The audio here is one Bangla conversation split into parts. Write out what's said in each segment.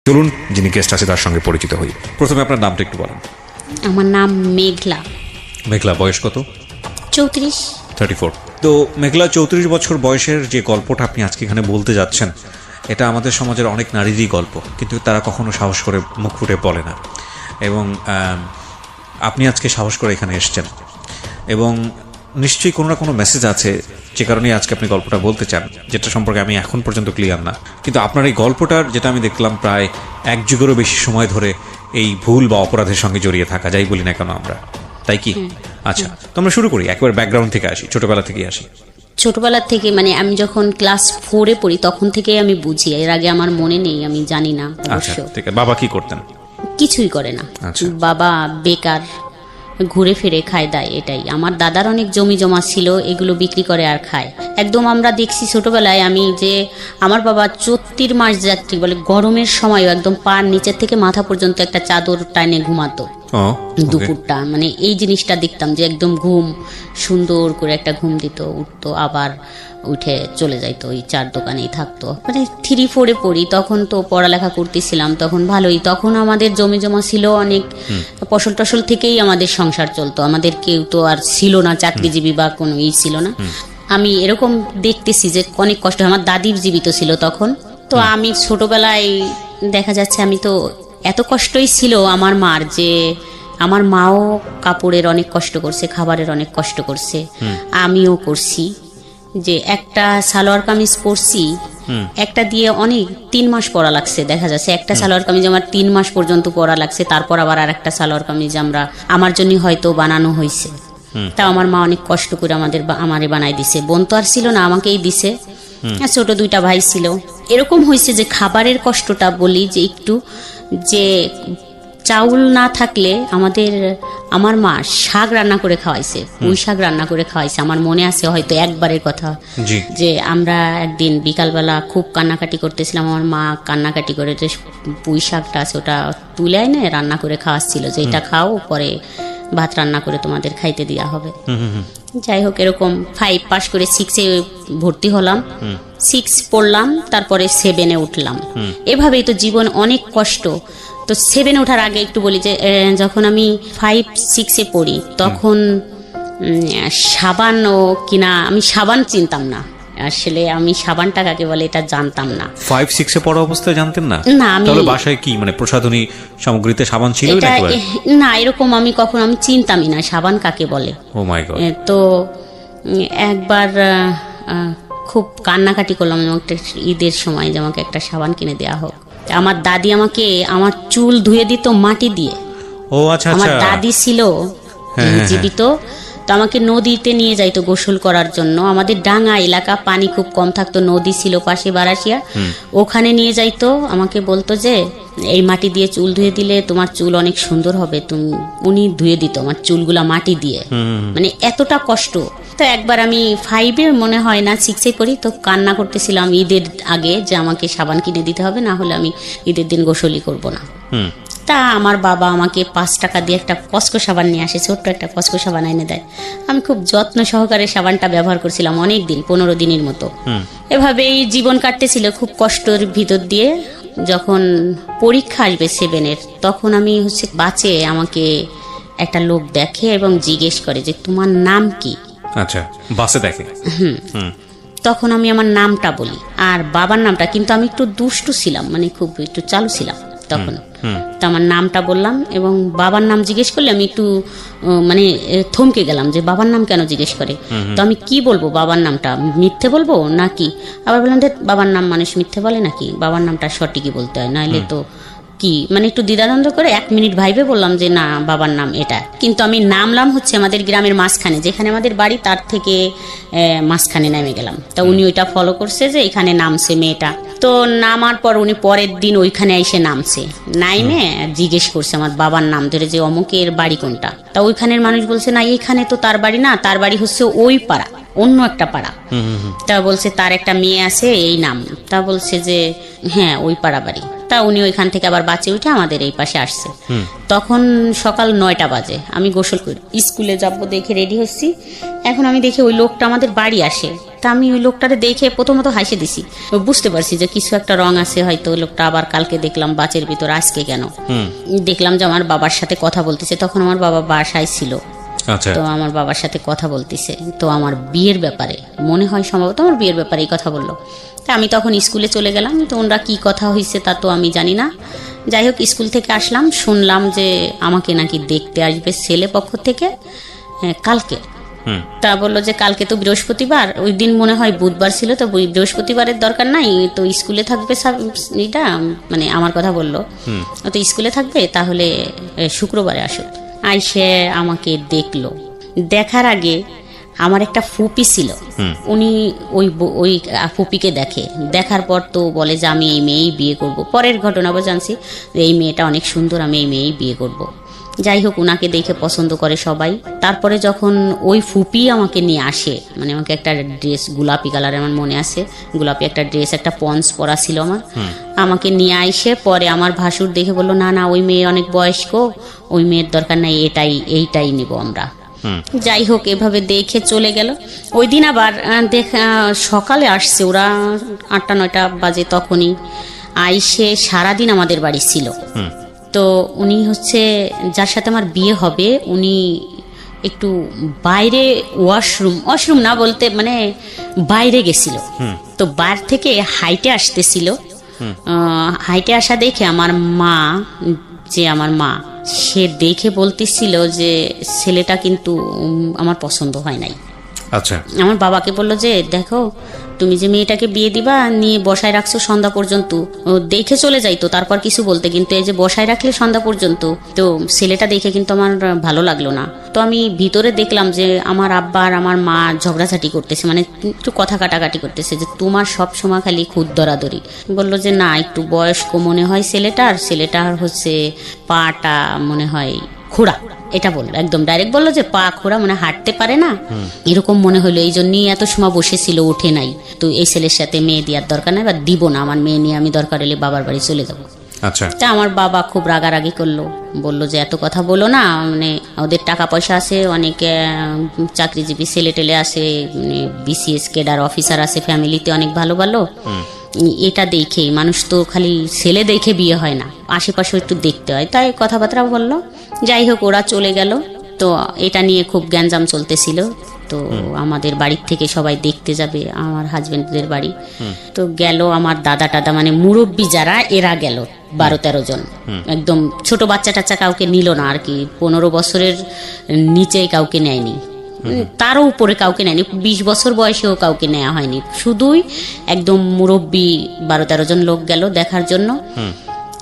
চলুন যিনি গেস্ট আছে তার সঙ্গে পরিচিত হই। প্রথমে আপনার নামটা একটু বলেন। আমার নাম মেঘলা। মেঘলা, বয়স কত? 34। 34। তো মেঘলা, 34 বছর বয়সের যে গল্পটা আপনি আজকে এখানে বলতে যাচ্ছেন, এটা আমাদের সমাজের অনেক নারীরই গল্প, কিন্তু তারা কখনো সাহস করে মুখ ফুটে বলে না। এবং আপনি আজকে সাহস করে এখানে এসেছেন, এবং নিশ্চয়ই কোনো না কোনো মেসেজ আছে যে কারণে আজকে আপনি গল্পটা বলতে চান, যেটা সম্পর্কে আমি এখন পর্যন্ত ক্লিয়ার না। কিন্তু আপনার এই গল্পটার, যেটা আমি দেখলাম, প্রায় 1 যুগেরও বেশি সময় ধরে এই ভুল বা অপরাধের সঙ্গে জড়িয়ে থাকা, যাই বলি না কেন আমরা, তাই কি? আচ্ছা, তো আমরা শুরু করি, একবার ব্যাকগ্রাউন্ড থেকে আসি, ছোটবেলা থেকে আসি। ছোটবেলা থেকে মানে আমি যখন ক্লাস 4-এ পড়ি তখন থেকেই আমি বুঝি, এর আগে আমার মনে নেই, আমি জানি না আচ্ছা, অবশ্য। ঠিক আছে। বাবা কি করতেন? কিছুই করে না। আচ্ছা। বাবা বেকার, ঘুরে ফিরে খায় দায়, এটাই। আমার দাদার অনেক জমি জমা ছিল, এগুলো বিক্রি করে আর খায়। একদম আমরা দেখছি ছোটবেলায় আমি, যে আমার বাবা 34 মাস যাত্রী বলে, গরমের সময়ও একদম পার নিচের থেকে মাথা পর্যন্ত একটা চাদর টানে ঘুমাতো দুপুরটা। মানে এই জিনিসটা দেখতাম যে একদম ঘুম সুন্দর করে একটা ঘুম দিত, উঠতো, আবার উঠে চলে যাইতো, ওই 4 দোকানেই থাকতো। মানে 3-4-এ পড়ি, তখন তো পড়ালেখা করতেছিলাম, তখন ভালোই। তখন আমাদের জমি জমা ছিল অনেক, ফসল টসল থেকেই আমাদের সংসার চলতো। আমাদের কেউ তো আর ছিল না চাকরিজীবী বা কোনো ছিল না। আমি এরকম দেখতেছি যে অনেক কষ্ট। আমার দাদির জীবিত ছিল তখন। তো আমি ছোটবেলায় দেখা যাচ্ছে আমি তো এত কষ্টই ছিল আমার মার, যে আমার মাও কাপড়ের অনেক কষ্ট করছে, খাবারের অনেক কষ্ট করছে, আমিও করছি। যে একটা সালোয়ার কামিজ পরছি, একটা দিয়ে অনেক 3 মাস পরা লাগছে। দেখা যাচ্ছে একটা সালোয়ার কামিজ আমার 3 মাস পর্যন্ত পরা লাগছে, তারপর আবার আর একটা সালোয়ার কামিজ আমার জন্য হয়তো বানানো হয়েছে। তা আমার মা অনেক কষ্ট করে আমারে বানাই দিছে। বোন তো আর ছিল না, আমাকেই দিছে। ছোট 2টা ভাই ছিল। এরকম হয়েছে যে খাবারের কষ্টটা বলি, যে একটু, যে চাউল না থাকলে আমার মা শাক রান্না করে খাওয়াইছে, পুঁই শাক রান্না করে খাওয়াইছে। আমার মনে আছে হয়তো একবারের কথা, যে আমরা একদিন বিকালবেলা খুব কান্নাকাটি করতেছিলাম, আমার মা কান্নাকাটি করে যে পুঁই শাকটা আছে ওটা তুলে এনে রান্না করে খাওয়াচ্ছিল, যে এটা খাও, পরে ভাত রান্না করে তোমাদের খাইতে দেওয়া হবে। যাই হোক, এরকম 5 পাস করে 6-এ ভর্তি হলাম, 6 পড়লাম, তারপরে 7-এ উঠলাম। এভাবেই তো জীবন, অনেক কষ্ট। তো 7-এ ওঠার আগে একটু বলি, যে যখন আমি 5-6-এ পড়ি তখন সাবান কিনা, আমি সাবান চিনতাম না আসলে, আমি সাবানটা কাকে বলে এটা জানতাম না। 5-6-এ পড়া অবস্থায় জানতেন না? না, আমি তাহলে বাসায় কি মানে প্রসাধনী সামগ্রীতে সাবান ছিল না? না, এরকম আমি চিনতামই না সাবান কাকে বলে। ও মাই গড। তো একবার খুব কান্নাকাটি করলাম একটা ঈদের সময়, যে আমাকে একটা সাবান কিনে দেওয়া হোক। আমার দাদি আমাকে আমার চুল ধুয়ে দিত মাটি দিয়ে। ও আচ্ছা, আমার দাদি ছিল জীবিত, তো আমাকে নদীতে নিয়ে যাইতো গোসল করার জন্য। আমাদের ডাঙ্গা এলাকা, পানি খুব কম থাকতো, নদী ছিল পাশে বারাসিয়া, ওখানে নিয়ে যাইতো। আমাকে বলতো যে এই মাটি দিয়ে চুল ধুয়ে দিলে তোমার চুল অনেক সুন্দর হবে। উনি ধুয়ে দিত আমার চুলগুলা মাটি দিয়ে, মানে এতটা কষ্ট। তো একবার আমি 5-এ মনে হয় না 6-এ পড়ি, তো কান্না করতেছিলাম ঈদের আগে, যে আমাকে সাবান কিনে দিতে হবে, না হলে আমি ঈদের দিন গোসলই করব না। তা আমার বাবা আমাকে 5 টাকা দিয়ে একটা কসকো সাবান নিয়ে আসে, ছোট্ট একটা কসকো সাবান এনে দেয়। আমি খুব যত্ন সহকারে সাবানটা ব্যবহার করছিলাম অনেক দিন, 15 দিনের মতো। এভাবেই জীবন কাটতেছিল খুব কষ্টের ভিতর দিয়ে। যখন পরীক্ষা আসবে 7-এর, তখন আমি বাসে আমাকে একটা লোক দেখে এবং জিজ্ঞেস করে যে তোমার নাম কি। আচ্ছা, বাসে দেখে? তখন আমি আমার নামটা বলি আর বাবার নামটা, কিন্তু আমি একটু দুষ্টু ছিলাম, মানে খুব একটু চালু ছিলাম তখন। তো আমার নামটা বললাম, এবং বাবার নাম জিজ্ঞেস করলে আমি একটু মানে থমকে গেলাম, যে বাবার নাম কেন জিজ্ঞেস করে। তো আমি কি বলবো, বাবার নামটা মিথ্যে বলবো নাকি? আবার বললাম যে বাবার নাম মানুষ মিথ্যে বলে নাকি, বাবার নামটা সঠিকই বলতে হয়, নাহলে তো কি, মানে একটু দ্বিধাদ্বন্দ্ব করে 1 মিনিট ভাইবে বললাম যে না, বাবার নাম এটা। কিন্তু আমি নামলাম আমাদের গ্রামের মাঝখানে, যেখানে আমাদের বাড়ি তার থেকে মাঝখানে নেমে গেলাম। তা উনি ওইটা ফলো করছে যে এখানে নামছে মেয়েটা। তো নামার পর উনি পরের দিন ওইখানে এসে নামছে, নাইমে জিজ্ঞেস করছে আমার বাবার নাম ধরে, যে অমুকের বাড়ি কোনটা। তা ওইখানের মানুষ বলছে না, এইখানে তো তার বাড়ি না, তার বাড়ি হচ্ছে ওই পাড়া, অন্য একটা পাড়া। তা বলছে তার একটা মেয়ে আছে এই নাম। তা বলছে যে হ্যাঁ ওই পাড়া বাড়ি। তা উনি ওইখান থেকে আবার বাঁচে উঠে আমাদের এই পাশে আসছে। তখন সকাল 9টা বাজে, আমি গোসল করি স্কুলে যাবো দেখে রেডি হচ্ছি। এখন আমি দেখি ওই লোকটা আমাদের বাড়ি আসে, তা আমি ওই লোকটারে দেখে প্রথমত হাসি দিছি, বুঝতে পারছি যে কিছু একটা রং আছে হয়তো। ওই লোকটা আবার কালকে দেখলাম বাচের ভিতর, আজকে কেন দেখলাম যে আমার বাবার সাথে কথা বলতেছে। তখন আমার বাবা বাসায় ছিল। আচ্ছা, তো আমার বাবার সাথে কথা বলতেছে, তো আমার বিয়ের ব্যাপারে মনে হয় সম্ভবত আমার বিয়ের ব্যাপারে এই কথা বললো। তা আমি তখন স্কুলে চলে গেলাম, তো ওনারা কি কথা হয়েছে তা তো আমি জানি না। যাই হোক, স্কুল থেকে আসলাম, শুনলাম যে আমাকে নাকি দেখতে আসবে ছেলে পক্ষ থেকে কালকে। তা বললো যে কালকে তো বৃহস্পতিবার, ওই দিন মনে হয় বুধবার ছিল, তো বৃহস্পতিবারের দরকার নাই, তো স্কুলে থাকবে এটা মানে আমার কথা বললো, তো স্কুলে থাকবে তাহলে শুক্রবারে আসুক। আইসে আমাকে দেখলো, দেখার আগে আমার একটা ফুপি ছিল, উনি ওই ফুপিকে দেখার পর তো বলে যে আমি এই মেয়েই বিয়ে করব। পরের ঘটনা আবার জানছি যে এই মেয়েটা অনেক সুন্দর, আমি এই মেয়েই বিয়ে করব। যাই হোক, ওনাকে দেখে পছন্দ করে সবাই। তারপরে যখন ওই ফুপি আমাকে নিয়ে আসে, মানে আমাকে একটা ড্রেস গোলাপি কালারের, আমার মনে আছে, গোলাপি একটা ড্রেস, একটা পন্স পরা ছিল আমার, আমাকে নিয়ে আইসে পরে আমার ভাসুর দেখে বললো না না, ওই মেয়ে অনেক বয়স্ক, ওই মেয়ের দরকার নাই, এইটাই নিব আমরা। যাই হোক, এভাবে দেখে চলে গেল। ওই দিন আবার সকালে আসছে ওরা 8টা-9টা বাজে, তখনই আইসে সারাদিন আমাদের বাড়ি ছিল। তো উনি হচ্ছে যার সাথে আমার বিয়ে হবে, উনি একটু বাইরে ওয়াশরুম না বলতে মানে বাইরে গেছিল। তো বাইরে থেকে হাইটে আসতেছিল, হাইটে আসা দেখে আমার মা সে দেখে বলতেছিল যে ছেলেটা কিন্তু আমার পছন্দ হয় নাই। আচ্ছা, আমার বাবাকে বললো যে দেখো, তুমি যে মেয়েটাকে বিয়ে দিবা নিয়ে বসায় রাখছো সন্ধ্যা পর্যন্ত, দেখে চলে যাইতো তারপর কিছু বলতে, কিন্তু এই যে বসায় রাখলে সন্ধ্যা পর্যন্ত, তো ছেলেটা দেখে কিন্তু আমার ভালো লাগলো না। তো আমি ভিতরে দেখলাম যে আমার আব্বা আর আমার মা ঝগড়াঝাটি করতেছে, মানে একটু কথা কাটাকাটি করতেছে যে তোমার সব সময় খালি খুদ ধরাধরি। বললো যে না, একটু বয়স্ক মনে হয় ছেলেটার হচ্ছে পাটা মনে হয় খোড়া, এটা বললো, একদম ডাইরেক্ট বললো যে পা খোড়া, মানে হাঁটতে পারে না, এরকম মনে হলো, এই জন্যই এত সময় বসেছিল, ওঠে নাই। তো এই ছেলের সাথে মেয়ে দেওয়ার দরকার নাই, বা দিব না, আমার মেয়ে নিয়ে আমি দরকার হলে বাবার বাড়ি চলে যাবো। আচ্ছা, তা আমার বাবা খুব রাগারাগি করলো, বললো যে এত কথা বলো না, মানে ওদের টাকা পয়সা আছে, অনেক চাকরিজীবী ছেলে টেলে আছে, বিসিএস কেডার অফিসার আছে ফ্যামিলিতে, অনেক ভালো ভালো, এটা দেখেই মানুষ তো খালি ছেলে দেখে বিয়ে হয় না, আশেপাশে একটু দেখতে হয়, তাই কথাবার্তা বললো। যাই হোক, ওরা চলে গেল। তো এটা নিয়ে খুব গ্যাঞ্জাম চলতেছিল। তো আমাদের বাড়ির থেকে সবাই দেখতে যাবে আমার হাজবেন্ডদের বাড়ি, তো গেল আমার দাদা টাদা, মানে মুরব্বী যারা, এরা গেল 12-13 জন। একদম ছোট বাচ্চা টাচ্চা কাউকে নিল না আর কি, 15 বছরের নিচে কাউকে নেয়নি, তারও উপরে কাউকে নেয়নি, 20 বছর বয়সেও কাউকে নেওয়া হয়নি, শুধুই একদম মুরব্বী 12-13 জন লোক গেল দেখার জন্য।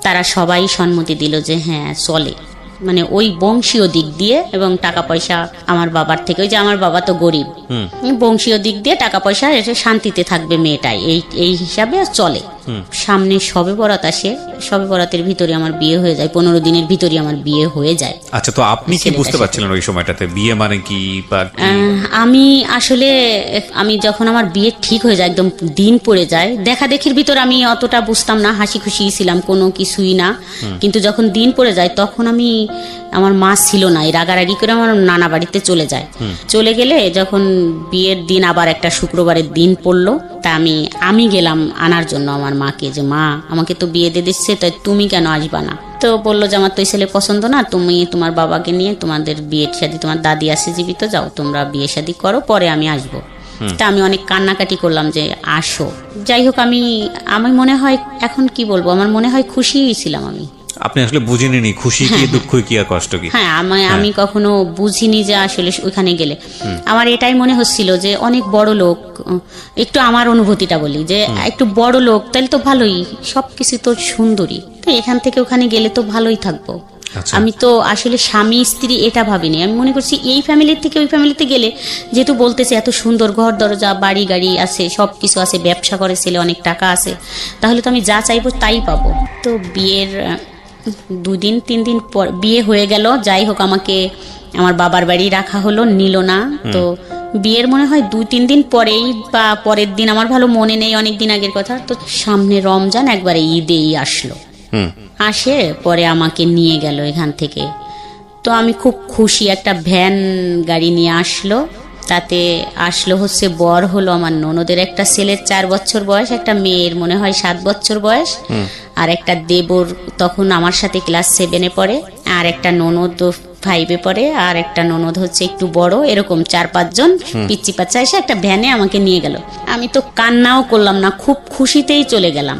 তারা সবাই সম্মতি দিল যে হ্যাঁ চলে, মানে ওই বংশীয় দিক দিয়ে এবং টাকা পয়সা আমার বাবার থেকে, ওই যে আমার বাবা তো গরিব, বংশীয় দিক দিয়ে টাকা পয়সা এসে শান্তিতে থাকবে মেয়েটাই, এই হিসাবে চলে। সামনে সবে বরাত আসে, সবে বরাতের ভিতরে আমার বিয়ে হয়ে যায়, 15 দিনের ভিতরে আমার বিয়ে হয়ে যায়। আচ্ছা, তো আপনি কি বুঝতে পারছিলেন ওই সময়টাতে বিয়ে মানে কি? আমি যখন আমার বিয়ে ঠিক হয়ে যায়, একদম দিন পড়ে যায়, দেখা দেখির ভিতর আমি অতটা বুঝতাম না, হাসি খুশি ছিলাম, কোনো কিছুই না। কিন্তু যখন দিন পড়ে যায় তখন আমার মা ছিল না, এই রাগারাগি করে আমার নানা বাড়িতে চলে যায়। চলে গেলে যখন বিয়ের দিন আবার একটা শুক্রবারের দিন পড়লো, তা আমি গেলাম আনার জন্য আমার মাকে, যে মা আমাকে তো বিয়ে দিয়ে দিচ্ছে, তাই তুমি কেন আসবা না? তো বললো যে আমার তো এই ছেলে পছন্দ না, তুমি তোমার বাবাকে নিয়ে তোমাদের বিয়ের শাদী, তোমার দাদি আছে জীবিত, যাও তোমরা বিয়ে শাদী করো, পরে আমি আসবো। তা আমি অনেক কান্নাকাটি করলাম যে আসো। যাই হোক, আমি মনে হয় এখন কি বলবো, আমার মনে হয় খুশি ছিলাম আমি। আপনি আসলে বুঝিনি খুশি কি দুঃখ কি আর কষ্ট কি? হ্যাঁ, আমি কখনো বুঝিনি যে আসলে ওইখানে গেলে আমার এটাই মনে হচ্ছিল যে অনেক বড় লোক, একটু আমার অনুভূতিটা বলি যে একটু বড় লোক, তাহলে তো ভালোই, সবকিছু তো সুন্দরী, তো এখান থেকে ওখানে গেলে তো ভালোই থাকবো। আমি তো আসলে স্বামী স্ত্রী এটা ভাবিনি, আমি মনে করছি এই ফ্যামিলির থেকে ওই ফ্যামিলিতে গেলে, যেহেতু বলতেছে এত সুন্দর ঘর দরজা বাড়ি গাড়ি আছে, সব কিছু আছে, ব্যবসা করে ছেলে, অনেক টাকা আছে, তাহলে তো আমি যা চাইবো তাই পাবো। তো বিয়ের 2-3 দিন পর বিয়ে হয়ে গেল। যাই হোক, আমাকে আমার বাবার বাড়ি রাখা হলো, নিল না। তো বিয়ের মনে হয় 2-3 দিন পরেই বা পরের দিন, আমার ভালো মনে নেই, অনেক দিন আগের কথা। তো সামনে রমজান, একবারে ঈদেই আসলো। আসে পরে আমাকে নিয়ে গেল এখান থেকে। তো আমি খুব খুশি, একটা ভ্যান গাড়ি নিয়ে আসলো, তাতে আসলো হচ্ছে বর হলো আমার ননদের একটা ছেলের 4 বছর বয়স, একটা মেয়ের মনে হয় 7 বছর বয়স, আর একটা দেবর তখন আমার সাথে ক্লাস 7-এ পড়ে, আর একটা ননদ 5-এ পড়ে, আর একটা ননদ হচ্ছে একটু বড়, এরকম 4-5 জন পিচ্চি পাচ্চা এসে একটা ভ্যানে আমাকে নিয়ে গেল। আমি তো কান্নাও করলাম না, খুব খুশিতেই চলে গেলাম।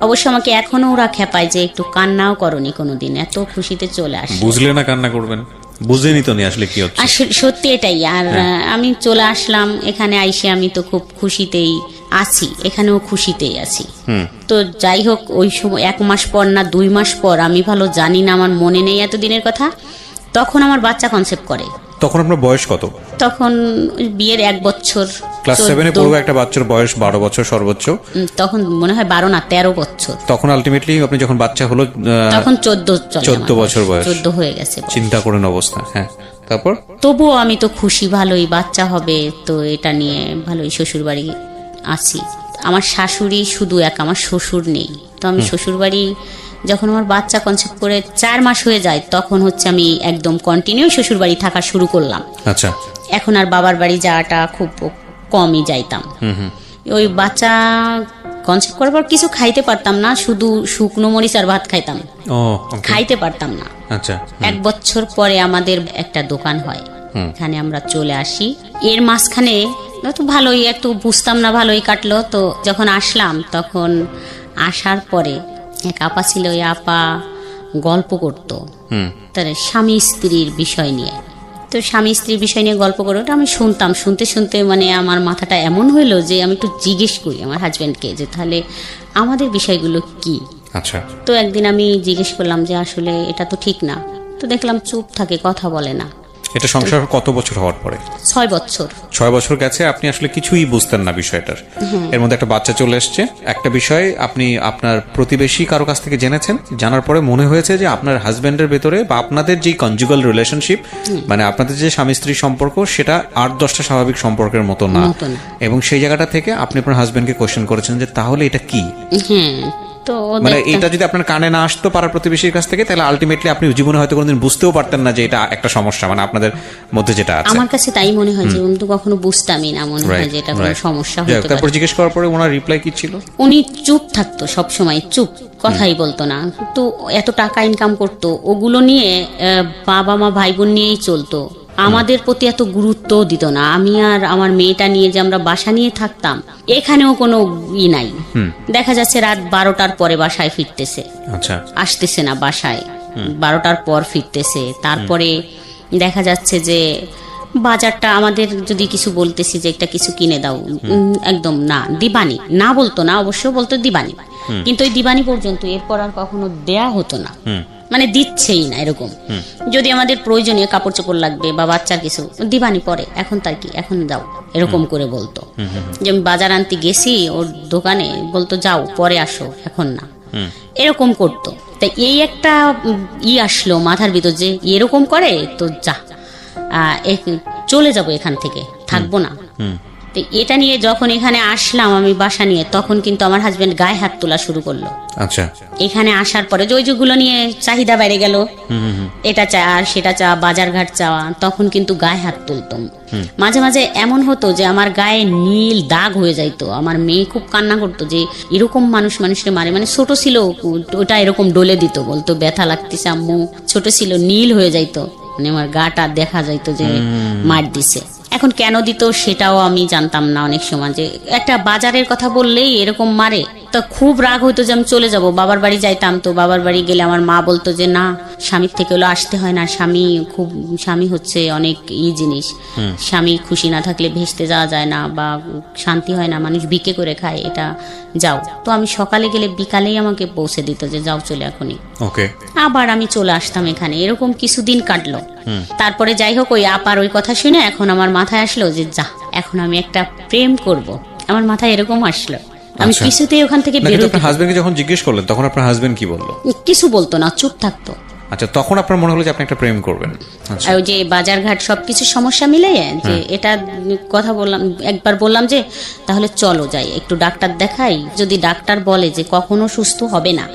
অবশ্য আমাকে এখনো ওরা খেপায় যে একটু কান্নাও করনি কোনোদিন, এত খুশিতে চলে আসে। বুঝলে না কান্না করবেন, বুঝেনি তো নি আসলে কি হচ্ছে। আর সত্যি এটাই। আর আমি চলে আসলাম এখানে, আইসে আমি তো খুব খুশিতেই আছি, এখানেও খুশিতেই আছি। তো যাই হোক, ওই সময় 1 মাস পর না 2 মাস পর, আমি ভালো জানি না, আমার মনে নেই এত দিনের কথা, তখন আমার বাচ্চা কনসেপ্ট করে। তখন আপনার বয়স কত? তখন বিয়ের 1 বছর, ক্লাস 7-এ পড়বে একটা বাচ্চার বয়স 12 বছর সর্বোচ্চ। তখন মনে হয় 12 না 13 বছর। তখন আলটিমেটলি আপনি যখন বাচ্চা হলো তখন 14 বছর বয়স, 14 হয়ে গেছে। চিন্তা করেন অবস্থা। হ্যাঁ, তারপর? তবুও আমি তো খুশি, ভালোই বাচ্চা হবে, তো এটা নিয়ে ভালোই শ্বশুর বাড়ি আছি। আমার শাশুড়ি শুধু এক, আমার শ্বশুর নেই। তো আমি শ্বশুর বাড়ি যখন আমার বাচ্চা কনসেপ্ট করে 4 মাস হয়ে যায়, তখন হচ্ছে আমি একদম কন্টিনিউ শ্বশুর বাড়ি থাকা শুরু করলাম। আচ্ছা। এখন আর বাবার বাড়ি যাওয়াটা খুব কমই যাইতাম। ওই বাচ্চা কনসেপ্ট করার পর কিছু খাইতে পারতাম না, শুধু শুকনো মরিচ আর ভাত খাইতাম, খাইতে পারতাম না। আচ্ছা। 1 বছর পরে আমাদের একটা দোকান হয়, এখানে আমরা চলে আসি। এর মাঝখানে তো ভালোই একটু বুঝতাম না, ভালোই কাটলো। তো যখন আসলাম, তখন আসার পরে এক আপা ছিল, ওই আপা গল্প করতো তার স্বামী স্ত্রীর বিষয় নিয়ে। তো স্বামী স্ত্রীর বিষয় নিয়ে গল্প করে, ওটা আমি শুনতাম। শুনতে শুনতে মানে আমার মাথাটা এমন হইলো যে আমি একটু জিজ্ঞেস করি আমার হাজব্যান্ডকে যে তাহলে আমাদের বিষয়গুলো কি। আচ্ছা। তো একদিন আমি জিজ্ঞেস করলাম যে আসলে এটা তো ঠিক না। তো দেখলাম চুপ থাকে, কথা বলে না। এটা সংসার কত বছর হওয়ার পরে? 6 বছর। 6 বছর গেছে, আপনি আসলে কিছুই বুঝতেন না বিষয়টার। এর মধ্যে একটা বাচ্চা চলে এসছে, একটা বিষয় আপনি আপনার প্রতিবেশী কারো কাছ থেকে জেনেছেন, জানার পরে মনে হয়েছে যে আপনার হাজবেন্ডের ভেতরে বা আপনাদের যে কনজুগাল রিলেশনশিপ, মানে আপনাদের যে স্বামী স্ত্রী সম্পর্ক, সেটা 8-10টা স্বাভাবিক সম্পর্কের মতো না। এবং সেই জায়গাটা থেকে আপনি আপনার হাজবেন্ডকে কোয়েশ্চেন করেছেন যে তাহলে এটা কি। তো মানে এটা যদি আপনার কানে না আসতো পাড়ার প্রতিবেশীর কাছ থেকে, তাহলে আলটিমেটলি আপনি জীবনে হয়তো কোনোদিন বুঝতেও পারতেন না যে এটা একটা সমস্যা, মানে আপনাদের মধ্যে যেটা আছে। আমার কাছে তাই মনে হয় যে উনি তো কখনো বুঝতামই না, মনে হয় যে এটা কোনো সমস্যা হতে পারে। তারপর জিজ্ঞেস করার পরে ওনার রিপ্লাই কি ছিল? উনি চুপ থাকতো, সব সময় চুপ, কথাই বলতো না। তো এত টাকা ইনকাম করতো, ওগুলো নিয়ে বাবা মা ভাই বোন নিয়েই চলতো, আমাদের প্রতি এত গুরুত্ব দিত না। আমি আর আমার মেয়েটা নিয়ে যে আমরা বাসা নিয়ে থাকতাম, এখানেও কোনো নাই। দেখা যাচ্ছে রাত 12টার পরে বাসায় ফিরতেছে, আসতেছে না বাসায়, 12টার পর ফিরতেছে। তারপরে দেখা যাচ্ছে যে বাজারটা আমাদের যদি কিছু বলতেছি যে একটা কিছু কিনে দাও, একদম না, দিবানি না বলতো না, অবশ্য বলতো দিবানি, কিন্তু ওই দিবানি পর্যন্ত, এরপর আর কখনো দেয়া হতো না, মানে দিচ্ছেই না এরকম। যদি আমাদের প্রয়োজনীয় কাপড় চোপড় লাগবে বা বাচ্চার কিছু, দিবানি পরে, এখন তার কি, এখন যাও, এরকম করে বলতো। যে আমি বাজার আনতে গেছি ওর দোকানে, বলতো যাও পরে আসো, এখন না, এরকম করতো। তাই এই একটা আসলো মাথার ভিতর যে এরকম করে, তো যা চলে যাব এখান থেকে, থাকবো না। তো এটা নিয়ে যখন এখানে আসলাম আমি বাসা নিয়ে, তখন কিন্তু আমার হাজবেন্ড গায়ে হাত তোলা শুরু করলো। আচ্ছা। এখানে আসার পরে যে ওই যেগুলো নিয়ে চাহিদা বেড়ে গেল, এটা চা আর সেটা চা, বাজার ঘাট চাওয়া, তখন কিন্তু গায়ে হাত তুলতাম। মাঝে মাঝে এমন হতো যে আমার গায়ে নীল দাগ হয়ে যাইতো। আমার মেয়ে খুব কান্না করতো যে এরকম মানুষকে মারে, মানে ছোট ছিল ওটা এরকম ডলে দিত, বলতো ব্যথা লাগতেছে আম্মু, ছোট ছিল, নীল হয়ে যাইতো, মানে আমার গাটা দেখা যাইতো যে মার দিছে। এখন কেন দিত সেটাও আমি জানতাম না অনেক সময়, যে একটা বাজারের কথা বললেই এরকম মারে। তো খুব রাগ হইতো যে আমি চলে যাব, বাবার বাড়ি যাইতাম। তো বাবার বাড়ি গেলে আমার মা বলতো যে না, স্বামীর থেকে হলো আসতে হয় না, স্বামী হচ্ছে অনেক জিনিস, স্বামী খুশি না থাকলে ভেস্তে যাওয়া যায় না বা শান্তি হয় না, মানুষ ভিক্ষে করে খায়, এটা যাও। তো আমি সকালে গেলে বিকালেই আমাকে পৌঁছে দিত যে যাও চলে এখনই। আবার আমি চলে আসতাম এখানে, এরকম কিছুদিন কাটলো। তারপরে যাই হোক, ওই আপার ওই কথা শুনে এখন আমার মাথায় আসলো যে যা, এখন আমি একটা প্রেম করব। আমার মাথায় এরকম আসলো, আমি কিছুতেই ওখান থেকে বেরোতে। হাজবেন্ডকে যখন জিজ্ঞেস করলেন তখন আপনার হাজবেন্ড কি বললো? কিছু বলতো না, চুপ থাকতো। আচ্ছা, তখন আপনার মনে হলো যে আপনি একটা প্রেম করবেন। আচ্ছা, আর ওই যে বাজারঘাট সবকিছু সমস্যা মিলে যে এটা কথা বললাম, একবার বললাম যে তাহলে চলো যাই একটু ডাক্তার দেখাই, যদি ডাক্তার বলে যে কখনো সুস্থ হবে না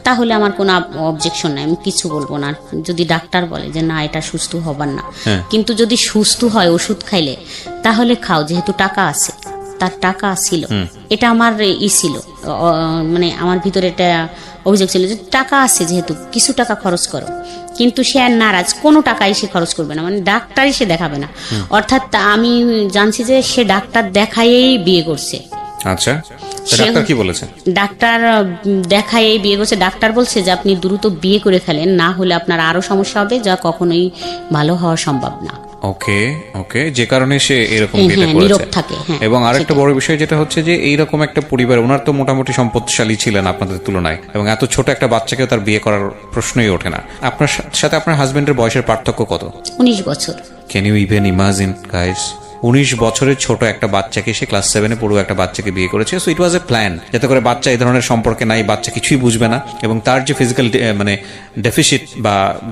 তাহলে আমার কোনো অবজেকশন নাই, আমি কিছু বলবো না। যদি ডাক্তার বলে যে না এটা সুস্থ হবার না, কিন্তু যদি সুস্থ হয় ওষুধ খাইলে তাহলে খাও, যেহেতু টাকা আছে, তার টাকা ছিল, এটা আমার ছিল, মানে আমার ভিতরে এটা অভিযোগ ছিল যে টাকা আছে যেহেতু কিছু টাকা খরচ করো, কিন্তু সে আর নারাজ, কোনো টাকাই সে খরচ করবে না, মানে ডাক্তারই সে দেখাবে না। অর্থাৎ আমি জানছি যে সে ডাক্তার দেখাইয়েই বিয়ে করছে। আচ্ছা, ডাক্তার কি বলেছে? ডাক্তার দেখাইয়েই বিয়ে করছে। ডাক্তার বলছে যে আপনি দ্রুত বিয়ে করে ফেলেন, না হলে আপনার আরো সমস্যা হবে, যা কখনোই ভালো হওয়া সম্ভব না। ওকে ওকে, যে কারণে সে এরকম নীরব থাকে। এবং আরেকটা বড় বিষয় যেটা হচ্ছে যে এইরকম একটা পরিবার, ওনার তো মোটামুটি সম্পদশালী ছিলেন আপনাদের তুলনায়, এবং এত ছোট একটা বাচ্চাকেও তার বিয়ে করার প্রশ্নই ওঠে না। আপনার সাথে আপনার হাজবেন্ডের বয়সের পার্থক্য কত? 19 বছর। Can you even imagine guys, 19 বছরের ছোট একটা বাচ্চাকে, সে ক্লাস 7-এ পড়ো একটা বাচ্চাকে বিয়ে করেছে। So it was A plan, যাতে করে বাচ্চা এই ধরনের সম্পর্কে নাই, বাচ্চা কিছুই বুঝবে না, এবং তার যে ফিজিক্যাল মানে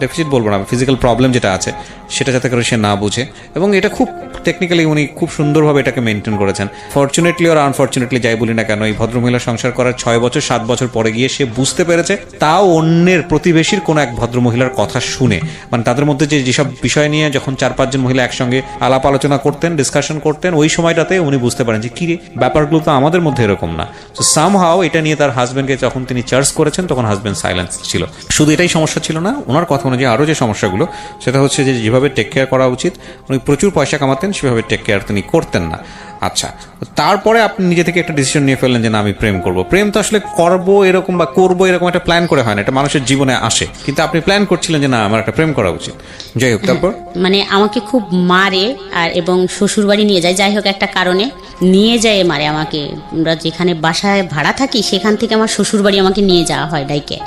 ডেফিসিট বলবো না, ফিজিক্যাল প্রবলেম যেটা আছে সেটা যাতে করে সে না বুঝে। এবং এটা খুব টেকনিক্যালি উনি খুব সুন্দরভাবে এটাকে মেনটেন করেছেন। ফরচুনেটলি আর আনফরচুনেটলি যাই বলি না কেন, এই ভদ্রমহিলা সংসার করার 6 বছর 7 বছর পরে গিয়ে সে বুঝতে পেরেছে, তাও অন্যের প্রতিবেশীর কোনো এক ভদ্রমহিলার কথা শুনে, মানে তাদের মধ্যে যেসব বিষয় নিয়ে যখন 4-5 জন মহিলা একসঙ্গে আলাপ আলোচনা করতেন, ডিসকাশন করতেন, ওই সময়টাতে উনি বুঝতে পারেন যে কি রে, ব্যাপারগুলো তো আমাদের মধ্যে এরকম না। তো সামহাও এটা নিয়ে তার হাজবেন্ডকে যখন তিনি চার্জ করেছেন তখন হাজবেন্ড সাইলেন্স ছিল। শুধু এটাই সমস্যা ছিল না, ওনার কথা অনুযায়ী আরও যে সমস্যাগুলো, সেটা হচ্ছে যে যেভাবে টেক কেয়ার করা উচিত, উনি প্রচুর পয়সা কামাতেন, সেভাবে টেক কেয়ার তিনি করতেন না। আচ্ছা, তারপরে আপনি নিজে থেকে একটা ডিসিশন নিয়ে ফেললেন যে না আমি প্রেম করব। প্রেম তো আসলে করবো এরকম বা করবো এরকম একটা প্ল্যান করে হয় না, এটা মানুষের জীবনে আসে, কিন্তু আপনি প্ল্যান করছিলেন যে না আমার একটা প্রেম করা উচিত। যাই হোক, তারপর মানে আমাকে খুব মারে আর এবং শ্বশুর বাড়ি নিয়ে যায়, যাই হোক একটা কারণে নিয়ে যায় মারে আমাকে। আমরা যেখানে বাসায় ভাড়া থাকি সেখান থেকে আমার শ্বশুর বাড়ি আমাকে নিয়ে যাওয়া হয় ডাইকে,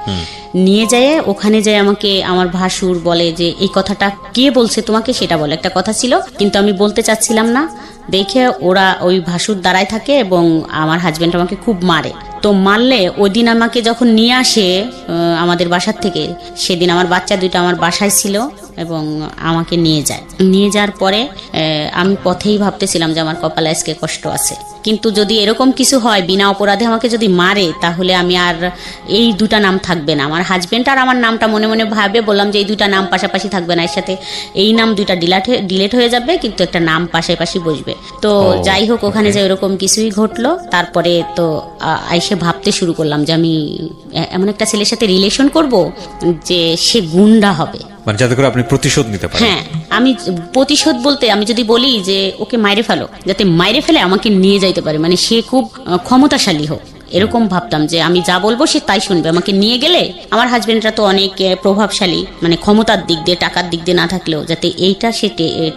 নিয়ে যায় ওখানে যায় আমাকে আমার ভাসুর বলে যে এই কথাটা কে বলছে তোমাকে, সেটা বলে একটা কথা ছিল, কিন্তু আমি বলতে চাচ্ছিলাম না দেখে ওরা ওই ভাসুর দাঁড়ায় থাকে এবং আমার হাজবেন্ড আমাকে খুব মারে। তো মারলে ওই দিন আমাকে যখন নিয়ে আসে আমাদের বাসার থেকে, সেদিন আমার বাচ্চা দুইটা আমার বাসায় ছিল এবং আমাকে নিয়ে যায়। নিয়ে যাওয়ার পরে আমি পথেই ভাবতেছিলাম যে আমার কপালে আজকে কষ্ট আছে, কিন্তু যদি এরকম কিছু হয় বিনা অপরাধে আমাকে যদি মারে তাহলে আমি আর এই দুটা নাম থাকবে না। আমার হাজবেন্ড আর আমার নামটা মনে মনে ভাবে বললাম যে এই দুটা নাম পাশাপাশি থাকবে না, এর সাথে এই নাম দুইটা ডিলেট হয়ে যাবে, কিন্তু একটা নাম পাশাপাশি বসবে। তো যাই হোক ওখানে যে এরকম কিছুই ঘটলো। তারপরে তো আইসে ভাবতে শুরু করলাম যে আমি এমন একটা ছেলের সাথে রিলেশন করব যে সে গুন্ডা হবে, মানে যাতে করে আপনি প্রতিশোধ নিতে পারেন। হ্যাঁ, আমি প্রতিশোধ বলতে আমি যদি বলি যে ওকে মাইরে ফেলো, যাতে মাইরে ফেলে আমাকে নিয়ে যাইতে পারে, মানে সে খুব ক্ষমতাশালী হোক, এরকম ভাবতাম যে আমি যা বলবো সে তাই শুনবে, আমাকে নিয়ে গেলে। আমার হাজবেন্ডরা তো অনেক প্রভাবশালী, মানে ক্ষমতার দিক দিয়ে টাকার দিক দিয়ে না থাকলেও যাতে এইটা সে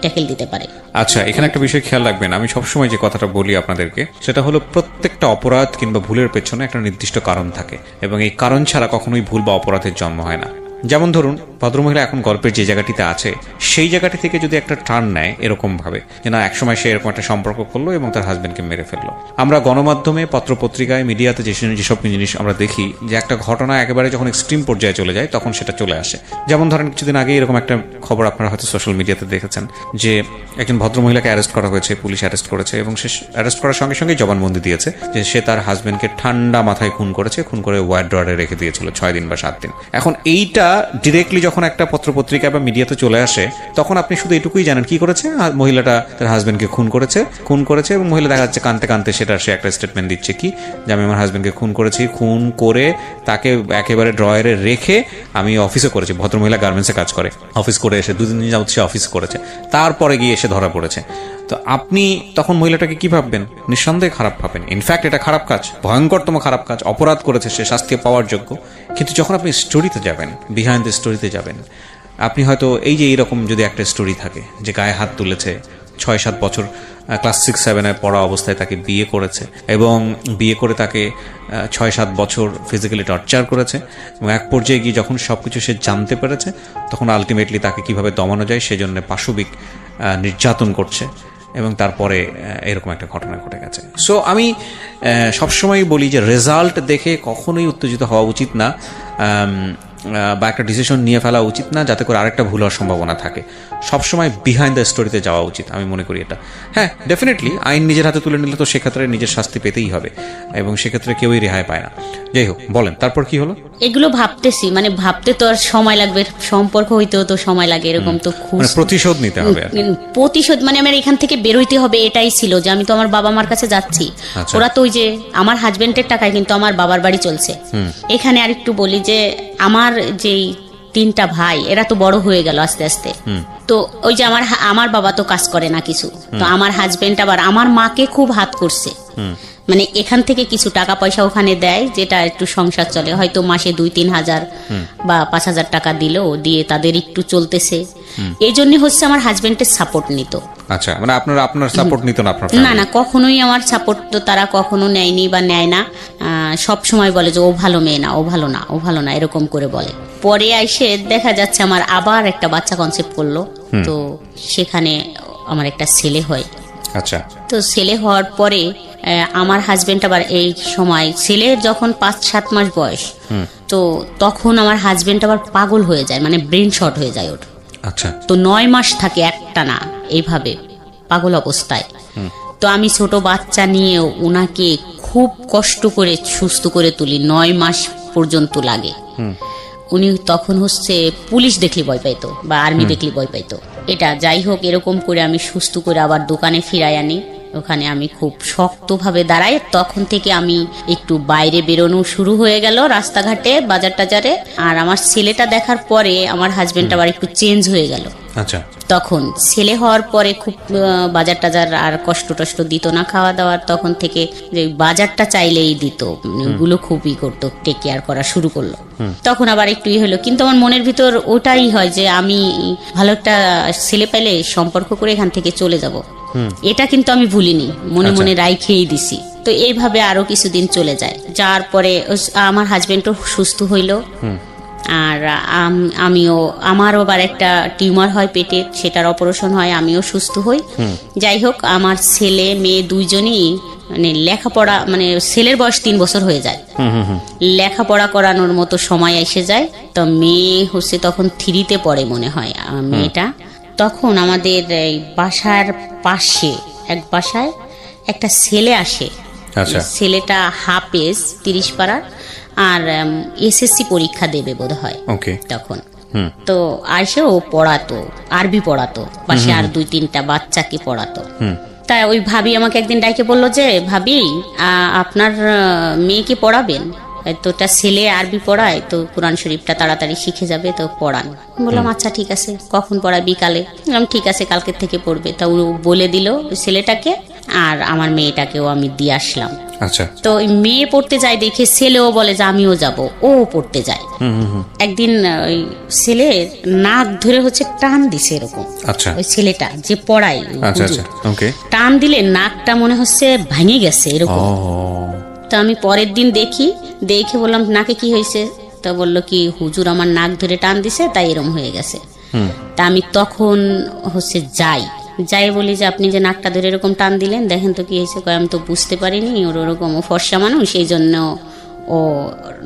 ট্যাকেল দিতে পারে। আচ্ছা, এখানে একটা বিষয় খেয়াল রাখবেন, আমি সবসময় যে কথাটা বলি আপনাদেরকে সেটা হলো প্রত্যেকটা অপরাধ কিংবা ভুলের পেছনে একটা নির্দিষ্ট কারণ থাকে, এবং এই কারণ ছাড়া কখনোই ভুল বা অপরাধের জন্ম হয় না। যেমন ধরুন ভদ্রমহিলা এখন গল্পের যে জায়গাটিতে আছে সেই জায়গাটি থেকে যদি একটা টার্ন নেয় এরকম ভাবে যে না একসময় সে এরকম একটা সম্পর্ক করলো এবং তার হাজবেন্ডকে মেরে ফেললো। আমরা গণমাধ্যমে, পত্রপত্রিকায়, মিডিয়াতে যেসব জিনিস আমরা দেখি যে একটা ঘটনা একেবারে যখন এক্সট্রিম পর্যায়ে চলে যায় তখন সেটা চলে আসে। যেমন ধরেন কিছুদিন আগে এরকম একটা খবর আপনারা হয়তো সোশ্যাল মিডিয়াতে দেখেছেন যে একজন ভদ্রমহিলাকে অ্যারেস্ট করা হয়েছে, পুলিশ অ্যারেস্ট করেছে, এবং সে অ্যারেস্ট করার সঙ্গে সঙ্গে জবানবন্দি দিয়েছে যে সে তার হাজবেন্ডকে ঠান্ডা মাথায় খুন করেছে, খুন করে ওয়ার্ড ড্রয়ারে রেখে দিয়েছিল 6 দিন বা 7 দিন। এখন এইটা ডিরেক্টলি যখন একটা পত্রপত্রিকা বা মিডিয়াতে চলে আসে তখন আপনি শুধু এটুকুই জানেন কি করেছে, মহিলাটা তার হাজবেন্ডকে খুন করেছে এবং মহিলা দেখা যাচ্ছে কানতে কানতে সে একটা স্টেটমেন্ট দিচ্ছে কি যে আমি আমার হাজবেন্ডকে খুন করেছি, খুন করে তাকে একেবারে ড্রয়ারে রেখে আমি অফিসে করেছি। ভদ্রমহিলা গার্মেন্টসে কাজ করে, অফিস করে এসে 2 দিন যাবত সে অফিস করেছে, তারপরে গিয়ে এসে ধরা পড়েছে। তো আপনি তখন মহিলাটাকে কি ভাববেন? নিঃসন্দেহে খারাপ ভাবেন। ইনফ্যাক্ট এটা খারাপ কাজ, ভয়ঙ্করতম খারাপ কাজ, অপরাধ করেছে, সে শাস্তি পাওয়ার যোগ্য। কিন্তু যখন আপনি স্টোরিতে যাবেন, বিহাইন্ড দ্য স্টোরিতে যাবেন, আপনি হয়তো এই যে এইরকম যদি একটা স্টোরি থাকে যে গায়ে হাত তুলেছে, 6-7 বছর ক্লাস 6-7-এ পড়া অবস্থায় তাকে বিয়ে করেছে এবং বিয়ে করে তাকে 6-7 বছর ফিজিক্যালি টর্চার করেছে, এবং এক পর্যায়ে গিয়ে যখন সবকিছু সে জানতে পেরেছে তখন আলটিমেটলি তাকে কিভাবে দমানো যায় সেজন্য পাশবিক নির্যাতন করছে, এবং তারপরে এরকম একটা ঘটনা ঘটে গেছে। সো আমি সবসময় বলি যে রেজাল্ট দেখে কখনোই উত্তেজিত হওয়া উচিত না। বা একটা ডিসিশন নিয়ে ফেলা উচিত না যাতে করে আরেকটা ভুল হওয়ার সম্ভাবনা থাকে। সবসময় বিহাইন্ড দ্য স্টোরিতে যাওয়া উচিত, আমি মনে করি এটা। হ্যাঁ, ডেফিনেটলি আইন নিজের হাতে তুলে নিলে তো সেক্ষেত্রে নিজের শাস্তি পেতেই হবে, এবং সেক্ষেত্রে কেউই রেহাই পায় না। যাই হোক, বলেন তারপর কি হলো? এগুলো ভাবতেছি, মানে ভাবতে তো আর সময় লাগবে, সম্পর্ক হইতেও তো সময় লাগে, এরকম তো মানে প্রতিশোধ নিতে হবে। প্রতিশোধ মানে আমার এখান থেকে বেরোইতে হবে, এটাই ছিল যে আমি তো আমার বাবা মার কাছে যাচ্ছি। আচ্ছা। ওরা তো ওই যে আমার হাজবেন্ডের টাকায় কিন্তু আমার বাবার বাড়ি চলছে। এখানে আরেকটু বলি যে আমার যেই 3টা ভাই, এরা তো বড় হয়ে গেল আস্তে আস্তে। তো ওই যে আমার বাবা তো কাজ করে না কিছু, তো আমার হাজবেন্ড আবার আমার মাকে খুব হাত করছে। মানে এখান থেকে কিছু টাকা পয়সা ওখানে দেয়, যেটা একটু সংসার চলে, হয়তো মাসে 2-3 হাজার বা 5 হাজার টাকা দিলেও দিয়ে তাদের একটু চলতেছে। এই জন্য হচ্ছে আমার হাজবেন্ডের সাপোর্ট নিত। আচ্ছা, মানে আপনার সাপোর্ট নিত না আপনার? না না, কখনোই আমার সাপোর্ট তো তারা কখনো নেয়নি বা নেয় না। সব সময় বলে যে ও ভালো মেয়ে না, ও ভালো না, ও ভালো না, এরকম করে বলে। পরে এসে দেখা যাচ্ছে আমার আবার একটা বাচ্চা কনসেপ্ট করলো, তো সেখানে আমার একটা ছেলে হয়। আচ্ছা। তো ছেলে হওয়ার পরে আমার হাজবেন্ড আবার এই সময়, ছেলের যখন 5-7 মাস বয়স, তো তখন আমার হাজবেন্ড আবার পাগল হয়ে যায়, মানে ব্রেন শর্ট হয়ে যায় ওর। আচ্ছা। তো 9 মাস থাকে একটানা এইভাবে পাগল অবস্থায়। তো আমি ছোট বাচ্চা নিয়ে ওনাকে খুব কষ্ট করে সুস্থ করে তুলি, 9 মাস পর্যন্ত লাগে। উনি তখন হচ্ছে পুলিশ দেখলে ভয় পাইতো বা আর্মি দেখলে ভয় পাইতো। এটা যাই হোক, এরকম করে আমি সুস্থ করে আবার দোকানে ফিরাই আনি। ওখানে আমি খুব শক্তভাবে দাঁড়াই। তখন থেকে আমি একটু বাইরে বেরোনো শুরু হয়ে গেল, রাস্তাঘাটে, বাজার টাজারে। আর আমার ছেলেটা দেখার পরে আমার হাজবেন্ড আবার একটু চেঞ্জ হয়ে গেল। আচ্ছা। তখন ছেলে হওয়ার পরে খুব বাজার টাজার আর কষ্ট টষ্ট দিত না, খাওয়া দাওয়ার তখন থেকে যে বাজারটা চাইলেই দিত, ওগুলো খুবই করতো, টেক কেয়ার করা শুরু করলো। তখন আবার একটু হলো, কিন্তু আমার মনের ভিতর ওটাই হয় যে আমি ভালো একটা ছেলে পেলে সম্পর্ক করে এখান থেকে চলে যাব। এটা কিন্তু আমি ভুলিনি, মনে মনে রাইখেই দিছি। তো এইভাবে আরো কিছুদিন চলে যায়, যার পরে আমার হাজবেন্ডও সুস্থ হইলো। আর আমিও, আমারও আবার একটা টিউমার হয় পেটে, সেটার অপারেশন হয়, আমিও সুস্থ হই। যাই হোক, আমার ছেলে মেয়ে দুইজনই মানে লেখাপড়া, মানে ছেলের বয়স 3 বছর হয়ে যায়, লেখাপড়া করানোর মতো সময় এসে যায়। তো মেয়ে হচ্ছে তখন 3তে পড়ে মনে হয় মেয়েটা। তখন আমাদের এই বাসার পাশে এক বাসায় একটা ছেলে আসে। ছেলেটা হাফেজ 30 পাড়ার, আর এসএসসি পরীক্ষা দেবে বোধ হয় তখন। তো আসে ও পড়াতো, আরবি পড়াতো, পাশে আর 2-3টা বাচ্চাকে পড়াতো। তাই ওই ভাবি আমাকে একদিন ডাইকে বললো যে ভাবি আপনার মেয়েকে পড়াবেন, তো একটা ছেলে আরবি পড়ায়, তো কোরআন শরীফটা তাড়াতাড়ি শিখে যাবে, তো পড়ান। বললাম আচ্ছা ঠিক আছে, কখন পড়ায়? বিকালে। বললাম ঠিক আছে, কালকে থেকে পড়বে। তা ও বলে দিল ছেলেটাকে, আর আমার মেয়েটাকেও আমি দিয়ে আসলাম। আচ্ছা। তো মেয়ে পড়তে যায় দেখে ছেলেও বলে যে আমিও যাব, ও পড়তে যায়। একদিন ওই ছেলের নাক ধরে হচ্ছে টান দিছে এরকম। আচ্ছা। ওই ছেলেটা যে পড়ায়, টান দিলে নাকটা মনে হচ্ছে ভেঙে গেছে এরকম। তো আমি পরের দিন দেখে বললাম নাকে কি হয়েছে? তা বললো কি হুজুর আমার নাক ধরে টান দিছে, তাই এরকম হয়ে গেছে। তা আমি তখন হচ্ছে যাই বলি যে আপনি যে নাকটা ধরে এরকম টান দিলেন, দেখেন তো কি হয়েছে। আমি তো বুঝতে পারিনি, ওর ওরকম ফর্সা মানুষ, এই জন্য ও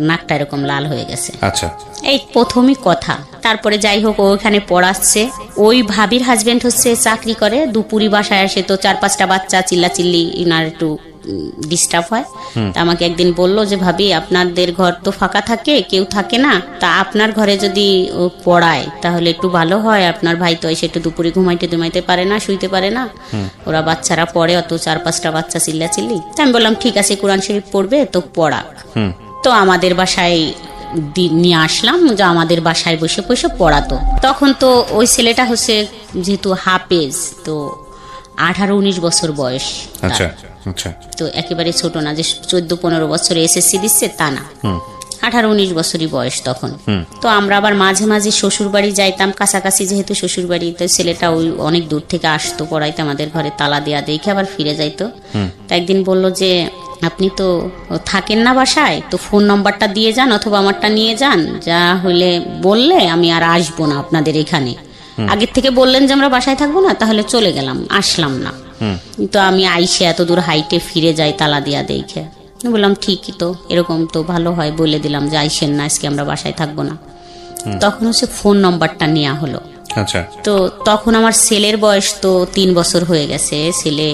নাকটা এরকম লাল হয়ে গেছে। আচ্ছা। এই প্রথমই কথা। তারপরে যাই হোক, ও ওখানে পড়াচ্ছে। ওই ভাবির হাজবেন্ড হচ্ছে চাকরি করে, দুপুরি বাসায় আসে, তো 4-5টা বাচ্চা চিল্লাচিল্লি, ইনার একটু ডিস্টার্ব হয়। তা আমাকে একদিন বললো যে ভাবি আপনাদের ঘর তো ফাঁকা থাকে, কেউ থাকে না, তা আপনার ঘরে যদি ও পড়ায় তাহলে একটু ভালো হয়। আপনার ভাই তো এসে একটু দুপুরে ঘুমাইতে পারে না, শুইতে পারে না, ওরা বাচ্চারা পড়ে, অত 4-5টা বাচ্চা চিল্লাচিল্লি। তা আমি বললাম ঠিক আছে, কোরআন শরীফ পড়বে তো পড়াক। তো আমাদের বাসায় নিয়ে আসলাম, যে আমাদের বাসায় বসে বসে পড়াতো। তখন তো ওই ছেলেটা হচ্ছে যেহেতু হাফেজ, তো 18-19 বছর বয়স। আচ্ছা আচ্ছা। তো একেবারে ছোট না যে 14-15 বছরে এসএসসি দিচ্ছে, তা না, 18-19 বছরই বয়স তখন। তো আমরা আবার মাঝে মাঝে শ্বশুর বাড়ি যাইতাম, কাছাকাছি যেহেতু শ্বশুর বাড়ি। তো ছেলেটা ওই অনেক দূর থেকে আসতো পড়াইতে, আমাদের ঘরে তালা দেয়া দেখে আবার ফিরে যাইতো। তো একদিন বললো যে আপনি তো থাকেন না বাসায়, তো ফোন নম্বরটা দিয়ে যান অথবা আমারটা নিয়ে যান, যা হইলে বললে আমি আর আসবো না আপনাদের এখানে। আগের থেকে বললেন যে আমরা বাসায় থাকবো না, তাহলে চলে গেলাম, আসলাম না। তো আমি আইসে এত দূর হাইটে ফিরে যাই তালা দিয়া দেখে। বললাম ঠিকই তো, এরকম তো ভালো হয়, বলে দিলাম যে আইসেন না, আজকে আমরা বাসায় থাকবো না। তখন হচ্ছে ফোন নম্বরটা নেওয়া হলো। আচ্ছা। তো তখন আমার ছেলের বয়স তো 3 বছর হয়ে গেছে, ছেলে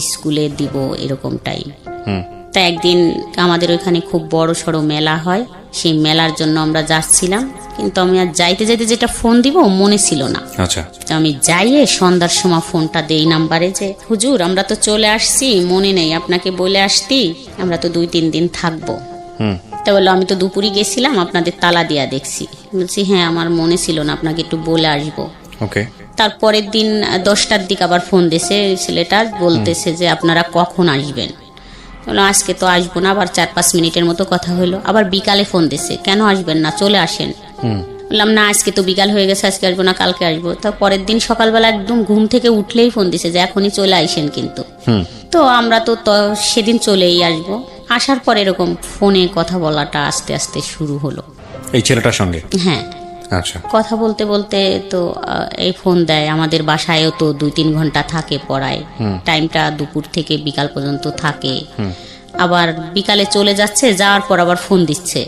স্কুলে দিব এরকম টাইম। তা একদিন আমাদের ওইখানে খুব বড় সড়ো মেলা হয়, সেই মেলার জন্য আমরা যাচ্ছিলাম, কিন্তু আমি আর যাইতে যাইতে যেটা ফোন দিব মনে ছিল না। আচ্ছা। তো আমি যাইয়ে সন্ধ্যার সময় ফোনটা দেই নাম্বারে যে হুজুর আমরা তো চলে আসছি, মনে নেই আপনাকে বলে আসতি, আমরা তো 2-3 দিন থাকবো। তা বললো আমি তো দুপুরে গেছিলাম, আপনাদের তালা দিয়া দেখছি। বলছি হ্যাঁ আমার মনে ছিল না, আপনাকে একটু বলে আসবো। ওকে। তারপরের দিন 10টার দিকে আবার ফোন দিয়েছে ছেলেটা, বলতেছে যে আপনারা কখন আসবেন। বললাম আজকে তো আসবো না। আবার 4-5 মিনিটের মতো কথা হলো, আবার বিকালে ফোন দিয়েছে, কেন আসবেন না, চলে আসেন। বললাম না আজকে তো বিকাল হয়ে গেছে, আজকে আসবো না, কালকে আসবো। তো পরের দিন সকালবেলা একদম ঘুম থেকে উঠলেই ফোন দিছে যে এখনই চলে আইসেন কিন্তু। তো আমরা তো সেদিন চলেই আসবো। আসার পর এরকম ফোনে কথা বলাটা আস্তে আস্তে শুরু হলো এই ছেলেটার সঙ্গে? হ্যাঁ। আচ্ছা। কথা বলতে বলতে তো এই ফোন দেয়, আমাদের বাসায়ও তো 2-3 ঘন্টা থাকে পড়ায়, টাইমটা দুপুর থেকে বিকাল পর্যন্ত থাকে। আবার বিকালে চলে যাচ্ছে, যাওয়ার পর আবার ফোন দিচ্ছে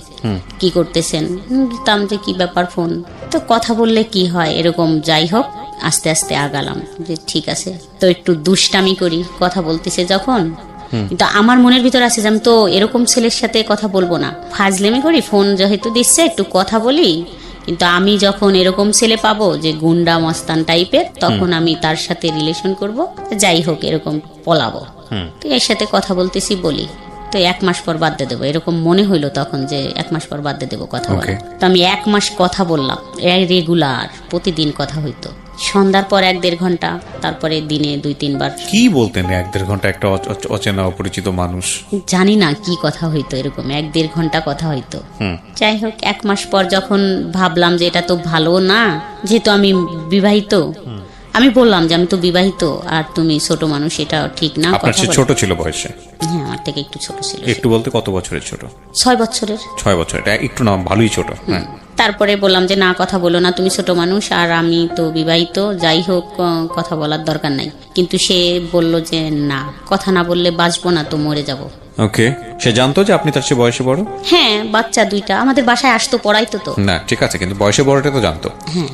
কি করতেছেন, বলতাম যে কি ব্যাপার ফোন, তো কথা বললে কি হয় এরকম। যাই হোক আস্তে আস্তে আগালাম যে ঠিক আছে, তো একটু দুষ্টামি করি কথা বলতেছে যখন। কিন্তু আমার মনের ভিতর আছে যে আমি তো এরকম ছেলের সাথে কথা বলবো না, ফাজলেমি করি, ফোন যেহেতু দিচ্ছে একটু কথা বলি। কিন্তু আমি যখন এরকম ছেলে পাবো যে গুন্ডা মস্তান টাইপের, তখন আমি তার সাথে রিলেশন করব, যাই হোক এরকম পলাবো। তো এর সাথে কথা বলতেছি বলি, তো 1 মাস পর বাদ দিয়ে দেবো এরকম মনে হইলো তখন, যে 1 মাস পর বাদ দিয়ে দেবো কথা বলা। তো আমি 1 মাস কথা বললাম, রেগুলার প্রতিদিন কথা হইতো, সন্ধ্যার পর 1-1.5 ঘন্টা, তারপরে দিনে 2-3 বার। কি বলতেন 1-1.5 ঘন্টা একটা অচেনা অপরিচিত মানুষ? জানি না কি কথা হইতো, এরকম 1-1.5 ঘন্টা কথা হইতো। যাই হোক 1 মাস পর যখন ভাবলাম যে এটা তো ভালো না, যেহেতু আমি বিবাহিত, আমি বললাম যে আমি তো বিবাহিত আর তুমি ছোট মানুষ, এটা ঠিক না। আপনার চেয়ে ছোট ছিল বয়সে? হ্যাঁ আমার থেকে একটু ছোট ছিল। একটু বলতে কত বছরের ছোট? 6 বছরের। 6 বছর, এটা একটু না ভালোই ছোট। হ্যাঁ। তারপরে বললাম যে না কথা বলো না, তুমি ছোট মানুষ আর আমি তো বিবাহিত, যাই হোক কথা বলার দরকার নাই। কিন্তু সে বলল যে না, কথা না বললে বাঁচবো না, তো মরে যাব। ওকে। সে জানতো যে আপনি তার চেয়ে বয়সে বড়? হ্যাঁ, বাচ্চা 2টা আমাদের বাসায় আসতো, পড়াইতো তো। না ঠিক আছে, কিন্তু বয়সে বড়টা তো জানতো। হ্যাঁ।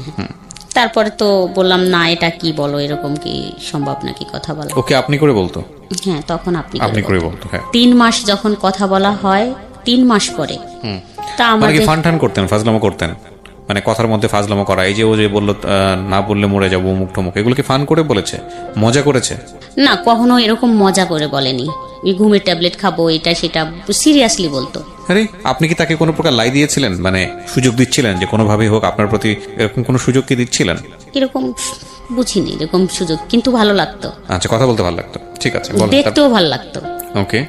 তারপরে তো বললাম না এটা কি বলো, এরকম কি সম্ভব নাকি কথা বলা। ওকে আপনি করে বলতো? হ্যাঁ তখন আপনি করে বলতো। হ্যাঁ। 3 মাস যখন কথা বলা হয়, 3 মাস পরে তা আমাদের ফান টান করতেন, ফাজলামো করতেন, মানে কথার মধ্যে ফাজলামো করা, এই যে ও যে বললো না বললে মরে যাবো মুখ টমুক, এগুলো কি ফান করে বলেছে, মজা করেছে? না, কখনো এরকম মজা করে বলেনি। ঘুমের ট্যাবলেট খাবো এটা সেটা সিরিয়াসলি বলতো। আরে আপনি কি তাকে কোনো প্রকার লাই দিয়েছিলেন, মানে সুযোগ দিচ্ছিলেন যে কোনোভাবেই হোক আপনার প্রতি এরকম কোনো সুযোগ কি দিচ্ছিলেন? এরকম বুঝিনি এরকম সুযোগ, কিন্তু ভালো লাগতো। আচ্ছা, কথা বলতে ভালো লাগতো, ঠিক আছে, দেখতেও ভালো লাগতো। ওকে।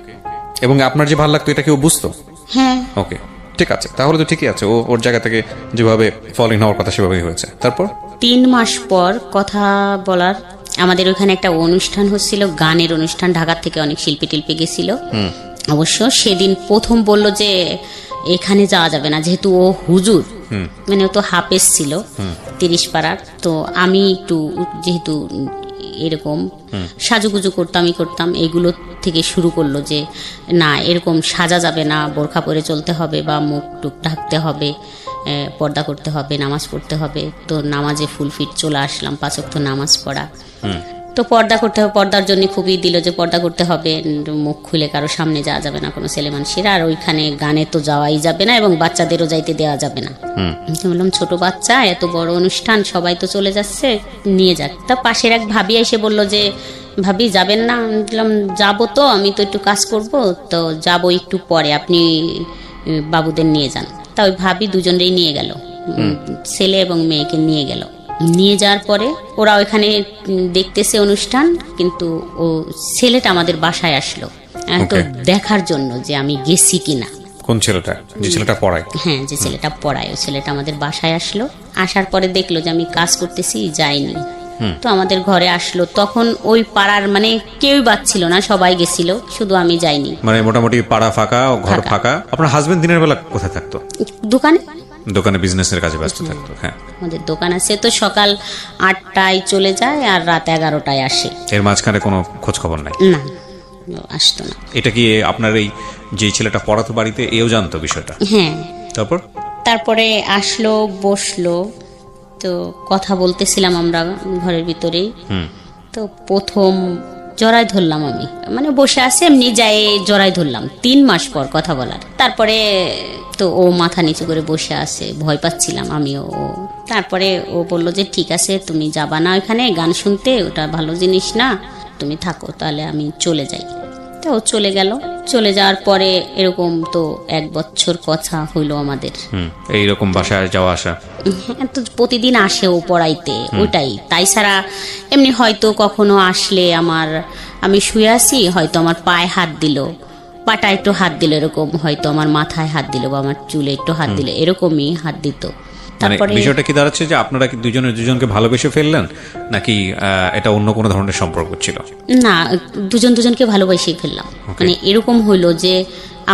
এবং আপনার যে ভালো লাগতো এটা কি ও বুঝতো? হ্যাঁ। ওকে ঠিক আছে, তাহলে তো ঠিকই আছে, ও ওর জায়গা থেকে যেভাবে ফলিং হওয়ার কথা সেভাবেই হয়েছে। তারপর 3 মাস পর কথা বলার, আমাদের ওখানে একটা অনুষ্ঠান হচ্ছিল, গানের অনুষ্ঠান, ঢাকা থেকে অনেক শিল্পী টিল্পী গেছিল। অবশ্য সেদিন প্রথম বলল যে এখানে যাওয়া যাবে না, যেহেতু ও হুজুর, মানে ও তো হাফেজ ছিল 30 পাড়ার। তো আমি একটু যেহেতু এরকম সাজুগুজু করতাম, এগুলো থেকে শুরু করলো যে না এরকম সাজা যাবে না, বোরখা পরে চলতে হবে বা মুখ টুক ঢাকতে হবে, পর্দা করতে হবে, নামাজ পড়তে হবে। তো নামাজে ফুল ফিট চলে আসলাম, 5 ওয়াক্ত নামাজ পড়া। তো পর্দা করতে হবে, পর্দার জন্য খুবই দিল যে পর্দা করতে হবে, মুখ খুলে কারো সামনে যাওয়া যাবে না কোনো ছেলে মানুষের, আর ওইখানে গানে তো যাওয়াই যাবে না এবং বাচ্চাদেরও যাইতে দেওয়া যাবে না। বললাম ছোট বাচ্চা, এত বড় অনুষ্ঠান, সবাই তো চলে যাচ্ছে, নিয়ে যাক। তা পাশের এক ভাবি এসে বলল যে ভাবি যাবেন না? বললাম যাবো তো, আমি তো একটু কাজ করব, তো যাবো একটু পরে, আপনি বাবুদের নিয়ে যান। তা ওই ভাবি দুজনেই নিয়ে গেল, ছেলে এবং মেয়েকে নিয়ে গেল। নিয়ে যাওয়ার পরে ওরা ওইখানে দেখতেছে অনুষ্ঠান, কিন্তু ও ছেলেটা আমাদের বাসায় আসলো তো দেখার জন্য যে আমি গেছি কিনা। কোন ছেলেটা? যে ছেলেটা পড়ায়? হ্যাঁ, যে ছেলেটা পড়ায়, ওই ছেলেটা আমাদের বাসায় আসলো। আসার পরে দেখলো যে আমি কাজ করতেছি, যাইনি। তো আমাদের ঘরে আসলো, তখন ওই পাড়ার মানে কেউই বাচ্ছিল না, সবাই গেছিল, শুধু আমি যাইনি। মানে মোটামুটি পাড়া ফাঁকা, ঘর ফাঁকা। আপনার হাজবেন্ড দিনের বেলা কোথায় থাকতো? দোকানে বিজনেসের কাজে ব্যস্ত থাকতো। হ্যাঁ, আমাদের দোকান আছে, তো সকাল 8টায় চলে যায় আর রাত 11টায় আসে। এর মাঝখানে কোনো খোঁজ খবর নাই? না, আসতো না। এটা কি আপনার এই যে ছেলেটা পড়াতো বাড়িতে, এও জানতো বিষয়টা? হ্যাঁ। তারপর তারপরে আসলো, বসলো, তো কথা বলতেছিলাম আমরা ঘরের ভিতরেই। তো প্রথম জড়াই ধরলাম আমি, মানে বসে আছে এমনি যাই জড়াই ধরলাম 3 মাস পর কথা বলার। তারপরে তো ও মাথা নিচু করে বসে আছে, ভয় পাচ্ছিলাম আমিও। তারপরে ও বলল যে ঠিক আছে তুমি যাবা না ওখানে গান শুনতে, ওটা ভালো জিনিস না, তুমি থাকো, তাহলে আমি চলে যাই। তো ও চলে গেল। চলে যাওয়ার পরে এরকম তো 1 বছর কথা হইলো আমাদের। এইরকম বাসায় যাওয়া আসা তো প্রতিদিন আসে ও পড়াইতে, ওইটাই। তাই ছাড়া এমনি হয়তো কখনো আসলে আমি শুয়ে আছি, হয়তো আমার পায়ে হাত দিল, পাটা একটু হাত দিল, এরকম হয়তো আমার মাথায় হাত দিল বা আমার চুলে একটু হাত দিল, এরকমই হাত দিত। তারপরে বিষয়টা কি দাঁড়াচ্ছে যে আপনারা কি দুজনকে ভালোবেসে ফেললেন, নাকি এটা অন্য কোনো ধরনের সম্পর্ক ছিল? না, দুজনকে ভালোবেসে ফেললাম। মানে এরকম হইলো যে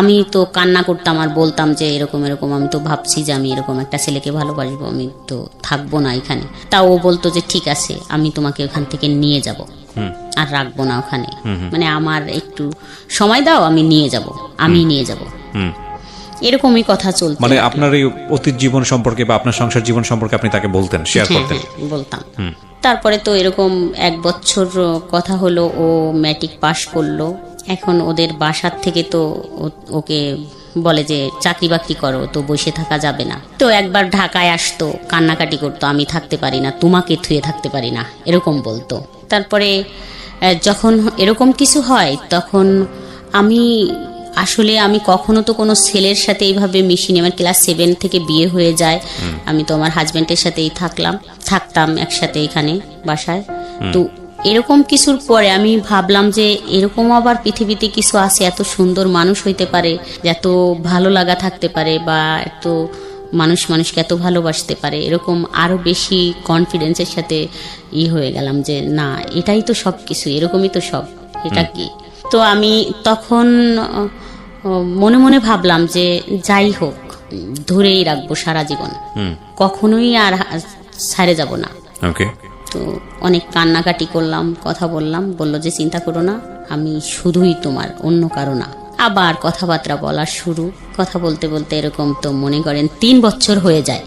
আমি তো কান্না করতাম আর বলতাম যে এরকম এরকম, আমি তো ভাবছি যে আমি এরকম একটা ছেলেকে ভালোবাসবো, আমি তো থাকবো না এখানে। তা ও বলতো যে ঠিক আছে আমি তোমাকে ওখান থেকে নিয়ে যাব, আর রাখবো না ওখানে, মানে আমার একটু সময় দাও, আমি নিয়ে যাব। এরকমই কথা চলতো। মানে আপনার এই অতীত জীবন সম্পর্কে বা আপনার সংসার জীবন সম্পর্কে আপনি তাকে বলতেন, শেয়ার করতেন? বলতাম। তারপরে তো এরকম 1 বছর কথা হলো, ও ম্যাট্রিক পাশ করলো। এখন ওদের বাসার থেকে তো ওকে বলে যে চাকরি বাকরি করো, তো বসে থাকা যাবে না। তো একবার ঢাকায় আসতো, কান্নাকাটি করতো, আমি থাকতে পারি না, তোমাকে থুয়ে থাকতে পারি না, এরকম বলতো। তারপরে যখন এরকম কিছু হয় তখন আমি কখনো তো কোনো ছেলের সাথে এইভাবে মিশিনি। আমার ক্লাস 7 থেকে বিয়ে হয়ে যায়, আমি তো আমার হাজবেন্ডের সাথেই থাকতাম একসাথে এখানে বাসায়। তো এরকম কিছুর পরে আমি ভাবলাম যে এরকম আবার পৃথিবীতে কিছু আছে, এত সুন্দর মানুষ হইতে পারে, এত ভালো লাগা থাকতে পারে, বা এত মানুষকে এত ভালোবাসতে পারে, এরকম আরো বেশি কনফিডেন্সের সাথে হয়ে গেলাম যে না, এটাই তো সব কিছু, এরকমই তো সব, এটা কি। তো আমি তখন মনে মনে ভাবলাম যে যাই হোক, ধরেই রাখবো সারা জীবন, কখনোই আর ছাড়ে যাব না। তো অনেক কান্নাকাটি করলাম, কথা বললাম, বললো যে চিন্তা করো না, আমি শুধুই তোমার, অন্য কারো না। আবার কথাবার্তা বলা শুরু, কথা বলতে বলতে এরকম তো মনে করেন 3 বছর হয়ে যায়।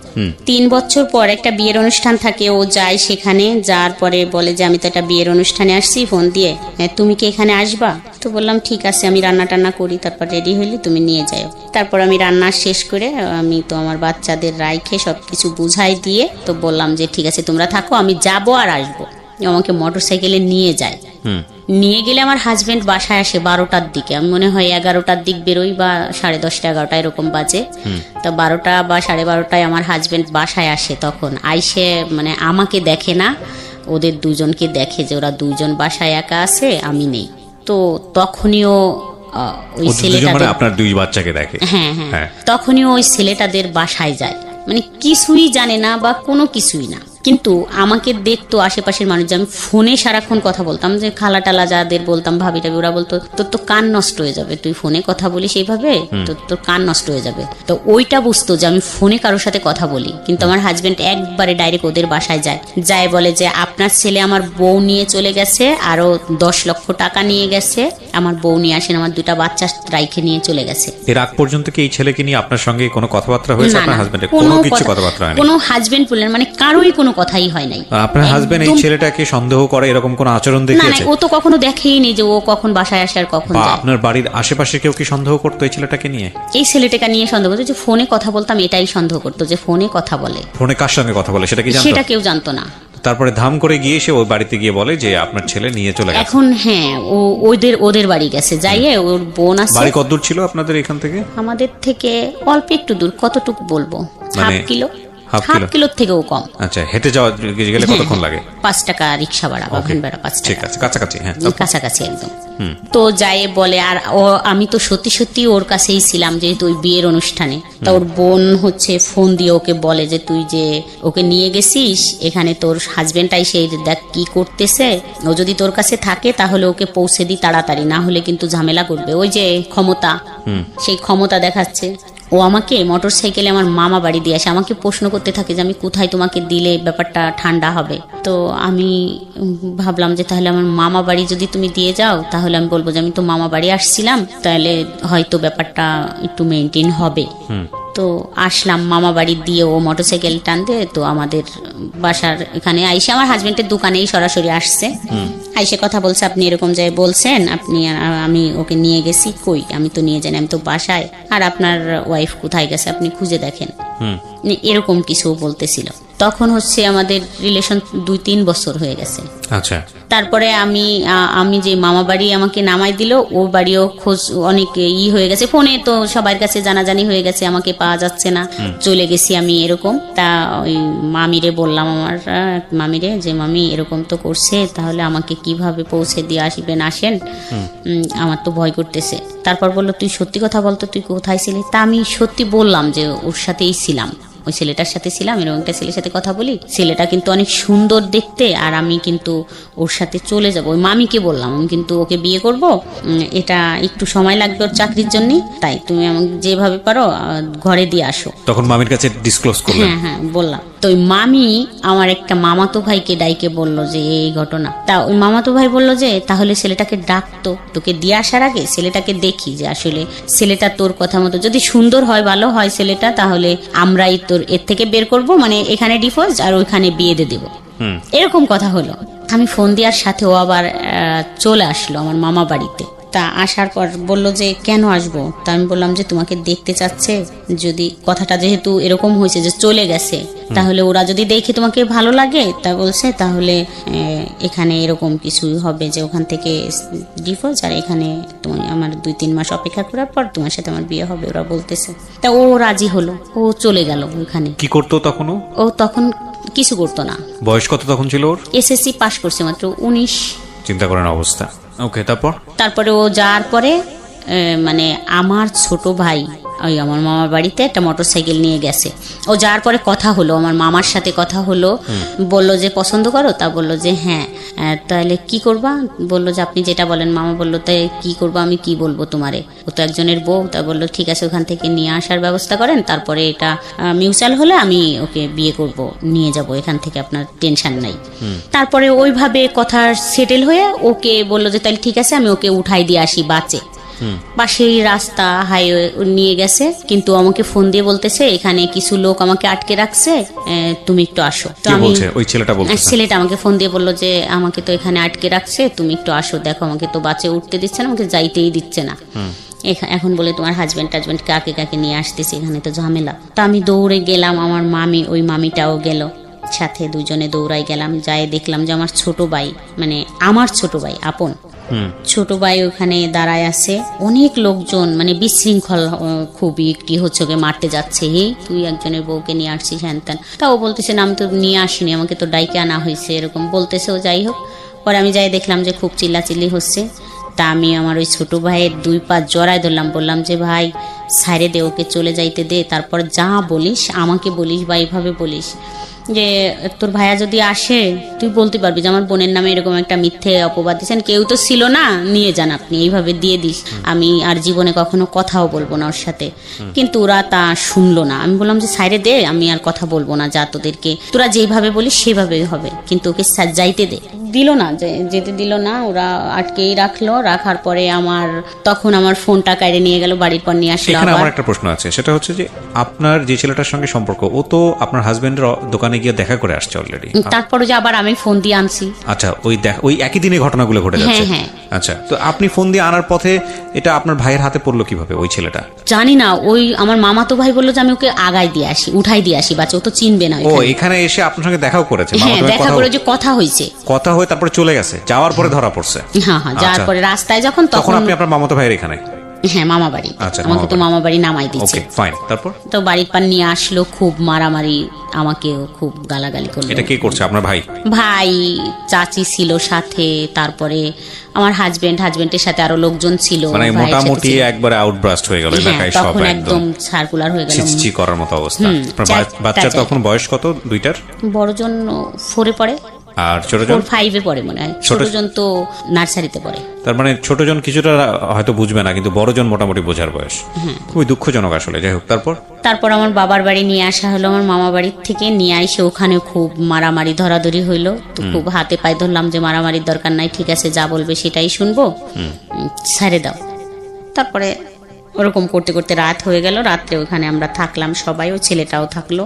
3 বছর পর একটা বিয়ের অনুষ্ঠান থাকে, ও যায় সেখানে। যাওয়ার পরে বলে যে আমি তো একটা বিয়ের অনুষ্ঠানে আসছি, ফোন দিয়ে তুমি কি এখানে আসবা? তো বললাম ঠিক আছে, আমি রান্না টান্না করি, তারপর রেডি হইলে তুমি নিয়ে যাও। তারপর আমি রান্না শেষ করে আমি তো আমার বাচ্চাদের রাইখে সবকিছু বুঝাই দিয়ে তো বললাম যে ঠিক আছে তোমরা থাকো, আমি যাবো আর আসবো। আমাকে মোটরসাইকেলে নিয়ে যায়। নিয়ে গেলে আমার হাজবেন্ড বাসায় আসে 12টার দিকে, আমি মনে হয় 11টার দিক বেরোই, বা 10:30 11টা এরকম বাজে। তো 12টা বা 12:30টায় আমার হাজবেন্ড বাসায় আসে। তখন আইসে মানে আমাকে দেখে না, ওদের দুজনকে দেখে যে ওরা দুজন বাসায় একা আছে, আমি নেই। তো তখনইও ওই ছেলেটাদের, আপনার 2 বাচ্চাকে দেখে। হ্যাঁ, তখনই ওই ছেলেটাদের বাসায় যায়, মানে কিছুই জানে না বা কোনো কিছুই না, কিন্তু আমাকে দেখতো আশেপাশের মানুষ, যে আমি ফোনে সারাক্ষণ কথা বলতাম, যে খালা টালা যাদের বলতাম, ভাবি টাবি, ওরা বলতো তোর তো কান নষ্ট হয়ে যাবে, তুই ফোনে কথা বলিস এইভাবে, তোর কান নষ্ট হয়ে যাবে। তো ওইটা বুঝতো যে আমি ফোনে কারোর সাথে কথা বলি। কিন্তু আমার হাজবেন্ড একবারে ডাইরেক্ট ওদের বাসায় যায় বলে যে আপনার ছেলে আমার বউ নিয়ে চলে গেছে, আরো 10 লক্ষ টাকা নিয়ে গেছে, আমার বউ নিয়ে আসেন, আমার 2টা বাচ্চা রাইখে নিয়ে চলে গেছে। এর আগ পর্যন্ত কি এই ছেলেকে নিয়ে আপনার সঙ্গে কোনো কথাবার্তা হয়েছে? আপনার হাজবেন্ডের কোনো কিছু কথাবার্তা হয়নি? কোনো হাজবেন্ড বললেন মানে কারোই কোনো কথাই হয় নাই। আপনার হাজবেন্ড এই ছেলেটাকে সন্দেহ করে এরকম কোন আচরণ দেখিয়েছে? না, ও তো কখনো দেখেই নি যে ও কখন বাসায় আসে আর কখন যায়। আপনার বাড়ির আশেপাশে কেউ কি সন্দেহ করতো এই ছেলেটাকে নিয়ে? এই ছেলেটাকে নিয়ে সন্দেহ করতো, যে ফোনে কথা বলতাম এটাই সন্দেহ করতো, যে ফোনে কথা বলে। ফোনে কার সঙ্গে কথা বলে সেটা কি জানতো? সেটা কেউ জানতো না। তারপরে ধাম করে গিয়ে সে ওই বাড়িতে গিয়ে বলে যে আপনার ছেলে নিয়ে চলে গেছে। এখন হ্যাঁ, ও ওদের বাড়ি গেছে, যাইয়ে ওর বোন আছে। বাড়ি কত দূর ছিল আপনাদের এখান থেকে? আমাদের থেকে অল্প একটু দূর, কতটুকু বলবো, মানে হাফ কিলোর থেকেও কম। আচ্ছা, হেঁটে যাওয়া গেলে কতক্ষণ লাগে? 5 টাকা রিক্সা ভাড়া বা ভ্যান ভাড়া 5 টাকা। ঠিক আছে, কাছাকাছি। হ্যাঁ, কাছাকাছি একদম। তো যাই বলে, আর আমি তো সত্যি ওর কাছেই ছিলাম, যেহেতু ওই বিয়ের অনুষ্ঠানে। তা ওর বোন হচ্ছে ফোন দিয়ে ওকে বলে যে তুই যে ওকে নিয়ে গেছিস, এখানে তোর হাজবেন্ডটাই সেই দেখ কি করতেছে, ও যদি তোর কাছে থাকে তাহলে ওকে পৌঁছে দি তাড়াতাড়ি, না হলে কিন্তু ঝামেলা করবে। ওই যে ক্ষমতা, সেই ক্ষমতা দেখাচ্ছে। ও ও আমাকে মোটর সাইকেলে আমার মামা বাড়ি দিয়ে আসে, আমাকে প্রশ্ন করতে থাকে যে আমি কোথায় তোমাকে দিলে ব্যাপারটা ঠান্ডা হবে। তো আমি ভাবলাম যে তাহলে আমার মামা বাড়ি যদি তুমি দিয়ে যাও তাহলে আমি বলবো যে আমি তো মামা বাড়ি আসছিলাম, তাহলে হয়তো ব্যাপারটা একটু মেনটেন হবে। তো আসলাম মামা বাড়ি দিয়ে, ও মোটরসাইকেল টানতে তো আমাদের বাসার এখানে আইসে আমার হাজবেন্ডের দোকানেই সরাসরি আসছে, আইসে কথা বলছে আপনি এরকম যায় বলছেন, আপনি আমি ওকে নিয়ে গেছি, কই আমি তো নিয়ে যাই, আমি তো বাসায়, আর আপনার ওয়াইফ কোথায় গেছে আপনি খুঁজে দেখেন, এরকম কিছু বলতেছিল। তখন হচ্ছে আমাদের রিলেশন 2-3 বছর হয়ে গেছে। আচ্ছা, তারপরে আমি যে মামা বাড়ি আমাকে নামাই দিল, ও বাড়িও খোঁজ অনেক হয়ে গেছে, ফোনে তো সবার কাছে জানাজানি হয়ে গেছে, আমাকে পাওয়া যাচ্ছে না, চলে গেছি আমি এরকম। তা ওই মামিরে বললাম, আমার মামিরে, যে মামি এরকম তো করছে, তাহলে আমাকে কিভাবে পৌঁছে দিয়ে আসবেন, আসেন, আমার তো ভয় করতেছে। তারপর বললো তুই সত্যি কথা বলতো, তুই কোথায় ছিলি? তা আমি সত্যি বললাম যে ওর সাথেই ছিলাম, ওই ছেলেটার সাথে ছিলাম, এরকম একটা ছেলের সাথে কথা বলি, ছেলেটা কিন্তু অনেক সুন্দর দেখতে, আর আমি কিন্তু ওর সাথে চলে যাব। ওই মামিকে বললাম আমি কিন্তু ওকে বিয়ে করব, এটা একটু সময় লাগবে ওর চাকরির জন্য, তাই তুমি আমাকে যেভাবে পারো ঘরে দিয়ে আসো। তখন মামির কাছে ডিসক্লোজ করলেন? হ্যাঁ বললাম। তো ওই মামি আমার একটা মামাতো ভাইকে ডাইকে বলল যে এই ঘটনা। তা ওই মামাতো ভাই বলল যে তাহলে ছেলেটাকে ডাকতো, তোকে দিয়ে আসার আগে ছেলেটাকে দেখি যে আসলে ছেলেটা তোর কথা মতো যদি সুন্দর হয়, ভালো হয় ছেলেটা, তাহলে আমরাই তোর এর থেকে বের করব, মানে এখানে ডিভোর্স আর ওইখানে বিয়ে দিয়ে দেবো, এরকম কথা হলো। আমি ফোন দেওয়ার সাথে ও আবার চলে আসলো আমার মামা বাড়িতে। তা আসার পর বলল যে কেন আসবো? তা আমি বললাম যে তোমাকে দেখতে চাচ্ছে, যদি কথাটা যেহেতু এরকম হয়েছে যে চলে গেছে, তাহলে ওরা যদি দেখে তোমাকে ভালো লাগে, তা বলছে তাহলে এখানে এরকম কিছুই হবে যে ওখান থেকে ডিভোর্স, আর এখানে তুমি আমার 2-3 মাস অপেক্ষা করার পর তোমার সাথে আমার বিয়ে হবে, ওরা বলতেছে। তা ও রাজি হলো, ও চলে গেল ওখানে। কি করতো তখন? ও তখন কিছু করতো না। বয়স কত তখন ছিল ওর? এসএসসি পাস করছে মাত্র, 19। চিন্তা করেন অবস্থা। ওকে, তারপরে ও যাওয়ার পরে মানে আমার ছোট ভাই ওই আমার মামার বাড়িতে একটা মোটরসাইকেল নিয়ে গেছে। ও যাওয়ার পরে কথা হলো, আমার মামার সাথে কথা হলো, বললো যে পছন্দ করো? তা বললো যে হ্যাঁ। তাহলে কি করবা? বললো যে আপনি যেটা বলেন। মামা বললো তাই কি করবো, আমি কি বলবো তোমারে, ও তো একজনের বউ। তা বললো ঠিক আছে, ওখান থেকে নিয়ে আসার ব্যবস্থা করেন, তারপরে এটা মিউচুয়াল হলে আমি ওকে বিয়ে করব, নিয়ে যাব এখান থেকে, আপনার টেনশন নাই। তারপরে ওইভাবে কথা সেটেল হয়ে ওকে বললো যে তাহলে ঠিক আছে, আমি ওকে উঠাই দিয়ে আসি বাসে। পাশেই রাস্তা, হাইওয়ে নিয়ে গেছে, কিন্তু আমাকে ফোন দিয়ে বলতেছে এখানে কিছু লোক আমাকে আটকে রাখছে, তুমি একটু আসো। তো আমি, ছেলেটা আমাকে ফোন দিয়ে বললো যে আমাকে তো এখানে আটকে রাখছে, তুমি একটু আসো, দেখো আমাকে তো বাসে উঠতে দিচ্ছে না, আমাকে যাইতেই দিচ্ছে না, এখন বলে তোমার হাজবেন্ড কাকে কাকে নিয়ে আসতেছে, এখানে তো ঝামেলা। তো আমি দৌড়ে গেলাম, আমার মামি, ওই মামিটাও গেল সাথে, দুজনে দৌড়াই গেলাম। যাই দেখলাম যে আমার ছোট ভাই, মানে আমার ছোট ভাই আপন ছোট ভাই ওখানে দাঁড়ায় আছে, অনেক লোকজন, মানে বিশৃঙ্খল খুবই, একটি হচ্ছে ওকে মারতে যাচ্ছে, হে তুই একজনের বউকে নিয়ে আসছিস হ্যান ত্যান। তা ও বলতেছে না আমি তো নিয়ে আসিনি, আমাকে তো ডাইকে আনা হয়েছে, এরকম বলতেছে। ও যাই হোক, পরে আমি যাই দেখলাম যে খুব চিল্লাচিল্লি হচ্ছে। তা আমি আমার ওই ছোট ভাইয়ের 2 পা জড়ায় ধরলাম, বললাম যে ভাই সাইরে দে, ওকে চলে যাইতে দে, তারপর যা বলিস আমাকে বলিস বা এইভাবে বলিস যে তোর ভাইয়া যদি আসে তুই বলতে পারবি যে আমার বোনের নামে এরকম একটা মিথ্যে অপবাদ দিচ্ছেন, কেউ তো ছিল না, নিয়ে যান আপনি, এইভাবে দিয়ে দিস, আমি আর জীবনে কখনো কথাও বলবো না ওর সাথে। কিন্তু ওরা তা শুনলো না। আমি বললাম যে সাইরে দে, আমি আর কথা বলবো না, যা তোদেরকে তোরা যেভাবে বলিস সেভাবেই হবে, কিন্তু ওকে যাইতে দে। দিল না, যেতে দিল না, ওরা আটকেই রাখলো। রাখার পরে তখন আমার ফোনটা কাইরে নিয়ে গেল, বাড়ির পর নিয়ে আসলো। এখানে আমার একটা প্রশ্ন আছে, সেটা হচ্ছে যে আপনার যে ছেলেটার সঙ্গে সম্পর্ক, ও তো আপনার হাজবেন্ডের দোকানে গিয়ে দেখা করে আসছে অলরেডি, তারপরে যে আবার আমি ফোন দিয়ে আনছি। আচ্ছা, ওই একই দিনে ঘটনাগুলো ঘটে যাচ্ছে? হ্যাঁ। আচ্ছা, তো আপনি ফোন দিয়ে আনার পথে এটা আপনার ভাইয়ের হাতে পড়লো কিভাবে ওই ছেলেটা? জানি না, ওই আমার মামাতো ভাই বললো যে আমি ওকে আগায় দিয়ে আসি, উঠাই দিয়ে আসি, বাচ্চা ও তো চিনবে না। ও এখানে এসে আপনার সঙ্গে দেখাও করেছে? হ্যাঁ, দেখা করে যে কথা হয়েছে, কথা হয়ে তারপরে চলে গেছে, যাওয়ার পরে ধরা পড়ছে। হ্যাঁ, যাওয়ার পরে রাস্তায় যখন, তখন আপনি আপনার মামাতো ভাইয়ের এখানে? হ্যাঁ, মামা বাড়ি। আমাকে তো মামা বাড়ি নামাই দিচ্ছে। ফাইন, তারপর তো বাড়ির পান নিয়ে আসলো, খুব মারামারি, আমাকেও খুব গালাগালি করলো। এটা কে করছে? আপনার ভাই? ভাই, চাচি ছিল সাথে, তারপরে আমার হাজবেন্ডের সাথে আরো লোকজন ছিল, মানে মোটামুটি একবারে আউটব্রাস্ট হয়ে গেল এলাকায়, সব একদম সার্কুলার হয়ে গেল, ছিচি করার মতো অবস্থা। বাচ্চা তখন বয়স কত? 2টার? বড়জন 4-এ পড়ে। আর ছোটজন 4-5-এ পড়ে মনে হয়, ছোটজন তো নার্সারিতে পড়ে। তার মানে ছোটজন কিছুটা হয়তো বুঝবে না, কিন্তু বড়জন মোটামুটি বোঝার বয়স। খুবই দুঃখজনক আসলে। যাই হোক, তারপর আমার বাবার বাড়ি নিয়ে আসা হলো। আমার মামা বাড়ির থেকে নিয়ে এসে ওখানে খুব মারামারি ধরাধরি হইলো। তো খুব হাতে পায়ে ধরলাম যে মারামারির দরকার নাই, ঠিক আছে যা বলবে সেটাই শুনবো, ছেড়ে দাও। তারপরে ওরকম করতে করতে রাত হয়ে গেল। রাত্রে ওখানে আমরা থাকলাম সবাই, ও ছেলেটাও থাকলো,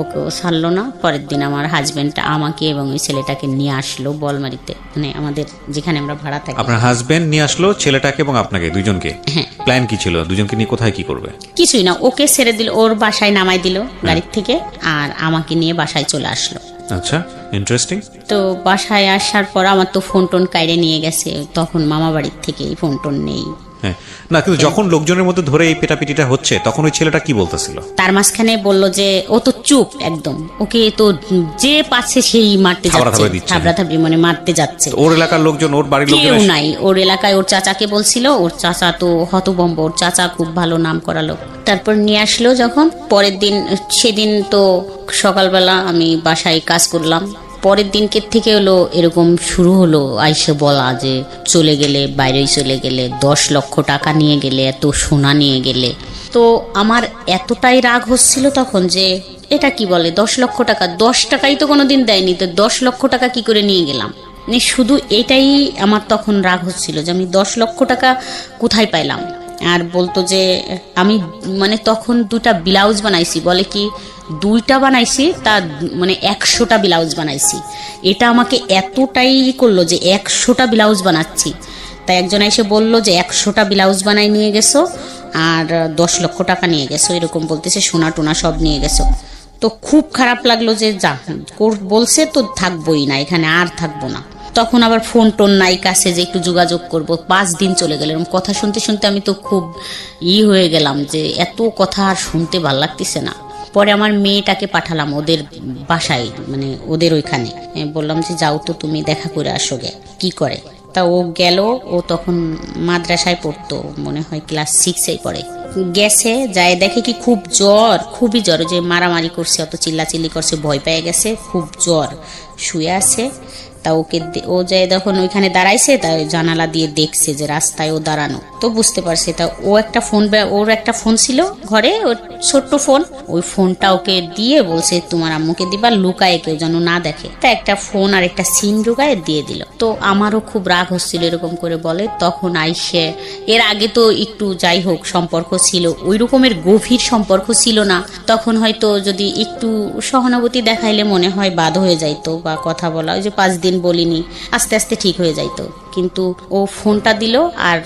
ওকেও ছাড়লো না। পরের দিন আমার হাজবেন্ড আমাকে এবং ওই ছেলেটাকে নিয়ে আসলো বলমারিতে, মানে আমাদের যেখানে আমরা ভাড়া থাকি। আপনার হাজবেন্ড নিয়ে আসলো ছেলেটাকে এবং আপনাকে দুইজনকে? হ্যাঁ। প্ল্যান কি ছিল দুজনকে নিয়ে কোথায় কি করবে? কিছুই না, ওকে ছেড়ে দিল, ওর বাসায় নামাই দিল গাড়ির থেকে, আর আমাকে নিয়ে বাসায় চলে আসলো। আচ্ছা, ইন্টারেস্টিং। তো বাসায় আসার পর আমার তো ফোন টোন কাইরে নিয়ে গেছে, তখন মামা বাড়ির থেকে ফোন টোন নেই। হ্যাঁ, না কিন্তু যখন লোকজনের মধ্যে ধরে এই পেটাপিটিটা হচ্ছে তখন ওই ছেলেটা কি বলতেছিল? তার মাঝখানে বললো যে ও তো চুপ একদম, ওকে তো যে পাচ্ছে সেই মারতে যাচ্ছে, থাবড়াথাবড়ি মানে মারতে যাচ্ছে। ওর এলাকার লোকজন, ওর বাড়ির লোকজন কেউ নাই ওর এলাকায়। ওর চাচাকে বলছিল, ওর চাচা তো হতভম্ব, ওর চাচা খুব ভালো নাম করা লোক। তারপর নিয়ে আসলো যখন, পরের দিন, সেদিন তো সকালবেলা আমি বাসায় কাজ করলাম। পরের দিনকে থেকে হলো এরকম শুরু হলো আইসে বলা যে চলে গেলে, বাইরেই চলে গেলে, 10 লক্ষ টাকা নিয়ে গেলে, এত সোনা নিয়ে গেলে। তো আমার এতটাই রাগ হচ্ছিল তখন যে এটা কি বলে 10 লক্ষ টাকা, 10 টাকাই তো কোনোদিন দেয়নি, তো 10 লক্ষ টাকা কি করে নিয়ে গেলাম। মানে শুধু এটাই আমার তখন রাগ হচ্ছিল যে আমি 10 লক্ষ টাকা কোথায় পাইলাম। আর বলতো যে আমি মানে তখন 2টা ব্লাউজ বানাইছি, বলে কি 2টা বানাইছি, তা মানে 100টা ব্লাউজ বানাইছি। এটা আমাকে এতটাই করলো যে 100টা ব্লাউজ বানাচ্ছি। তাই একজন এসে বললো যে 100টা ব্লাউজ বানাই নিয়ে গেছো আর 10 লক্ষ টাকা নিয়ে গেছো, এরকম বলতেছে, সোনা টোনা সব নিয়ে গেছো। তো খুব খারাপ লাগলো যে যা বলছে তো থাকবোই না এখানে, আর থাকবো না। তখন আবার ফোন টোন নাই কাছে যে একটু যোগাযোগ করব। 5 দিন চলে গেল এরকম কথা শুনতে শুনতে। আমি তো খুব হয়ে গেলাম যে এত কথা আর শুনতে ভাল লাগতেছে না। পরে আমার মেয়েটাকে পাঠালাম ওদের বাসায়, মানে ওদের ওইখানে, বললাম যে যাও তো তুমি দেখা করে আসো গে কি করে। তা ও গেল, ও তখন মাদ্রাসায় পড়তো, মনে হয় ক্লাস 6-এ পড়ে। গেছে, যায় দেখে কি খুব জ্বর, খুবই জ্বর, যে মারামারি করছে, অত চিল্লাচিল্লি করছে, ভয় পেয়ে গেছে, খুব জ্বর, শুয়ে আছে। তা ওকে ও যায় যখন ওইখানে দাঁড়াইছে, তাই জানালা দিয়ে দেখছে যে রাস্তায় ও দাঁড়ানো, তো বুঝতে পারছে। তা ও একটা ফোন, ওর একটা ফোন ছিল ঘরে, ওর ছোট্ট ফোন, ওই ফোনটা ওকে দিয়ে বলছে তোমার আম্মুকে দিবা, লুকায় কেউ যেন না দেখে। তা একটা ফোন আর একটা সিম ঢুকায় দিয়ে দিল। তো আমারও খুব রাগ হচ্ছিল এরকম করে বলে। তখন আইসে, এর আগে তো একটু যাই হোক সম্পর্ক ছিল, ওই রকমের গভীর সম্পর্ক ছিল না। তখন হয়তো যদি একটু সহানুভূতি দেখাইলে মনে হয় বাদ হয়ে যাইতো, বা কথা বলা, ওই যে 5 দিন বলিনি, আস্তে আস্তে ঠিক হয়ে যাইতো। কিন্তু ও ফোনটা দিল, আর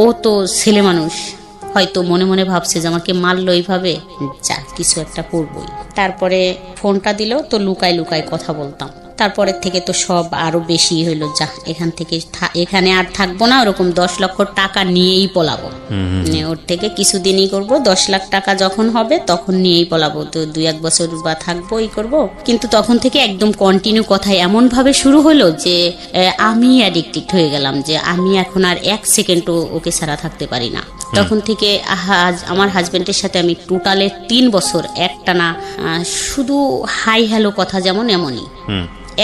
ও তো ছেলে মানুষ, হয়তো মনে মনে ভাবছে যে আমাকে মারলো এইভাবে, যা কিছু একটা করবই। তারপরে ফোনটা দিল, তো লুকায় লুকায় কথা বলতাম। তারপরের থেকে তো সব আরো বেশি হইলো, যা এখান থেকে এখানে আর থাকবো না, ওরকম 10 লক্ষ টাকা নিয়েই পলাবো। ওর থেকে কিছুদিনই করব, 10 লাখ টাকা যখন হবে তখন নিয়েই পলাবো, তো 2-1 বছর বা থাকবো, এই করবো। কিন্তু তখন থেকে একদম কন্টিনিউ কথা এমন ভাবে শুরু হলো যে আমি অ্যাডিক্টেড হয়ে গেলাম, যে আমি এখন আর 1 সেকেন্ডও ওকে ছাড়া থাকতে পারি না। তখন থেকে আমার হাজবেন্ডের সাথে আমি টোটালে 3 বছর একটানা শুধু হাই হ্যালো কথা, যেমন এমনই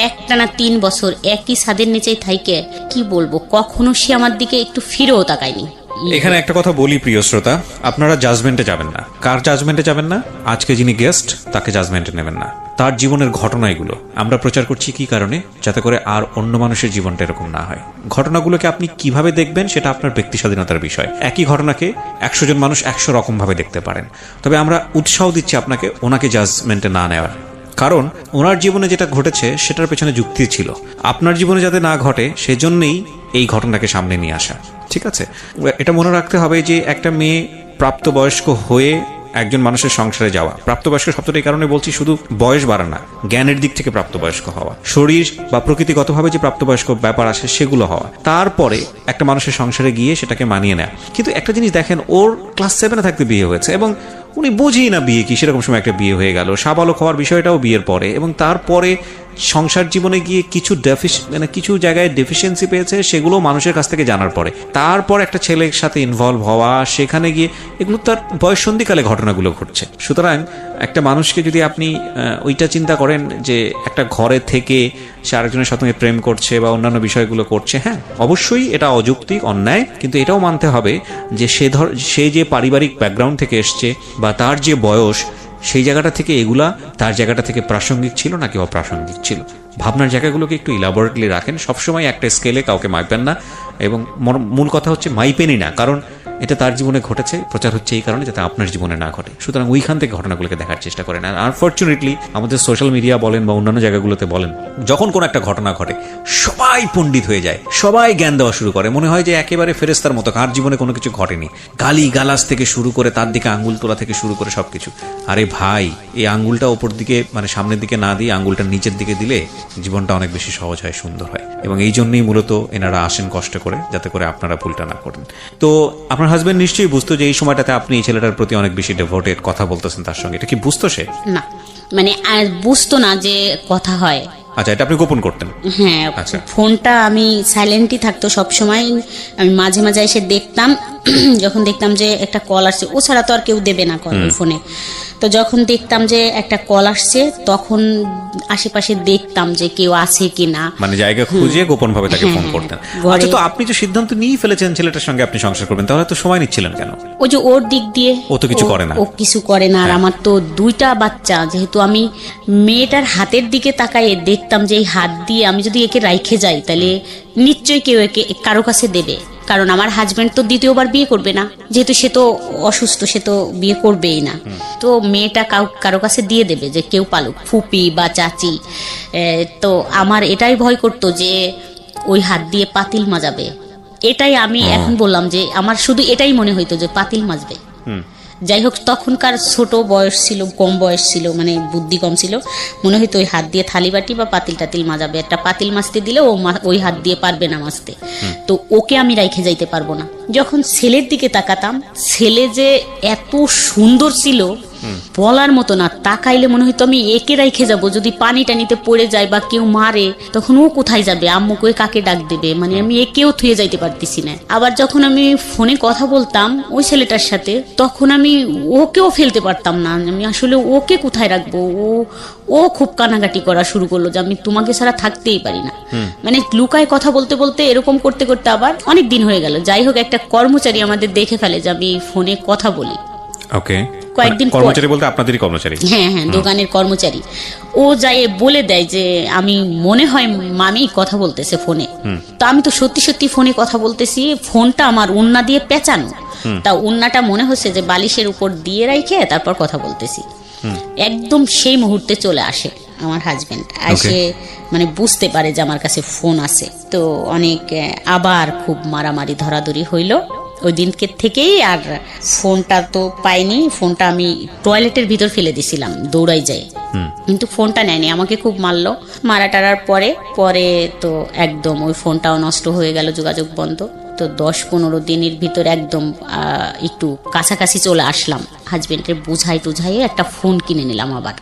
একটানা 3 বছর একই ছাদের নিচেই থাইকে, কি বলবো, কখনো সে আমার দিকে একটু ফিরেও তাকায়নি। এখানে একটা কথা বলি প্রিয় শ্রোতা, আপনারা জাজমেন্টে যাবেন না। কার জাজমেন্টে যাবেন না? আজকে যিনি গেস্ট তাকে জাজমেন্টে নেবেন না। তার জীবনের ঘটনা এগুলো আমরা প্রচার করছি কি কারণে? যাতে করে আর অন্য মানুষের জীবনটা এরকম না হয়। ঘটনাগুলোকে আপনি কিভাবে দেখবেন সেটা আপনার ব্যক্তি স্বাধীনতার বিষয়। একই ঘটনাকে 100 জন মানুষ 100 রকম ভাবে দেখতে পারেন। তবে আমরা উৎসাহ দিচ্ছি আপনাকে ওনাকে জাজমেন্টে না নেওয়ার, কারণ ওনার জীবনে যেটা ঘটেছে সেটার পেছনে যুক্তি ছিল। আপনার জীবনে যাতে না ঘটে সেজন্যই এই ঘটনাকে সামনে নিয়ে আসা। ঠিক আছে, এটা মনে রাখতে হবে যে একটা মেয়ে প্রাপ্তবয়স্ক হয়ে একজন মানুষের সংসারে যাওয়া, প্রাপ্তবয়স্ক শব্দটা এই কারণে বলছি, শুধু বয়স বাড়া না, জ্ঞানের দিক থেকে প্রাপ্তবয়স্ক হওয়া, শরীর বা প্রকৃতিগতভাবে যে প্রাপ্তবয়স্ক ব্যাপার আসে সেগুলো হওয়া, তারপরে একটা মানুষের সংসারে গিয়ে সেটাকে মানিয়ে নেয়। কিন্তু একটা জিনিস দেখেন, ওর ক্লাস 7-এ থাকতে বিয়ে হয়েছে এবং উনি বুঝেই না বিয়ে কি, সেরকম সময় একটা বিয়ে হয়ে গেল। সাবালক হওয়ার বিষয়টাও বিয়ের পরে, এবং তারপরে সংসার জীবনে গিয়ে কিছু মানে কিছু জায়গায় ডেফিসিয়েন্সি পেয়েছে, সেগুলো মানুষের কাছ থেকে জানার পরে তারপর একটা ছেলের সাথে ইনভলভ হওয়া, সেখানে গিয়ে এগুলো তার বয়ঃসন্ধিকালে ঘটনাগুলো ঘটছে। সুতরাং একটা মানুষকে যদি আপনি ওইটা চিন্তা করেন যে একটা ঘরে থেকে সে আরেকজনের সাথে প্রেম করছে বা অন্যান্য বিষয়গুলো করছে, হ্যাঁ অবশ্যই এটা অযৌক্তিক, অন্যায়, কিন্তু এটাও মানতে হবে যে সে যে পারিবারিক ব্যাকগ্রাউন্ড থেকে এসছে বা তার যে বয়স, সেই জায়গাটা থেকে এগুলা তার জায়গাটা থেকে প্রাসঙ্গিক ছিল নাকি অপ্রাসঙ্গিক ছিল। ভাবনার জায়গাগুলোকে একটু ইলাবোরেটলি রাখেন, সবসময় একটা স্কেলে কাউকে মাইপেন না, এবং মূল কথা হচ্ছে মাইপেনই না, কারণ এটা তার জীবনে ঘটেছে, প্রচার হচ্ছে এই কারণে যাতে আপনার জীবনে না ঘটে। সুতরাং ওইখান থেকে ঘটনাগুলোকে দেখার চেষ্টা করেন। আর আনফর্চুনেটলি আমাদের সোশ্যাল মিডিয়া বলেন বা অন্যান্য জায়গাগুলোতে বলেন, যখন কোনো একটা ঘটনা ঘটে সবাই পণ্ডিত হয়ে যায়, সবাই জ্ঞান দেওয়া শুরু করে, মনে হয় যে একেবারে ফেরেস্তার মতো, কার জীবনে কোনো কিছু ঘটেনি, গালি গালাজ থেকে শুরু করে তার দিকে আঙ্গুল তোলা থেকে শুরু করে সবকিছু। আরে ভাই, এই আঙ্গুলটা ওপর দিকে মানে সামনের দিকে না দিয়ে আঙ্গুলটা নিচের দিকে দিলে জীবনটা অনেক বেশি সহজ হয়, সুন্দর হয়। এবং এই জন্যই মূলত এনারা আসেন কষ্ট করে, যাতে করে আপনারা ভুলটা না করেন। তো আপনার হাজবেন্ড নিশ্চয়ই বুঝতো যে এই সময়টাতে আপনি এই ছেলেটার প্রতি অনেক বেশি ডেভোটেড, কথা বলতেছেন তার সঙ্গে, এটা কি বুঝতো সে? না, মানে আর বুঝতো না যে কথা হয়। আচ্ছা, এটা আপনি গোপন করতেন? হ্যাঁ, আচ্ছা। ফোনটা আমি সাইলেন্টই থাকতো সবসময়। আমি মাঝে মাঝে এসে দেখতাম, যখন দেখতাম যে একটা কল আসছে, ও ছাড়া তো আর কেউ দেবে না কল ওই ফোনে। তো যখন দেখতাম যে একটা কল আসছে, তখন আশেপাশে দেখতাম যে কেউ আছে কিনা, মানে জায়গা খুঁজে গোপন ভাবে তাকে ফোন করতেন। আচ্ছা, তো আপনি যে সিদ্ধান্ত নিয়ে ফেলেছেন ছেলেটার সঙ্গে আপনি সংসার করবেন, তাহলে তো সময় নিচ্ছিলেন কেন? ওই যে ওর দিক দিয়ে ও তো কিছু করে না, ও কিছু করে না। আর আমার তো 2টা বাচ্চা, যেহেতু আমি মেয়েটার হাতের দিকে তাকাইয়ে দেখতাম যে এই হাত দিয়ে আমি যদি একে রাইখে যাই, তাহলে নিশ্চয়ই কেউ একে কারো কাছে দেবে, কারণ আমার হাজবেন্ড তো দ্বিতীয়বার বিয়ে করবে না, যেহেতু সে তো অসুস্থ, সে তো বিয়ে করবেই না। তো মেয়েটা কারো কাছে দিয়ে দেবে, যে কেউ পালুক, ফুপি বা চাচি। তো আমার এটাই ভয় করতো যে ওই হাত দিয়ে পাতিল মাজাবে। এটাই আমি এখন বললাম যে আমার শুধু এটাই মনে হইতো যে পাতিল মাজবে। যাই হোক, তখনকার ছোট বয়স ছিল, কম বয়স ছিল, মানে বুদ্ধি কম ছিল, মনে হইতো ওই হাত দিয়ে থালি বাটি বা পাতিল টাতিল মাজাবে। একটা পাতিল মাজতে দিলে ও ওই হাত দিয়ে পারবে না মাজতে, তো ওকে আমি রাইখে যাইতে পারবো না। যখন ছেলের দিকে তাকাতাম, ছেলে যে এত সুন্দর ছিল বলার মতো না, তাকাইলে মনে হইতো আমি একে রাইখে যাব, যদি পানি টানিতে পড়ে যায় বা কেউ মারে তখন ও কোথায় যাবে, আম্মুকে কাকে ডাক দেবে, মানে আমি একেও থুয়ে যাইতে পারতেছি না। আবার যখন আমি ফোনে কথা বলতাম ওই ছেলেটার সাথে, তখন আমি ওকেও ফেলতে পারতাম না, আমি আসলে ওকে কোথায় রাখবো। ও খুব কানাকাটি করা শুরু করলো যে আমি তোমাকে ছাড়া থাকতেই পারি না, মানে লুকায় কথা বলতে বলতে এরকম করতে করতে আবার অনেক দিন হয়ে গেল। যাই হোক, একটা কর্মচারী আমাদের দেখে ফেলে যে আমি ফোনে কথা বলি। ওকে, কয়েকদিন কর্মচারী বলতে আপনাদেরই কর্মচারী? হ্যাঁ হ্যাঁ, দোকানের কর্মচারী। ও যাই বলে দেয় যে আমি মনে হয় মামি কথা বলতেছে ফোনে। তো আমি তো সত্যি সত্যি ফোনে কথা বলতেছি, ফোনটা আমার ওন্না দিয়ে পেঁচানো, তা ওন্নাটা মনে হচ্ছে যে বালিশের উপর দিয়ে রাইখে তারপর কথা বলতেছি। একদম সেই মুহূর্তে চলে আসে আমার হাজবেন্ড, এসে মানে বুঝতে পারে যে আমার কাছে ফোন আছে। তো অনেক আবার খুব মারামারি ধরাধরি হইলো ওই দিনকে থেকেই। আর ফোনটা তো পাইনি, ফোনটা আমি টয়লেটের ভিতর ফেলে দিছিলাম দৌড়াই যায়, কিন্তু ফোনটা নেয়নি, আমাকে খুব মারলো। মারা টারার পরে তো একদম ওই ফোনটাও নষ্ট হয়ে গেল, যোগাযোগ বন্ধ। তো 10-15 দিনের ভিতর একদম একটু কাছাকাছি চলে আসলাম, হাজবেন্ডের বুঝাই টুঝাইয়ে একটা ফোন কিনে নিলাম আবার।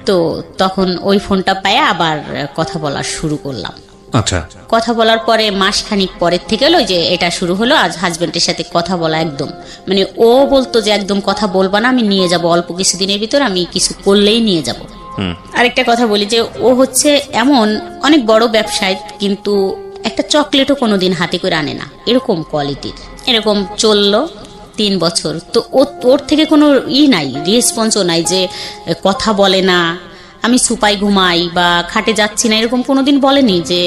তো তখন ওই ফোনটা পায়ে আবার কথা বলা শুরু করলাম। আচ্ছা, কথা বলার পরে মাসখানিক পরের থেকে হলো যে এটা শুরু হলো, আজ হাজবেন্ডের সাথে কথা বলা একদম, মানে ও বলতো যে একদম কথা বলবা না, আমি নিয়ে যাব অল্প কিছুদিনের ভিতর, আমি কিছু করলেই নিয়ে যাব। আরেকটা কথা বলি যে ও হচ্ছে এমন অনেক বড় ব্যবসায়ী, কিন্তু একটা চকলেটও কোনোদিন হাতে করে আনে না, এরকম কোয়ালিটির। এরকম চললো 3 বছর। তো ওর থেকে কোনো নাই, রেসপন্সও নাই, যে কথা বলে না, আমি সুপাই ঘুমাই বা খাটে যাচ্ছি না, এরকম কোনোদিন বলেনি যে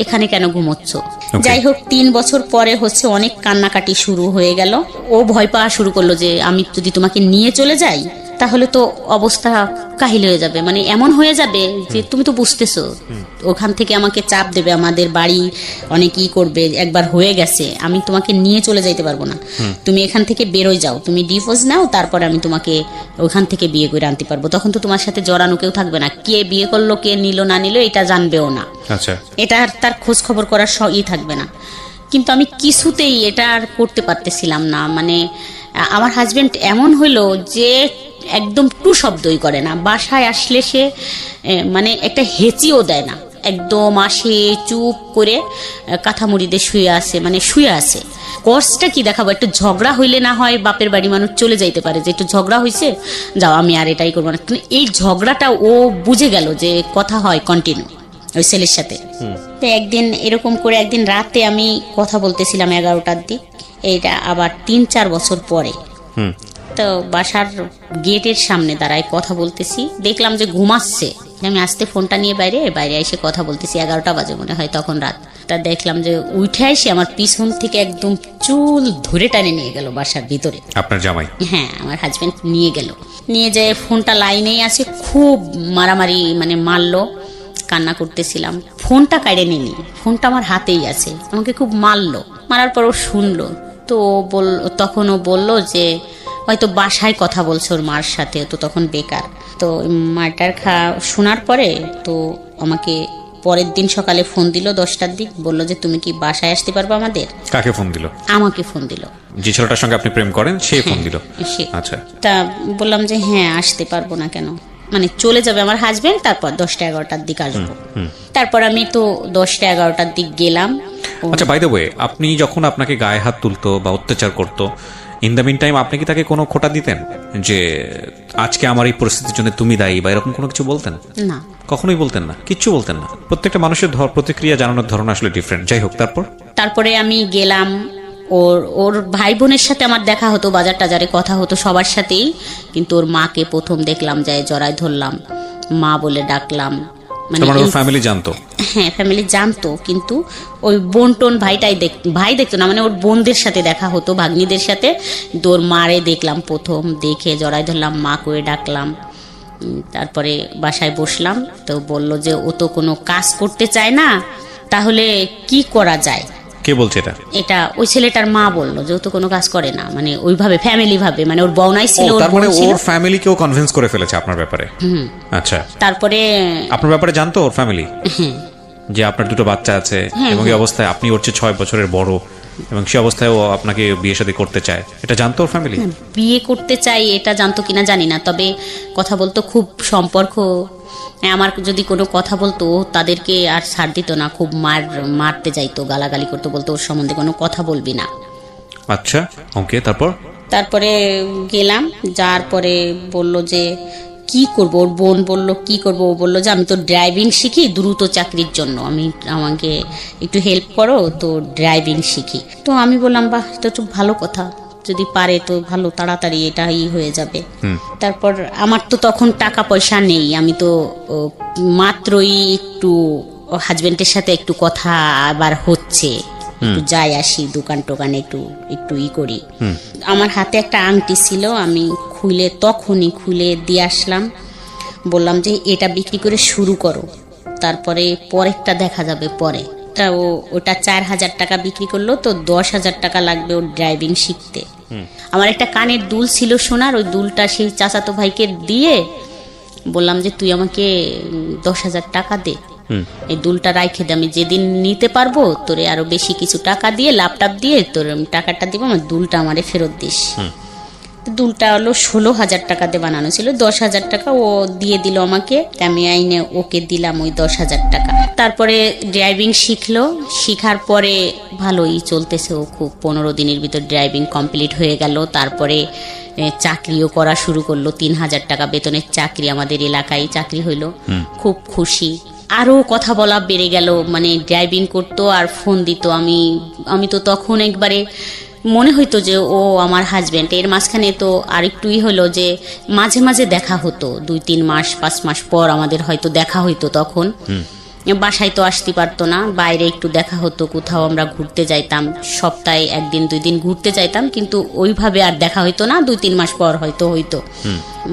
এখানে কেন ঘুমোচ্ছ। যাই হোক, 3 বছর পরে হচ্ছে অনেক কান্নাকাটি শুরু হয়ে গেল। ও ভয় পাওয়া শুরু করলো যে আমি যদি তোমাকে নিয়ে চলে যাই তাহলে তো অবস্থা কাহিল হয়ে যাবে, মানে এমন হয়ে যাবে যে তুমি তো বুঝতেছো, ওখান থেকে আমাকে চাপ দেবে, আমাদের বাড়ি অনেকই করবে, একবার হয়ে গেছে, আমি তোমাকে নিয়ে চলে যাইতে পারবো না, তুমি এখান থেকে বেরোয় যাও, তুমি ডিভোর্স নাও, তারপর আমি তোমাকে ওখান থেকে বিয়ে করে আনতে পারবো, তখন তো তোমার সাথে জড়ানো কেউ থাকবে না, কে বিয়ে করলো কে নিল না নিল এটা জানবেও না, এটা আর তার খোঁজ খবর করার থাকবে না। কিন্তু আমি কিছুতেই এটা আর করতে পারতেছিলাম না, মানে আমার হাজবেন্ড এমন হইলো যে একদম টু শব্দই করে না। বাসায় আসলে সে মানে একটা হেঁচিও দেয় না, একদম আসে চুপ করে কাঁথা মুড়িতে শুয়ে আসে, মানে শুয়ে আসে। কষ্টটা কি দেখাবো, একটু ঝগড়া হইলে না হয় বাপের বাড়ি মানুষ চলে যাইতে পারে, যে একটু ঝগড়া হয়েছে যাও আমি আর এটাই করবো না, কিন্তু এই ঝগড়াটা ও বুঝে গেল যে কথা হয় কন্টিনিউ ওই ছেলের সাথে। তো একদিন এরকম করে একদিন রাতে আমি কথা বলতেছিলাম 11টার দিক, এইটা আবার 3-4 বছর পরে। তো বাসার গেটের সামনে দাঁড়ায় কথা বলতেছি, দেখলাম যে ঘুমাচ্ছে। আমি আসতে ফোনটা নিয়ে বাইরে এসে কথা বলতেছি, 11টা বাজে মনে হয় তখন রাত। তা দেখলাম যে উঠে এসে আমার পিছন থেকে একদম চুল ধরে টানে নিয়ে গেল বাসার ভিতরে। আপনার জামাই? হ্যাঁ, আমার হাজবেন্ড নিয়ে গেল, নিয়ে যেয়ে ফোনটা লাইনেই আছে, খুব মারামারি মানে মারলো। কান্না করতেছিলাম, ফোনটা কাড়ে নিনি, ফোনটা আমার হাতেই আছে, আমাকে খুব মারলো। মারার পর ও শুনলো, তো তখন ও বললো যে হয়তো বাসায় কথা বলছে ওর মার সাথে, তো তখন বেকার। তো মারটার শোনার পরে তো আমাকে পরের দিন সকালে ফোন দিল 10টার দিক, বললো যে তুমি কি বাসায় আসতে পারবে আমাদের। কাকে ফোন দিল? আমাকে ফোন দিল। যে ছেলেটার সঙ্গে আপনি প্রেম করেন সে ফোন দিল? আচ্ছা। তা বললাম যে হ্যাঁ আসতে পারবো না কেন, মানে চলে যাবে আমার হাজবেন্ড, তারপর 10টা-11টার দিক আসবো। তারপর আমি তো 10টা-11টার দিক গেলাম। আচ্ছা, বাই দ্য ওয়ে, আপনি যখন আপনাকে গায়ে হাত তুলতো বা অত্যাচার করতো, ইন দ্য মিন টাইম আপনি কি তাকে কোনো খোঁটা দিতেন যে আজকে আমার এই পরিস্থিতির জন্য তুমি দায়ী, বা এরকম কোনো কিছু বলতেন? না, কখনোই বলতেন না, কিচ্ছু বলতেন না। প্রত্যেকটা মানুষের প্রতিক্রিয়া জানানোর ধরন আসলে ডিফারেন্ট। যাই হোক, তারপরে আমি গেলাম, ওর ভাই বোনের সাথে আমার দেখা হতো, বাজার টাজারে কথা হতো সবার সাথেই, কিন্তু ওর মাকে প্রথম দেখলাম, যায় জড়ায় ধরলাম, মা বলে ডাকলাম। মানে ফ্যামিলি জানতো? হ্যাঁ, ফ্যামিলি জানতো, কিন্তু ওই বোন ভাই দেখতো না, মানে ওর বোনদের সাথে দেখা হতো, ভাগ্নিদের সাথে। ওর মারে দেখলাম প্রথম, দেখে জড়ায় ধরলাম, মা করে ডাকলাম। তারপরে বাসায় বসলাম, তো বলল যে ও তো কোনো কাজ করতে চায় না, তাহলে কি করা যায়। কে বলছে এটা? এটা ওই ছেলেটার মা বললো যে ও তো কোনো কাজ করে না, মানে ওইভাবে ফ্যামিলি ভাবে, মানে ওর বউনাই ছিল, তার মানে ওর ফ্যামিলিকেও কনভিন্স করে ফেলেছে আপনার ব্যাপারে? আচ্ছা। তারপরে আপনার ব্যাপারে জানতো ওর ফ্যামিলি যে আপনার 2টো বাচ্চা আছে, এবং এই অবস্থায় আপনি ওর চেয়ে 6 বছরের বড়, এবং সে অবস্থায় ও আপনাকে বিয়ে শাদী করতে চায়, এটা জানতো ওর ফ্যামিলি? বিয়ে করতে চাই এটা জানতো কিনা জানি না, তবে কথা বলতো, খুব সম্পর্ক। আমার যদি কোনো কথা বলতো তাদেরকে আর ছাড় দিত না, খুব মারতে যাইতো, গালাগালি করতে, বলতো ওর সম্বন্ধে কোনো কথা বলবি না। আচ্ছা, ওকে। তারপরে গেলাম, যার পরে বলল যে কি করব, ওর বোন বলল কি করব, ও বললো যে আমি তো ড্রাইভিং শিখি দ্রুত চাকরির জন্য, আমাকে একটু হেল্প করো, তো ড্রাইভিং শিখি। তো আমি বললাম বাহ, এটা তো ভালো কথা, যদি পারে তো ভালো, তাড়াতাড়ি এটাই হয়ে যাবে। তারপর আমার তো তখন টাকা পয়সা নেই, আমি তো মাত্রই একটু হাজবেন্ডের সাথে একটু কথা আবার হচ্ছে, একটু যাই আসি দোকান টোকানে, একটু করি। আমার হাতে একটা আংটি ছিল, আমি তখনই খুলে দিয়ে আসলাম, বললাম যে এটা বিক্রি করে শুরু করো, তারপরে পরেরটা দেখা যাবে পরে। ওটা 4,000 টাকা বিক্রি করলো, তো 10,000 টাকা লাগবে ওর ড্রাইভিং শিখতে। আমার একটা কানের দুল ছিল সোনার, ওই দুলটা সেই চাচাতো ভাইকে দিয়ে বললাম যে তুই আমাকে 10,000 টাকা দে, এই দুলটা রাইখে দে, আমি যেদিন নিতে পারবো তোরে আরো বেশি কিছু টাকা দিয়ে, ল্যাপটপ দিয়ে তোর টাকাটা দিব, আমার দুলটা আমারে ফেরত দিস। দুলটা হলো 16,000 টাকা দিয়ে বানানো ছিল, 10,000 টাকা ও দিয়ে দিল আমাকে, আমি আইনে ওকে দিলাম ওই 10,000 টাকা। তারপরে ড্রাইভিং শিখলো, শিখার পরে ভালোই চলতেছে, ও খুব 15 দিনের ভিতর ড্রাইভিং কমপ্লিট হয়ে গেল। তারপরে চাকরিও করা শুরু করলো, 3,000 টাকা বেতনের চাকরি, আমাদের এলাকায় চাকরি হইলো, খুব খুশি। আরও কথা বলা বেড়ে গেল, মানে ড্রাইভিং করতো আর ফোন দিত, আমি তো তখন একবারে মনে হইতো যে ও আমার হাজবেন্ড। এর মাঝখানে তো আরেকটুই হলো যে মাঝে মাঝে দেখা হতো, 2-3 মাস 5 মাস পর আমাদের হয়তো দেখা হইতো। তখন বাসায় তো আসতে পারতো না, বাইরে একটু দেখা হতো, কোথাও আমরা ঘুরতে যাইতাম, সপ্তাহে 1-2 দিন ঘুরতে যাইতাম, কিন্তু ওইভাবে আর দেখা হইতো না, 2-3 মাস পর হয়তো হইতো।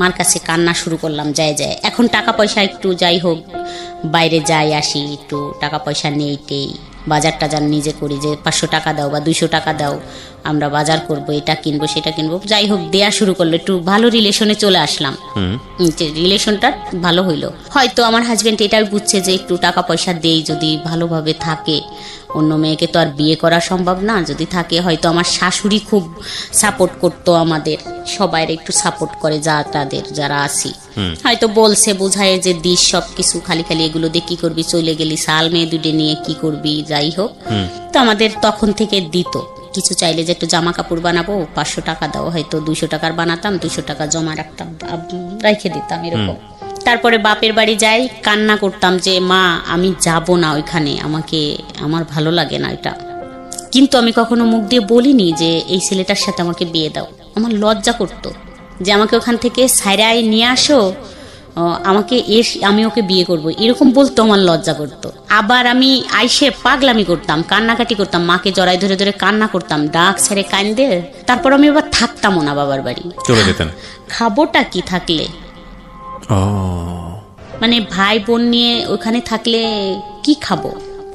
মার কাছে কান্না শুরু করলাম, যায় এখন টাকা পয়সা একটু যাই হোক বাইরে যাই আসি, একটু টাকা পয়সা নেই, বাজার টাজার নিজে করি, যে 500 টাকা দাও বা 200 টাকা দাও, আমরা বাজার করব, এটা কিনবো সেটা কিনবো, যাই হোক দেয়া শুরু করলো। একটু ভালো রিলেশনে চলে আসলাম, রিলেশনটা ভালো হইলো। হয়তো আমার হাজবেন্ড এটাই বুঝছে যে একটু টাকা পয়সা দেই, যদি ভালোভাবে থাকে, অন্য মেয়েকে তো আর বিয়ে করা সম্ভব না, যদি থাকে হয়তো আমার শাশুড়ি খুব সাপোর্ট করতো, আমাদের সবাই একটু সাপোর্ট করে যা তাদের যারা আছি, হয়তো বলছে বোঝায় যে দিস সব কিছু, খালি খালি এগুলো দিয়ে কি করবি, চলে গেলি সাল মেয়ে দুটো নিয়ে কি করবি, যাই হোক। তো আমাদের তখন থেকে দিত, কিছু চাইলে যে একটু জামা কাপড় বানাবো 500 টাকা দাও, হয়তো 200 টাকার বানাতাম, 200 টাকা জমা রাখতাম, রেখে দিতাম এরকম। তারপরে বাপের বাড়ি যাই, কান্না করতাম যে মা আমি যাব না ওইখানে, আমার ভালো লাগে না এটা। কিন্তু আমি কখনো মুখ দিয়ে বলিনি যে এই ছেলেটার সাথে আমাকে বিয়ে দাও। আমার লজ্জা করতো যে আমাকে ওখান থেকে সাইরায় নিয়ে আসো, আমি ওকে বিয়ে করব, এরকম বলতো, আমার লজ্জা করতো। আবার আমি আইসে পাগলামি করতাম, কান্নাকাটি করতাম, মাকে জড়াই ধরে ধরে কান্না করতাম, ডাক ছেড়ে কান্দে। তারপর আমি আবার থাকতামও না বাবার বাড়ি, চলে যেতেন। খাবোটা কি থাকলে, মানে ভাই বোন নিয়ে ওখানে থাকলে কি খাবো,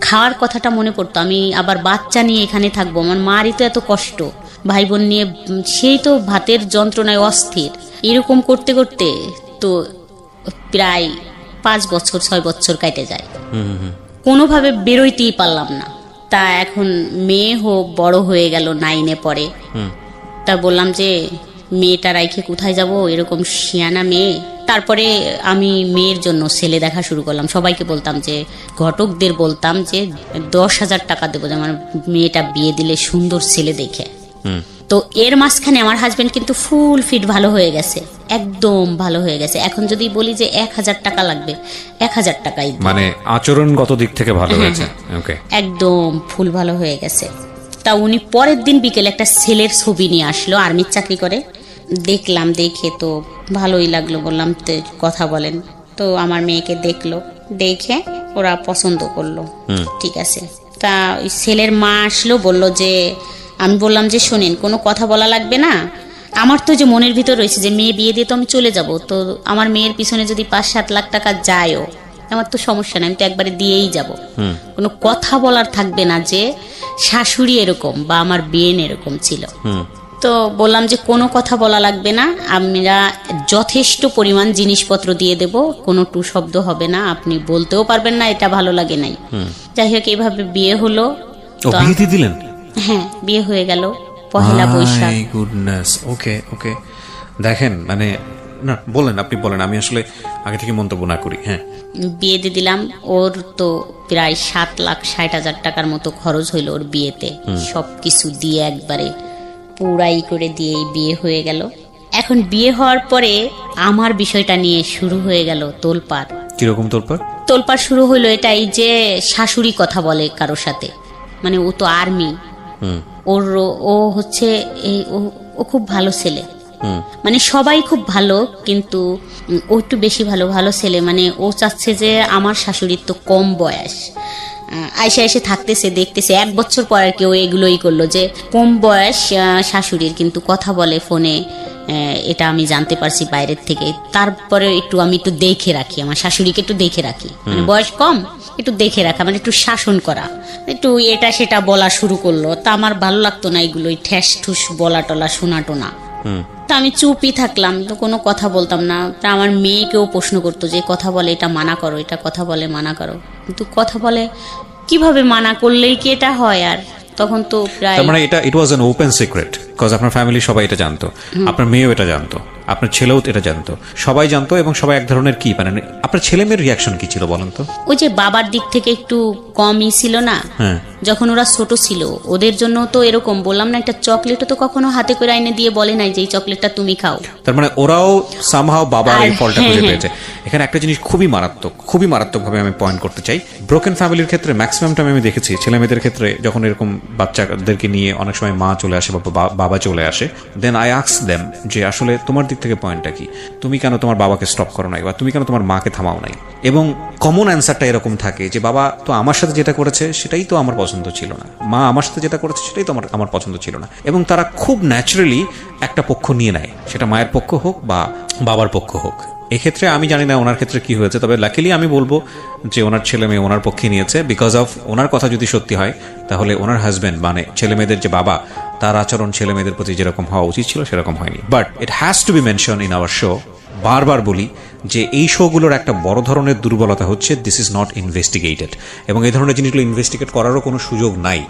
খাওয়ার কথাটা মনে পড়তো। আমি আবার বাচ্চা নিয়ে এখানে থাকবো, আমার মারই তো এত কষ্ট, ভাই বোন নিয়ে সেই তো ভাতের যন্ত্রণায় অস্থির। এরকম করতে করতে তো প্রায় 5 বছর 6 বছর কেটে যায়, কোনোভাবে বেরোইতেই পারলাম না। তা এখন মেয়ে হোক বড় হয়ে গেল, 9-এ পড়ে। তা বললাম যে মেয়েটা রাইখে কোথায় যাব, এরকম শিয়ানা মেয়ে। তারপরে আমি মেয়ের জন্য ছেলে দেখা শুরু করলাম, সবাইকে বলতাম যে ঘটকদের বলতাম যে 10,000 টাকা দেবো, যেমন মেয়েটা বিয়ে দিলে সুন্দর ছেলে দেখে। তো এর মাঝখানে আমার হাজবেন্ড কিন্তু ফুল ফিট ভালো হয়ে গেছে, একদম ভালো হয়ে গেছে। এখন যদি বলি যে 1,000 টাকা লাগবে, 1,000 টাকাই, মানে আচরণগত দিক থেকে ভালো হয়েছে, ওকে, একদম ফুল ভালো হয়ে গেছে। তা উনি পরের দিন বিকেলে একটা ছেলের ছবি নিয়ে আসলো, আর্মির চাকরি করে। দেখলাম, দেখে তো ভালোই লাগলো, বললাম তো কথা বলেন। তো আমার মেয়েকে দেখলো, দেখে ওরা পছন্দ করলো, ঠিক আছে। তা ওই ছেলের মা আসলো, বললো যে, আমি বললাম যে শোনেন কোনো কথা বলা লাগবে না, আমার তো যে মনের ভিতর রয়েছে যে মেয়ে বিয়ে দিয়ে তো আমি চলে যাব, তো আমার মেয়ের পিছনে যদি 5-7 লাখ টাকা যায়ও আমার তো সমস্যা নেই, আমি তো একবারে দিয়েই যাব, কোনো কথা বলার থাকবে না যে শাশুড়ি এরকম বা আমার বিয়েন এরকম ছিল। তো বললাম যে কোনো কথা বলা লাগবে না, আমরা যথেষ্ট পরিমাণ জিনিসপত্র দিয়ে দেব, কোনো টু শব্দ হবে না, আপনি বলতেও পারবেন না এটা ভালো লাগে নাই। যাই হোক এইভাবে বিয়ে হলো। বিয়ে দিয়ে দিলেন? হ্যাঁ, বিয়ে হয়ে গেল পহেলা বৈশাখ। গুডনেস, ওকে ওকে। দেখেন মানে না, বলেন, আপনি বলেন, আমি আসলে আগে থেকে মন্তব্য না করি। হ্যাঁ, বিয়ে দিয়ে দিলাম। ওর তো প্রায় 7,60,000 টাকার মতো খরচ হইল ওর বিয়েতে, সবকিছু দিয়ে একবারে পুরাই করে দিয়েই বিয়ে হয়ে গেল। এখন বিয়ে হওয়ার পরে আমার বিষয়টা নিয়ে শুরু হয়ে গেল তোলপাড়। কিরকম তোলপাড়? তোলপাড় শুরু হলো এটাই যে শাশুড়ি কথা বলে কারোর সাথে, মানে ও তো আর্মি, ও হচ্ছে ও খুব ভালো ছেলে, মানে সবাই খুব ভালো, কিন্তু ও একটু বেশি ভালো, ভালো ছেলে। মানে ও চাচ্ছে যে আমার শাশুড়ির তো কম বয়স, আইসা এসে থাকতেছে, দেখতেছে 1 বছর পর আর কি ও এগুলোই করলো যে কম বয়স শাশুড়ির, কিন্তু কথা বলে ফোনে, এটা আমি জানতে পারছি বাইরের থেকে। তারপরে আমি একটু দেখে রাখি, আমার শাশুড়িকে একটু দেখে রাখি, মানে বয়স কম, একটু দেখে রাখা, মানে একটু শাসন করা, একটু এটা সেটা বলা শুরু করলো। তা আমার ভালো লাগতো না এগুলো, ঠ্যাস ঠুস বলা টলা শোনা টোনা। তা আমি চুপই থাকলাম, তো কোনো কথা বলতাম না। তা আমার মেয়েকেও প্রশ্ন করতো যে কথা বলে এটা মানা করো, এটা কথা বলে মানা করো, কিন্তু কথা বলে কিভাবে মানা করলেই কি এটা হয়? আর তখন তো প্রায়, মানে it was an open secret, because আপনার ফ্যামিলি সবাই এটা জানতো, আপনার মেয়েও এটা জানতো, আপনার ছেলেও এটা জানতো, সবাই জানতো। এবং সবাই এক ধরনের কি মানে আপনার ছেলে মেয়ের রিয়াকশন কি ছিল বলেন তো? ওই যে বাবার দিক থেকে একটু কমই ছিল না, যখন ওরা ছোট ছিল ওদের জন্য তো এরকম, বললাম না, একটা চকলেটও তো কখনো হাতে করে আইনে দিয়ে বলে নাই যে এই চকলেটটা তুমি খাও। তার মানে ওরাও সামহাও বাবার এই ফলটা খুঁজে পেয়েছে। এখানে একটা জিনিস খুবই মারাত্মকভাবে আমি পয়েন্ট করতে চাই। ব্রোকেন ফ্যামিলির ক্ষেত্রে ম্যাক্সিমাম টাইম আমি দেখেছি ছেলে মেয়েদের ক্ষেত্রে, যখন এরকম বাচ্চাদেরকে নিয়ে অনেক সময় মা চলে আসে বা বাবা চলে আসে, দেন আই আস্ক দেম যে আসলে তোমার দিক থেকে পয়েন্টটা কি, তুমি কেন তোমার বাবাকে স্টপ করো নাই, বা তুমি কেন তোমার মাকে থামাও নাই? এবং কমন অ্যান্সারটা এরকম থাকে যে বাবা তো আমার সাথে যেটা করেছে সেটাই তো আমার পছন্দ ছিল না, মা আমার সাথে যেটা করেছে সেটাই তো আমার পছন্দ ছিল না। এবং তারা খুব ন্যাচারালি একটা পক্ষ নিয়ে নেয়, সেটা মায়ের পক্ষ হোক বা বাবার পক্ষ হোক। এক্ষেত্রে আমি জানি না ওনার ক্ষেত্রে কি হয়েছে, তবে লাকিলি আমি বলবো যে ওনার ছেলে মেয়ে ওনার পক্ষে নিয়েছে, বিকজ অফ ওনার কথা যদি সত্যি হয় তাহলে ওনার হাজব্যান্ড মানে ছেলে মেয়েদের যে বাবা, তার আচরণ ছেলে মেয়েদের প্রতি যেরকম হওয়া উচিত ছিল সেরকম হয়নি। But it has to B mention in our show বারবার বলি যে এই শোগুলোর একটা বড় ধরনের দুর্বলতা হচ্ছে দিস ইজ নট ইনভেস্টিগেটেড, এবং এই ধরনের জিনিসগুলো ইনভেস্টিগেট করারও কোনো সুযোগ নাই।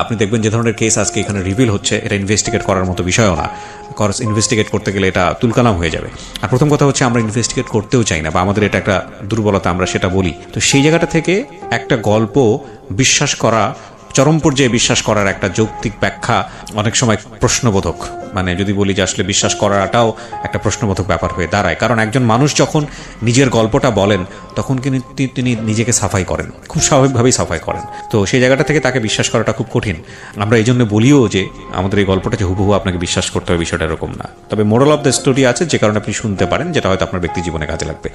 আপনি দেখবেন যে ধরনের কেস আজকে এখানে রিভিল হচ্ছে, এটা ইনভেস্টিগেট করার মতো বিষয়ও না, কজ ইনভেস্টিগেট করতে গেলে এটা তুলকালাম হয়ে যাবে। আর প্রথম কথা হচ্ছে আমরা ইনভেস্টিগেট করতেও চাই না, বা আমাদের এটা একটা দুর্বলতা, আমরা সেটা বলি। তো সেই জায়গাটা থেকে একটা গল্প বিশ্বাস করা, চরম পর্যায়ে বিশ্বাস করার একটা যৌক্তিক ব্যাখ্যা অনেক সময় প্রশ্নবোধক, মানে যদি বলি যে আসলে বিশ্বাস করাটাও একটা প্রশ্নবোধক ব্যাপার হয়ে দাঁড়ায়। কারণ একজন মানুষ যখন নিজের গল্পটা বলেন তখন কিন্তু তিনি নিজেকে সাফাই করেন, খুব স্বাভাবিকভাবেই সাফাই করেন। তো সেই জায়গাটা থেকে তাকে বিশ্বাস করাটা খুব কঠিন। আমরা এই জন্য বলিও যে আমাদের এই গল্পটা যে হুবহু আপনাকে বিশ্বাস করতে হবে, বিষয়টা এরকম না। তবে মোরাল অফ দ্য স্টোরি আছে যে কারণে আপনি শুনতে পারেন, যেটা হয়তো আপনার ব্যক্তি জীবনে কাজে লাগবে।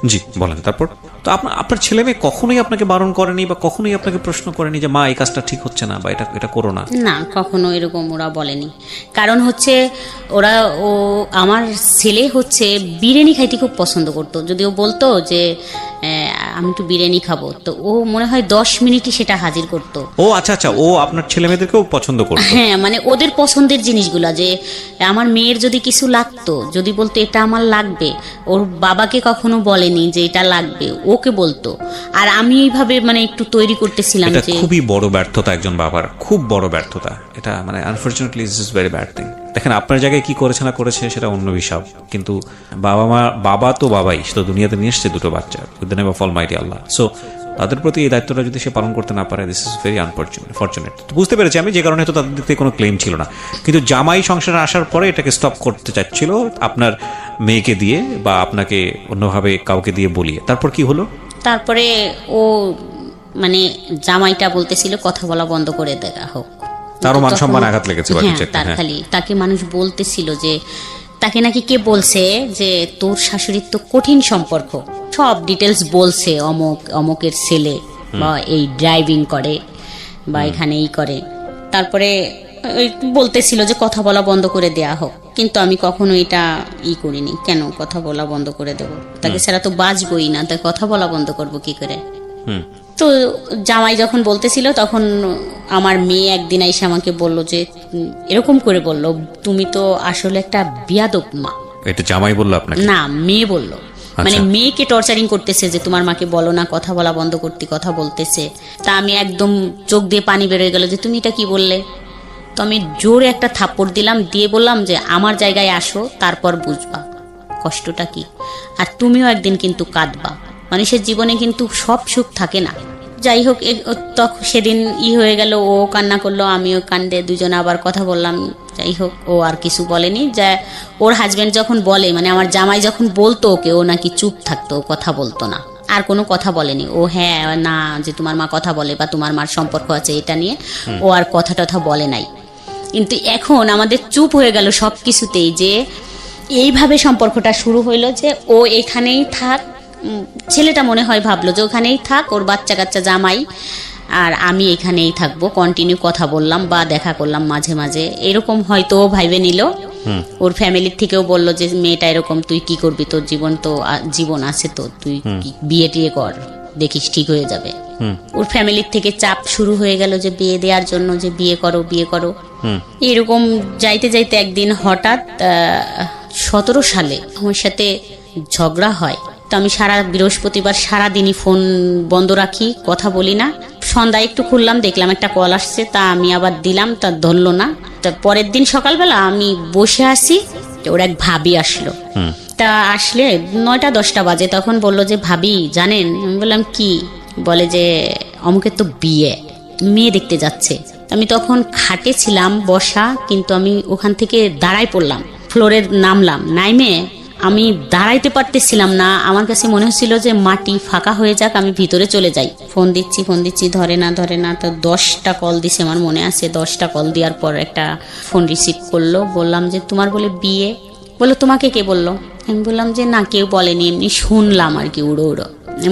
জি বলেন। তারপর তো আপনার ছেলে মেয়ে কখনোই আপনাকে বারণ করেনি বা কখনোই আপনাকে প্রশ্ন করেনি যে মা এই কাজটা ঠিক হচ্ছে না বা এটা করো না? না, কখনো এরকম ওরা বলেনি। কারণ হচ্ছে আমার ছেলে হচ্ছে বিরিয়ানি খাইতে খুব পছন্দ করতো। যদি ও বলতো যে আমি একটু বিরিয়ানি খাবো, তো ও মনে হয় 10 মিনিটই সেটা হাজির করতো। ও আচ্ছা আচ্ছা, ও আপনার ছেলে মেয়েদেরকেও পছন্দ করতো? হ্যাঁ, মানে ওদের পছন্দের জিনিসগুলা, যে আমার মেয়ের যদি কিছু লাগতো, যদি বলতো এটা আমার লাগবে, ওর বাবাকে কখনো বলেনি যে এটা লাগবে, ওকে বলতো। আর আমি এইভাবে মানে একটু তৈরি করতেছিলাম। এটা যে খুবই বড় ব্যর্থতা একজন বাবার, খুব বড় ব্যর্থতা এটা, মানে unfortunately it's very bad thing. দেখেন আপনার জায়গায় কি করেছে না করেছে সেটা অন্য বিষয়, কিন্তু বাবা তো বাবাই, সে তো দুনিয়াতে নিয়ে এসছে দুটো বাচ্চা with the name of Almighty Allah. So তাদের প্রতি এই দায়িত্বটা যদি সে পালন করতে না পারে, দিস ইজ ভেরি আনফরচুনেট। বুঝতে পেরেছি আমি, যে কারণে তো তাদের দিক থেকে কোনো ক্লেম ছিল না, কিন্তু জামাই সংসারে আসার পরে এটাকে স্টপ করতে চাচ্ছিল আপনার মেয়েকে দিয়ে বা আপনাকে অন্যভাবে কাউকে দিয়ে বলিয়ে। তারপর কি হলো? তারপরে ও মানে জামাইটা বলতেছিল কথা বলা বন্ধ করে দেওয়া হোক। তারও মান সম্মান আঘাত লেগেছে বা কিছু একটা। তার খালি তাকে মানুষ বলতেছিল যে তাকে নাকি কে বলছে যে তোর শাশুড়ির তো কঠিন সম্পর্ক, সব ডিটেলস বলছে, অমকের ছেলে বা এই ড্রাইভিং করে বা এখানে এই করে। তারপরে বলতেছিল যে কথা বলা বন্ধ করে দেয়া হোক, কিন্তু আমি কখনো এটা করিনি। কেন কথা বলা বন্ধ করে দেবো? তাকে ছাড়া তো বাঁচবই না, তাই কথা বলা বন্ধ করবো কি করে? তো জামাই যখন বলতেছিল তখন আমার মেয়ে একদিন এসে আমাকে বলল যে এরকম করে বলল, তুমি তো আসলে একটা বিয়াদব মা। এটা জামাই বললো আপনাকে? না, মেয়ে বলল। মানে মেয়েকে টর্চারিং করতেছে যে তোমার মাকে বলো না কথা বলা বন্ধ করতে, কথা বলতেছে। তা আমি একদম চোখ দিয়ে পানি বেরোয় গেল যে তুমি এটা কি বললে। তো আমি জোরে একটা থাপ্পড় দিলাম, দিয়ে বললাম যে আমার জায়গায় আসো, তারপর বুঝবা কষ্টটা কি। আর তুমিও একদিন কিন্তু কাঁদবা, মানুষের জীবনে কিন্তু সব সুখ থাকে না। যাই হোক, তখন সেদিন হয়ে গেল, ও কান্না করলো, আমিও কান্দে, দুজনে আবার কথা বললাম। যাই হোক, ও আর কিছু বলেনি। যা ওর হাজব্যান্ড যখন বলে, মানে আমার জামাই যখন বলতো ওকে, ও নাকি চুপ থাকতো, কথা বলতো না, আর কোনো কথা বলেনি। ও হ্যাঁ না যে তোমার মা কথা বলে বা তোমার মার সম্পর্ক আছে এটা নিয়ে ও আর কথা টথা বলে নাই। কিন্তু এখন আমাদের চুপ হয়ে গেল সব কিছুতেই, যে এইভাবে সম্পর্কটা শুরু হইলো যে ও এখানেই থাক। ছেলেটা মনে হয় ভাবলো যে ওখানেই থাক, ওর বাচ্চা কাচ্চা জামাই, আর আমি এখানেই থাকবো। কন্টিনিউ কথা বললাম বা দেখা করলাম মাঝে মাঝে, এরকম হয়তো ও ভাইবে নিল। ওর ফ্যামিলির থেকেও বললো যে মেয়েটা এরকম, তুই কি করবি, তোর জীবন আছে তো, তুই বিয়ে টিয়ে কর, দেখিস ঠিক হয়ে যাবে। ওর ফ্যামিলির থেকে চাপ শুরু হয়ে গেল যে বিয়ে দেওয়ার জন্য, যে বিয়ে করো। এরকম যাইতে যাইতে একদিন হঠাৎ 17 সালে আমার সাথে ঝগড়া হয়। তো আমি বৃহস্পতিবার সারাদিনই ফোন বন্ধ রাখি, কথা বলি না। সন্ধ্যায় একটু খুললাম, দেখলাম একটা কল আসছে, তা আমি আবার দিলাম, তা ধরলো না। তা পরের দিন সকালবেলা আমি বসে আছি, ওর এক ভাবি আসলো। তা আসলে 9টা-10টা বাজে, তখন বললো যে ভাবি জানেন। আমি বললাম কি? বলে যে অমুকের তো বিয়ে, মেয়ে দেখতে যাচ্ছে। আমি তখন খাটে ছিলাম বসা, কিন্তু আমি ওখান থেকে দাঁড়াই পড়লাম, ফ্লোরে নামলাম। নাইমে আমি দাঁড়াইতে পারতেছিলাম না, আমার কাছে মনে হচ্ছিল যে মাটি ফাঁকা হয়ে যাক, আমি ভিতরে চলে যাই। ফোন দিচ্ছি, ধরে না। তো 10টা কল দিছে, আমার মনে আছে। 10টা কল দেওয়ার পর একটা ফোন রিসিভ করলো। বললাম যে তোমার বলে বিয়ে। বললো তোমাকে কে বললো? আমি বললাম যে না, কেউ বলেনি, এমনি শুনলাম আর কি, উড়ো।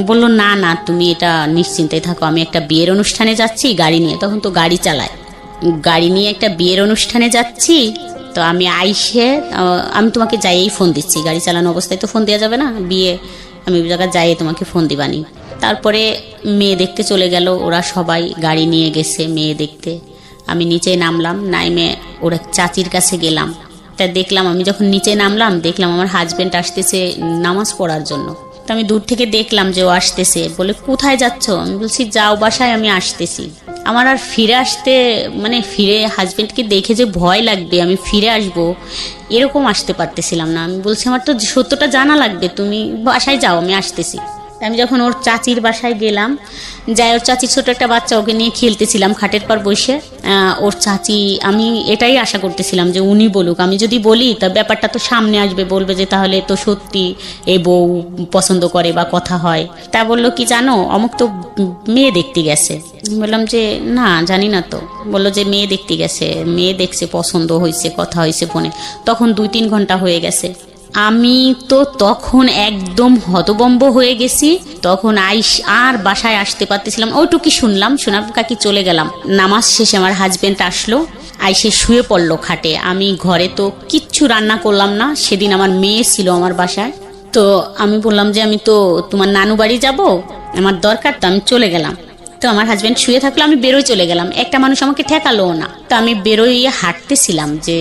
বললো না তুমি এটা নিশ্চিন্তায় থাকো, আমি একটা বিয়ের অনুষ্ঠানে যাচ্ছি গাড়ি নিয়ে। তখন তো গাড়ি চালায়, গাড়ি নিয়ে একটা বিয়ের অনুষ্ঠানে যাচ্ছি। তো আমি আমি তোমাকে যাইয়েই ফোন দিচ্ছি, গাড়ি চালানো অবস্থায় তো ফোন দেওয়া যাবে না, বিয়ে আমি ওই জায়গায় যাইয়ে তোমাকে ফোন দিবানি। তারপরে মেয়ে দেখতে চলে গেল, ওরা সবাই গাড়ি নিয়ে গেছে মেয়ে দেখতে। আমি নিচে নামলাম, নাইমে ওরা চাচির কাছে গেলাম। তা দেখলাম, আমি যখন নিচে নামলাম দেখলাম আমার হাজবেন্ড আসতেছে নামাজ পড়ার জন্য। তো আমি দূর থেকে দেখলাম যে ও আসতেছে। বলে কোথায় যাচ্ছ? আমি বলছি যাও বাসায়, আমি আসতেছি। আমার আর ফিরে আসতে মানে ফিরে হাজবেন্ডকে দেখে যে ভয় লাগবে, আমি ফিরে আসব এরকম আসতে পারতেছিলাম না। আমি বলছি আমার তো সত্যটা জানা লাগবে, তুমি বাসায় যাও, আমি আসতেছি। আমি যখন ওর চাচির বাসায় গেলাম, যাই ওর চাচির ছোট একটা বাচ্চা, ওকে নিয়ে খেলতেছিলাম খাটের পর বসে। ওর চাচি, আমি এটাই আশা করতেছিলাম যে উনি বলুক, আমি যদি বলি তা ব্যাপারটা তো সামনে আসবে, বলবে যে তাহলে তো সত্যি এই বউ পছন্দ করে বা কথা হয়। তা বললো কি জানো, অমুক তো মেয়ে দেখতে গেছে। বললাম যে না জানি না তো। বললো যে মেয়ে দেখতে গেছে, মেয়ে দেখছে, পছন্দ হয়েছে, কথা হয়েছে ফোনে। তখন 2-3 ঘন্টা হয়ে গেছে। আমি তো তখন একদম হতবম্ব হয়ে গেছি। তখন আর বাসায় আসতে পারতেছিলাম, ওইটুকি শুনলাম, শোনার কাকি চলে গেলাম। নামাজ শেষে আমার হাজবেন্ড আসলো, আইসে শুয়ে পড়লো খাটে। আমি ঘরে তো কিচ্ছু রান্না করলাম না, সেদিন আমার মেয়ে ছিল আমার বাসায়। তো আমি বললাম যে আমি তো তোমার নানু বাড়ি যাব, আমার দরকার, তো আমি চলে গেলাম। তো আমার হাজবেন্ড শুয়ে থাকলো, আমি বেরোয় চলে গেলাম। একটা মানুষ আমাকে ঠেকালো না। তো আমি বেরোয় হাঁটতেছিলাম, যে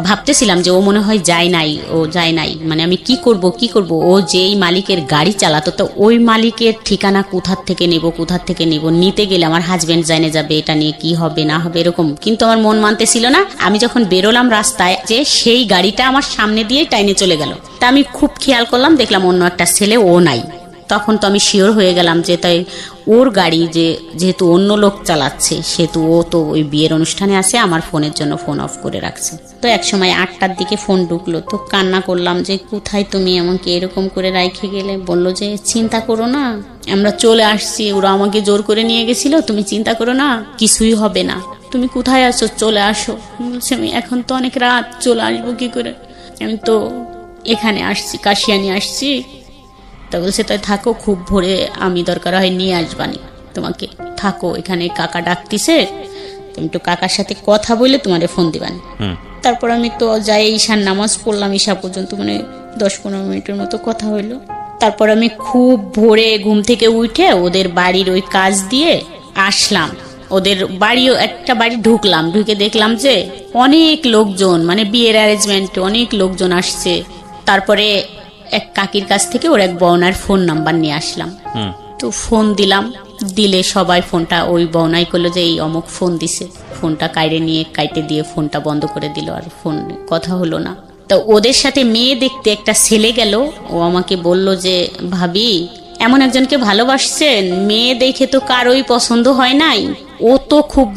ভাবতেছিলাম যে ও মনে হয় যায় নাই, মানে আমি কি করব। ও যেই মালিকের গাড়ি চালাতো, তো ওই মালিকের ঠিকানা কোথার থেকে নেব, নিতে গেলে আমার হাজবেন্ড জানে যাবে, এটা নিয়ে কি হবে না হবে এরকম। কিন্তু আমার মন মানতেছিল না। আমি যখন বেরোলাম রাস্তায়, যে সেই গাড়িটা আমার সামনে দিয়ে টাইনে চলে গেল। তা আমি খুব খেয়াল করলাম, দেখলাম অন্য একটা ছেলে, ও নাই। তখন তো আমি শিওর হয়ে গেলাম যে তাই ওর গাড়ি, যেহেতু অন্য লোক চালাচ্ছে, সেহেতু ও তো ওই বিয়ের অনুষ্ঠানে আসে, আমার ফোনের জন্য ফোন অফ করে রাখছে। তো এক সময় 8টার দিকে ফোন ঢুকলো, তো কান্না করলাম যে কোথায় তুমি আমাকে এরকম করে রাইখে গেলে। বললো যে চিন্তা করো না, আমরা চলে আসছি, ওরা আমাকে জোর করে নিয়ে গেছিল, তুমি চিন্তা করো না, কিছুই হবে না, তুমি কোথায় আছো, চলে আসো। বলছে আমি এখন তো অনেক রাত, চলে আসবো কি করে, আমি তো এখানে আসছি, কাশিয়ানি আসছি। তা বলছে তাই থাকো, খুব ভোরে আমি দরকার হয় নিয়ে আসবানি তোমাকে, থাকো এখানে, কাকা ডাকতিছে, তুমি তো কাকার সাথে কথা বলে তোমারে ফোন দিবানি। তারপর আমি তো যাই ঈশার নামাজ পড়লাম, ঈশা পর্যন্ত মানে 10-15 মিনিটের মতো কথা হইলো। তারপর আমি খুব ভোরে ঘুম থেকে উঠে ওদের বাড়ির ওই কাজ দিয়ে আসলাম। ওদের বাড়িও একটা বাড়ি ঢুকলাম, ঢুকে দেখলাম যে অনেক লোকজন, মানে বিয়ের অ্যারেঞ্জমেন্ট, অনেক লোকজন আসছে। তারপরে এক কাকির কাছ থেকে ওর এক বউনার ফোন নাম্বার নিয়ে আসলাম। তো ফোন দিলাম, দিলে সবাই ফোনটা ওই বউনাই করলো যে এই অমুক ফোন দিছে। ফোনটা কাইটে দিয়ে ফোনটা বন্ধ করে দিল, আর ফোন কথা হলো না। তো ওদের সাথে মেয়ে দেখতে একটা ছেলে গেল, ও আমাকে বলল যে ভাবি এমন একজনকে ভালোবাসছেন, মেয়ে দেখে তো কারোই পছন্দ হয় নাই। ও তো খুব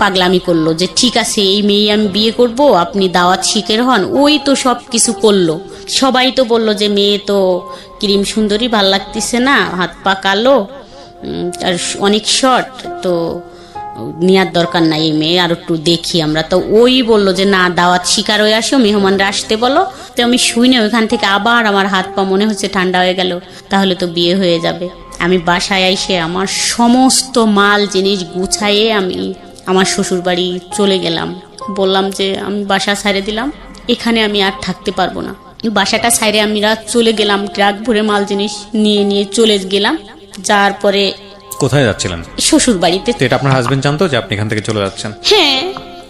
পাগলামি করলো যে ঠিক আছে এই মেয়ে আমি বিয়ে করব, আপনি দাওয়াত শিখের হন। ওই তো সব কিছু করলো, সবাই তো বলল যে মেয়ে তো ক্রিম সুন্দরী, ভাল লাগতেছে না, হাত পা কালো, আর অনেক শর্ট, তো নেওয়ার দরকার নাই এই মেয়ে, আর একটু দেখি আমরা। তো ওই বললো যে না, দাওয়াত শিকার হয়ে আসো, মেহমানরা আসতে বলো। তো আমি শুই না, ওইখান থেকে আবার আমার হাত পা মনে হচ্ছে ঠান্ডা হয়ে গেল, তাহলে তো বিয়ে হয়ে যাবে। আমি বাসায় এসে আমার সমস্ত মাল জিনিস গুছাইয়ে আমি আমার শ্বশুর বাড়ি চলে গেলাম। বললাম যে আমি বাসা ছাড়ে দিলাম, এখানে আমি আর থাকতে পারবো না। বাসাটা ছাইরে আমি রাত চলে গেলাম, ট্রাক ভরে মাল জিনিস নিয়ে চলে গেলাম। যার পরে কোথায় যাচ্ছিলেন? শ্বশুর বাড়িতে। এটা আপনার হাজবেন্ড জানতো যে আপনি এখান থেকে চলে যাচ্ছেন? হ্যাঁ,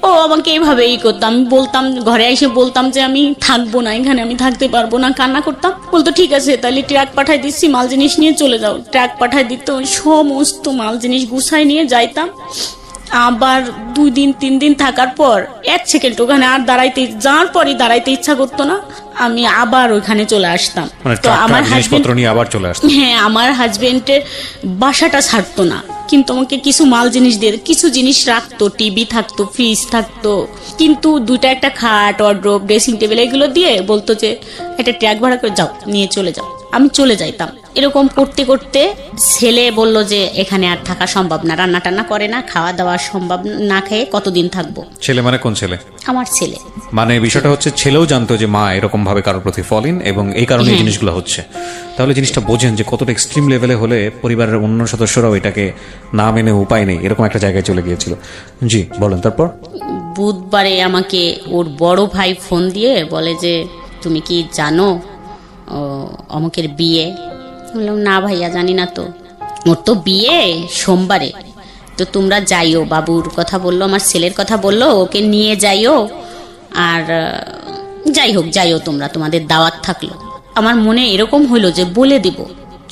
ও আমাকে এইভাবেই করতাম। আমি বলতাম, ঘরে এসে বলতাম যে আমি থাকবো না এখানে, আমি থাকতে পারবো না, কান্না করতাম। বলতো ঠিক আছে তাহলে ট্রাক পাঠাই দিচ্ছি, মাল জিনিস নিয়ে চলে যাও। ট্রাক পাঠাই দিত, সমস্ত মাল জিনিস গুছাই নিয়ে যাইতাম। আবার 2 দিন 3 দিন থাকার পর 1 সেকেন্ড ওখানে আর দাঁড়াইতে ইচ্ছা করতো না, আমি আবার ওইখানে চলে আসতাম। তো আমার জিনিসপত্র নিয়ে আবার চলে আসতাম। হ্যাঁ, আমার হাজবেন্ডের বাসাটা ছাড়তো না, কিন্তু আমাকে কিছু মাল জিনিস দিয়ে, কিছু জিনিস রাখতো, টিভি থাকতো, ফ্রিজ থাকতো, কিন্তু 2টা একটা খাট, ওয়ার্ড্রোব, ড্রেসিং টেবিল এগুলো দিয়ে বলতো যে একটা ট্রাক ভাড়া করে যাও, নিয়ে চলে যাও। আমি চলে যাইতাম। এরকম করতে করতে ছেলে বলল যে এখানে আর থাকা সম্ভব না, রান্না টান্না করে না, খাওয়া দাওয়া সম্ভব না, খেয়ে কতদিন থাকবো। ছেলে মানে কোন ছেলে? আমার ছেলে। মানে বিষয়টা হচ্ছে ছেলেও জানতো যে মা এরকম ভাবে কারোর প্রতি ফলিন, এবং এই কারণে এই জিনিসগুলো হচ্ছে। তাহলে জিনিসটা বোঝেন যে কতটা এক্সট্রিম লেভেলে হলে পরিবারের অন্য সদস্যরাও এটাকে না মেনে উপায় নেই, এরকম একটা জায়গায় চলে গিয়েছিল। জি বলেন। তারপর বুধবারে আমাকে ওর বড় ভাই ফোন দিয়ে বলে যে তুমি কি জানো অমুকের বিয়ে? বললাম না ভাইয়া জানি না তো। ওর তো বিয়ে সোমবারে, তো তোমরা যাইও, বাবুর কথা বললো, আমার ছেলের কথা বললো, ওকে নিয়ে যাইও, আর যাই হোক, যাইও তোমরা, তোমাদের দাওয়াত থাকলো। আমার মনে এরকম হইলো যে বলে দেব,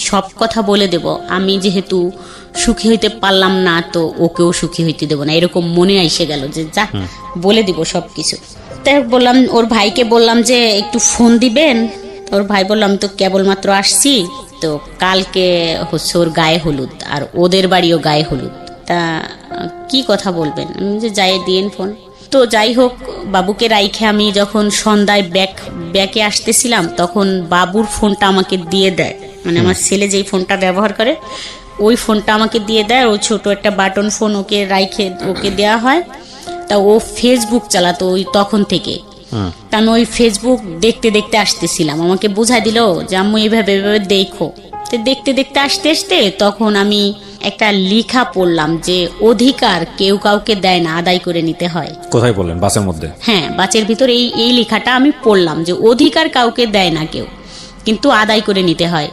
সব কথা বলে দেব, আমি যেহেতু সুখী হইতে পারলাম না তো ওকেও সুখী হইতে দেবো না, এরকম মনে এসে গেল যে যা বলে দিব সবকিছু। তাই বললাম, ওর ভাইকে বললাম যে একটু ফোন দিবেন। ওর ভাই বললাম তো কেবলমাত্র আসছি, তো কালকে হচ্ছে ওর গায়ে হলুদ, আর ওদের বাড়িও গায়ে হলুদ, তা কি কথা বলবেন? আমি যে যাই দিয়েন ফোন। তো যাই হোক, বাবুকে রাইখে আমি যখন সন্ধ্যায় ব্যাকে আসতেছিলাম তখন বাবুর ফোনটা আমাকে দিয়ে দেয়, মানে আমার ছেলে যেই ফোনটা ব্যবহার করে ওই ফোনটা আমাকে দিয়ে দেয়। ও ছোট একটা বাটন ফোন ওকে রাইখে ওকে দেওয়া হয়। তা ও ফেসবুক চালাতো ওই তখন থেকে। তা আমি ওই ফেসবুক দেখতে দেখতে আসতেছিলাম, আমাকে বোঝাই দিল যে আম্মু এইভাবে এভাবে দেখো। তো দেখতে দেখতে আসতে আসতে তখন আমি একটা লেখা পড়লাম যে অধিকার কেউ কাউকে দেয় না, আদায় করে নিতে হয়। কোথায় বললেন? বাসের মধ্যে? হ্যাঁ, বাসের ভিতর এই লেখাটা আমি পড়লাম যে অধিকার কাউকে দেয় না কেউ, কিন্তু আদায় করে নিতে হয়।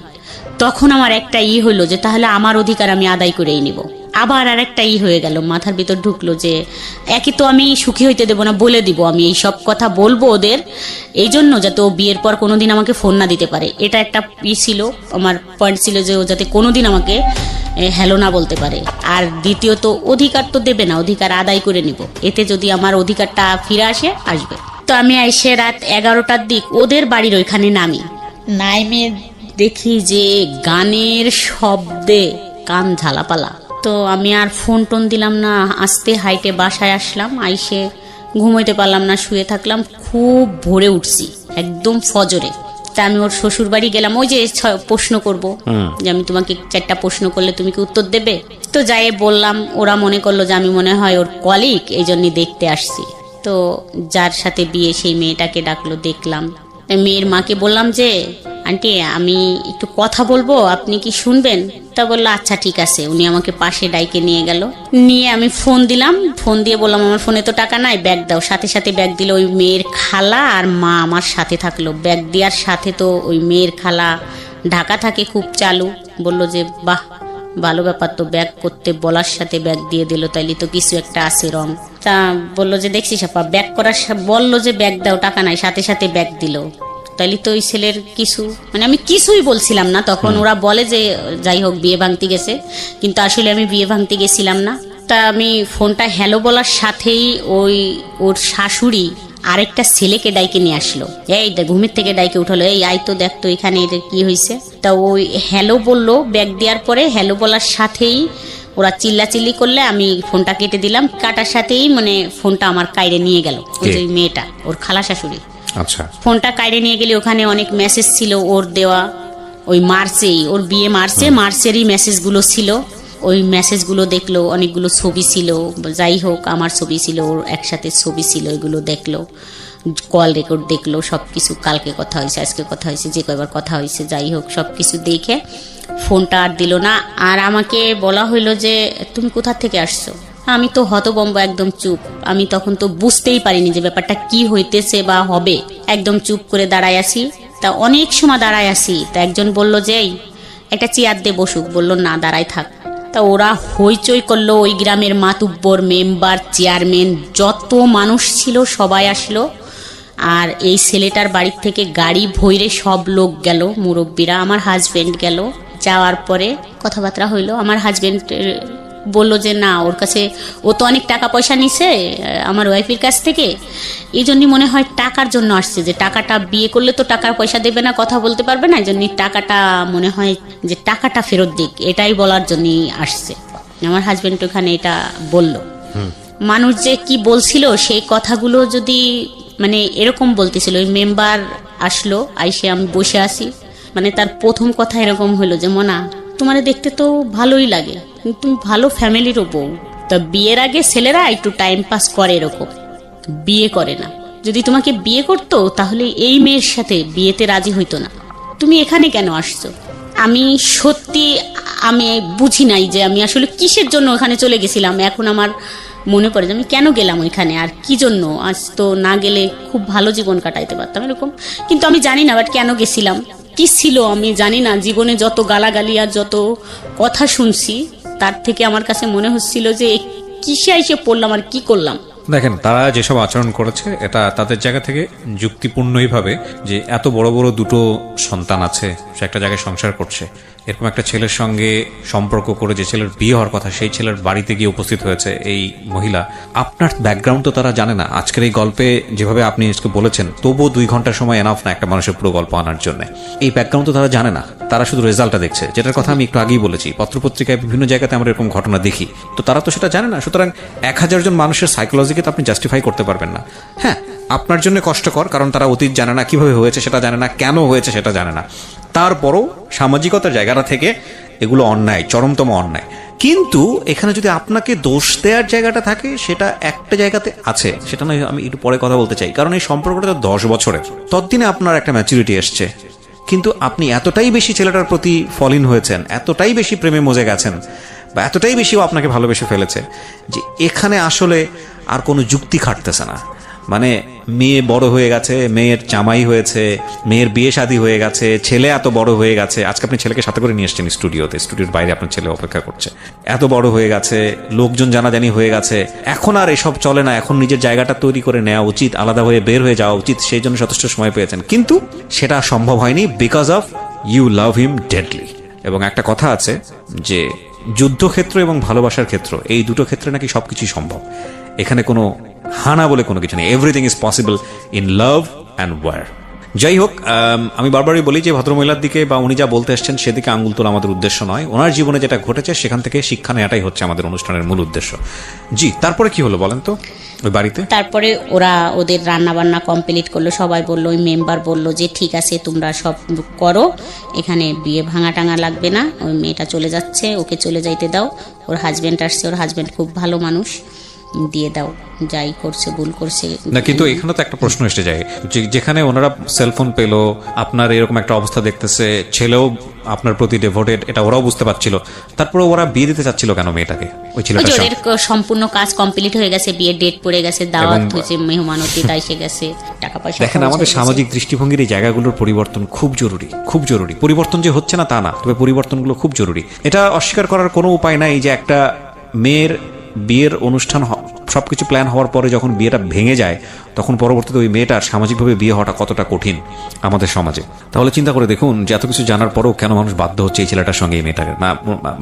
তখন আমার একটা হলো যে তাহলে আমার অধিকার আমি আদায় করেই নিব। আবার আর একটা হয়ে গেল, মাথার ভিতর ঢুকলো যে একই তো আমি সুখী হইতে দেবো না, বলে দিব আমি এই সব কথা বলবো ওদের, এই জন্য যাতে ও বিয়ের পর কোনোদিন আমাকে ফোন না দিতে পারে। এটা একটা ছিল, আমার পয়েন্ট ছিল যে ও যাতে কোনোদিন আমাকে হ্যালো না বলতে পারে। আর দ্বিতীয়ত অধিকার তো দেবে না, অধিকার আদায় করে নিব, এতে যদি আমার অধিকারটা ফিরে আসবে। তো আমি এসে রাত 11টার দিক ওদের বাড়ির ওইখানে নাইমে দেখি যে গানের শব্দে কান ঝালাপালা। তো আমি আর ফোন টোন দিলাম না, আস্তে হাইটে বাসায় আসলাম। আইসে ঘুমাইতে পারলাম না, শুয়ে থাকলাম। খুব ভোরে উঠছি, একদম ফজরে। তা আমি ওর শ্বশুর বাড়ি গেলাম, ওই যে প্রশ্ন করব যে আমি তোমাকে 4টা প্রশ্ন করলে তুমি কি উত্তর দেবে। তো যাই বললাম, ওরা মনে করলো যে আমি মনে হয় ওর কলিগ, এই জন্যই দেখতে আসছি। তো যার সাথে বিয়ে সেই মেয়েটাকে ডাকলো, দেখলাম। মেয়ের মাকে বললাম যে আন্টি আমি একটু কথা বলবো, আপনি কি শুনবেন? তা বললো আচ্ছা ঠিক আছে। উনি আমাকে পাশে ডাইকে নিয়ে গেল, নিয়ে আমি ফোন দিলাম। ফোন দিয়ে বললাম আমার ফোনে তো টাকা নাই, ব্যাগ দাও। সাথে সাথে ব্যাগ দিল। ওই মেয়ের খালা আর মা আমার সাথে থাকলো। ব্যাগ দেওয়ার সাথে তো ওই মেয়ের খালা ঢাকা থাকে, খুব চালু। বললো যে বাহ, ভালো ব্যাপার তো, ব্যাগ করতে বলার সাথে ব্যাগ দিয়ে দিল, তাইলে তো কিছু একটা আছে রং। তা বললো যে দেখছিস আপা, ব্যাগ করার বললো যে ব্যাগ দাও, টাকা নাই, সাথে সাথে ব্যাগ দিল, তাইলে তো ওই ছেলের কিছু, মানে আমি কিছুই বলছিলাম না তখন। ওরা বলে যে যাই হোক বিয়ে ভাঙতে গেছে, কিন্তু আসলে আমি বিয়ে ভাঙতে গেছিলাম না। তা আমি ফোনটা হ্যালো বলার সাথেই ওর শাশুড়ি আরেকটা ছেলেকে ডাইকে নিয়ে আসলো। এই ঘুমের থেকে ডাইকে উঠালো, এই আই তো দেখ তো এখানে এটা কি হয়েছে। তা ওই হ্যালো বললো, ব্যাগ দেওয়ার পরে হ্যালো বলার সাথেই ওরা চিল্লাচিল্লি করলে আমি ফোনটা কেটে দিলাম। কাটার সাথেই মানে ফোনটা আমার কাইরে নিয়ে গেল ওই যে মেয়েটা, ওর খালা শাশুড়ি। আচ্ছা, ফোনটা কাইরে নিয়ে গেলে ওখানে অনেক মেসেজ ছিল ওর দেওয়া, ওই মার্চেই, ওর বিয়ে মার্চেরই মেসেজগুলো ছিল। ওই মেসেজগুলো দেখলো, অনেকগুলো ছবি ছিল, যাই হোক আমার ছবি ছিল, ওর একসাথে ছবি ছিল, এগুলো দেখলো, কল রেকর্ড দেখলো, সব কিছু। কালকে কথা হয়েছে, আজকে কথা হয়েছে, যে কয়বার কথা হয়েছে, যাই হোক সব কিছু দেখে ফোনটা আর দিল না। আর আমাকে বলা হইলো যে তুমি কোথা থেকে আসছো। আমি তো হতবম্ব, একদম চুপ। আমি তখন তো বুঝতেই পারিনি যে ব্যাপারটা কি হইতেছে বা হবে, একদম চুপ করে দাঁড়ায় আছি। তা অনেক সময় দাঁড়ায় আছি, তা একজন বলল যে এই একটা চেয়ার দিয়ে বসুক, বললো না দাঁড়ায় থাক। তা ওরা হইচই করলো, ওই গ্রামের মাতুব্বর, মেম্বার, চেয়ারম্যান, যত মানুষ ছিল সবাই আসলো। আর এই ছেলেটার বাড়ির থেকে গাড়ি ভইরে সব লোক গেল, মুরব্বীরা। আমার হাজবেন্ড গেল, যাওয়ার পরে কথাবার্তা হইলো। আমার হাজবেন্ড বললো যে না, ওর কাছে ও তো অনেক টাকা পয়সা নিছে আমার ওয়াইফের কাছ থেকে, এই জন্যই মনে হয় টাকার জন্য আসছে, যে টাকাটা বিয়ে করলে তো টাকার পয়সা দেবে না, কথা বলতে পারবে না, এই জন্যই টাকাটা মনে হয় যে টাকাটা ফেরত দিক, এটাই বলার জন্যই আসছে। আমার হাজবেন্ড ওখানে এটা বলল। মানুষ যে কি বলছিল সেই কথাগুলো যদি মানে এরকম বলতেছিল। ওই মেম্বার আসলো, আইসে আমি বসে আছি, মানে তার প্রথম কথা এরকম হলো যে মনা তোমার দেখতে তো ভালোই লাগে, তুমি ভালো ফ্যামিলিরও বউ। তা বিয়ের আগে ছেলেরা একটু টাইম পাস করে, এরকম বিয়ে করে না। যদি তোমাকে বিয়ে করতো তাহলে এই মেয়ের সাথে বিয়েতে রাজি হইতো না। তুমি এখানে কেন আসছো? আমি সত্যি আমি বুঝি নাই যে আমি আসলে কিসের জন্য ওখানে চলে গেছিলাম। এখন আমার মনে পড়ে যে আমি কেন গেলাম ওইখানে, আর কি জন্য। আজ তো না গেলে খুব ভালো জীবন কাটাইতে পারতাম এরকম, কিন্তু আমি জানি না বাট কেন গেছিলাম, কি ছিল আমি জানি না। জীবনে যত গালাগালি আর যত কথা শুনছি তার থেকে আমার কাছে মনে হচ্ছিল যে কিসে এসে পড়লাম আর কি করলাম। দেখেন, তারা যেসব আচরণ করেছে এটা তাদের জায়গা থেকে যুক্তিপূর্ণই ভাবে যে এত বড় বড় দুটো সন্তান আছে, সে একটা জায়গায় সংসার করছে, এরকম একটা ছেলের সঙ্গে সম্পর্ক করে যে ছেলের বিয়ে হওয়ার কথা সেই ছেলের বাড়িতে গিয়ে উপস্থিত হয়েছে এই মহিলা। আপনার ব্যাকগ্রাউন্ড তো তারা জানে না। আজকের এই গল্পে যেভাবে আপনি আজকে বলেছেন, তবুও 2 ঘন্টার সময় এনাফ না একটা মানুষের পুরো গল্প আনার জন্য। এই ব্যাকগ্রাউন্ড তো তারা জানে না, তারা শুধু রেজাল্টটা দেখছে, যেটার কথা আমি একটু আগেই বলেছি। পত্রপত্রিকায় বিভিন্ন জায়গাতে আমরা এরকম ঘটনা দেখি, তো তারা তো সেটা জানে না। সুতরাং 1000 জন মানুষের সাইকোলজিকে তো আপনি জাস্টিফাই করতে পারবেন না। হ্যাঁ, আপনার জন্য কষ্টকর, কারণ তারা অতীত জানে না, কিভাবে হয়েছে সেটা জানে না, কেন হয়েছে সেটা জানে না। তারপরও সামাজিকতার জায়গাটা থেকে এগুলো অন্যায়, চরমতম অন্যায়। কিন্তু এখানে যদি আপনাকে দোষ দেওয়ার জায়গাটা থাকে, সেটা একটা জায়গাতে আছে, সেটা নয় আমি একটু পরে কথা বলতে চাই। কারণ এই সম্পর্কটা তো 10 বছরের, ততদিনে আপনার একটা ম্যাচুরিটি এসছে, কিন্তু আপনি এতটাই বেশি ছেলেটার প্রতি ফলিন হয়েছেন, এতটাই বেশি প্রেমে মজে গেছেন, বা এতটাই বেশি ও আপনাকে ভালোবেসে ফেলেছে যে এখানে আসলে আর কোনো যুক্তি খাটতেছে না। মানে মেয়ে বড় হয়ে গেছে, মেয়ের জামাই হয়েছে, মেয়ের বিয়ে শাদী হয়ে গেছে, ছেলে এত বড় হয়ে গেছে। আজকে আপনি ছেলেকে সাথে করে নিয়ে এসছেন স্টুডিওতে, স্টুডিওর বাইরে আপনার ছেলে অপেক্ষা করছে। এত বড় হয়ে গেছে, লোকজন জানাজানি হয়ে গেছে, এখন আর এসব চলে না, এখন নিজের জায়গাটা তৈরি করে নেওয়া উচিত, আলাদা হয়ে বের হয়ে যাওয়া উচিত। সেই জন্য যথেষ্ট সময় পেয়েছেন, কিন্তু সেটা সম্ভব হয়নি because of you love him deadly. এবং একটা কথা আছে যে যুদ্ধক্ষেত্র এবং ভালোবাসার ক্ষেত্র, এই দুটো ক্ষেত্রে নাকি সবকিছুই সম্ভব। এখানে কোনো হানা বলে কোনো কিছু নেই। Everything is possible in love and war. যাই হোক, আমি বারবারই বলি যে ভদ্রমহিলার দিকে বা উনি যা বলতে এসছেন সেদিকে আঙুল তোলা আমাদের উদ্দেশ্য নয়। ওনার জীবনে যেটা ঘটেছে সেখান থেকে শিক্ষা নেওয়াটাই হচ্ছে আমাদের অনুষ্ঠানের মূল উদ্দেশ্য। জি, তারপরে কি হলো বলেন তো ওই বাড়িতে? তারপরে ওরা ওদের রান্না বান্না কমপ্লিট করলো, সবাই বললো, ওই মেম্বার বললো যে ঠিক আছে তোমরা সব করো, এখানে বিয়ে ভাঙা টাঙা লাগবে না, ওই মেয়েটা চলে যাচ্ছে, ওকে চলে যাইতে দাও, ওর হাজব্যান্ড আসছে, ওর হাজব্যান্ড খুব ভালো মানুষ, দিয়ে দাও, যাই করছে ভুল করছে না। কিন্তু এখানে তো একটা প্রশ্ন এসে যায়, যেখানে ওনারা সেলফোন পেলো, আপনার এরকম একটা অবস্থা দেখতেছে, ছেলেও আপনার প্রতি ডেভোটেড, এটা ওরাও বুঝতে পারছিল, তারপরে ওরা বিয়ে দিতে চাচ্ছিল কেন মেয়েটাকে? ওই ছেলেটার ওদের সম্পূর্ণ কাজ কমপ্লিট হয়ে গেছে, বিয়ের ডেট পড়ে গেছে, দাওয়াত হয়েছে, মেহমান অতিথি এসে গেছে, টাকা পয়সা। দেখেন, আমাদের সামাজিক দৃষ্টিভঙ্গির এই জায়গাগুলোর পরিবর্তন খুব জরুরি, খুব জরুরি। পরিবর্তন যে হচ্ছে না তা না, তবে পরিবর্তনগুলো খুব জরুরি। এটা অস্বীকার করার কোনো উপায় নাই যে একটা মেয়ের বিয়ের অনুষ্ঠান সবকিছু প্ল্যান হওয়ার পরে যখন বিয়েটা ভেঙে যায়, তখন পরবর্তীতে ওই মেয়েটার সামাজিকভাবে বিয়ে হওয়াটা কতটা কঠিন আমাদের সমাজে। তাহলে চিন্তা করে দেখুন যে এত কিছু জানার পরেও কেন মানুষ বাধ্য হচ্ছে এই ছেলেটার সঙ্গে এই মেয়েটাকে না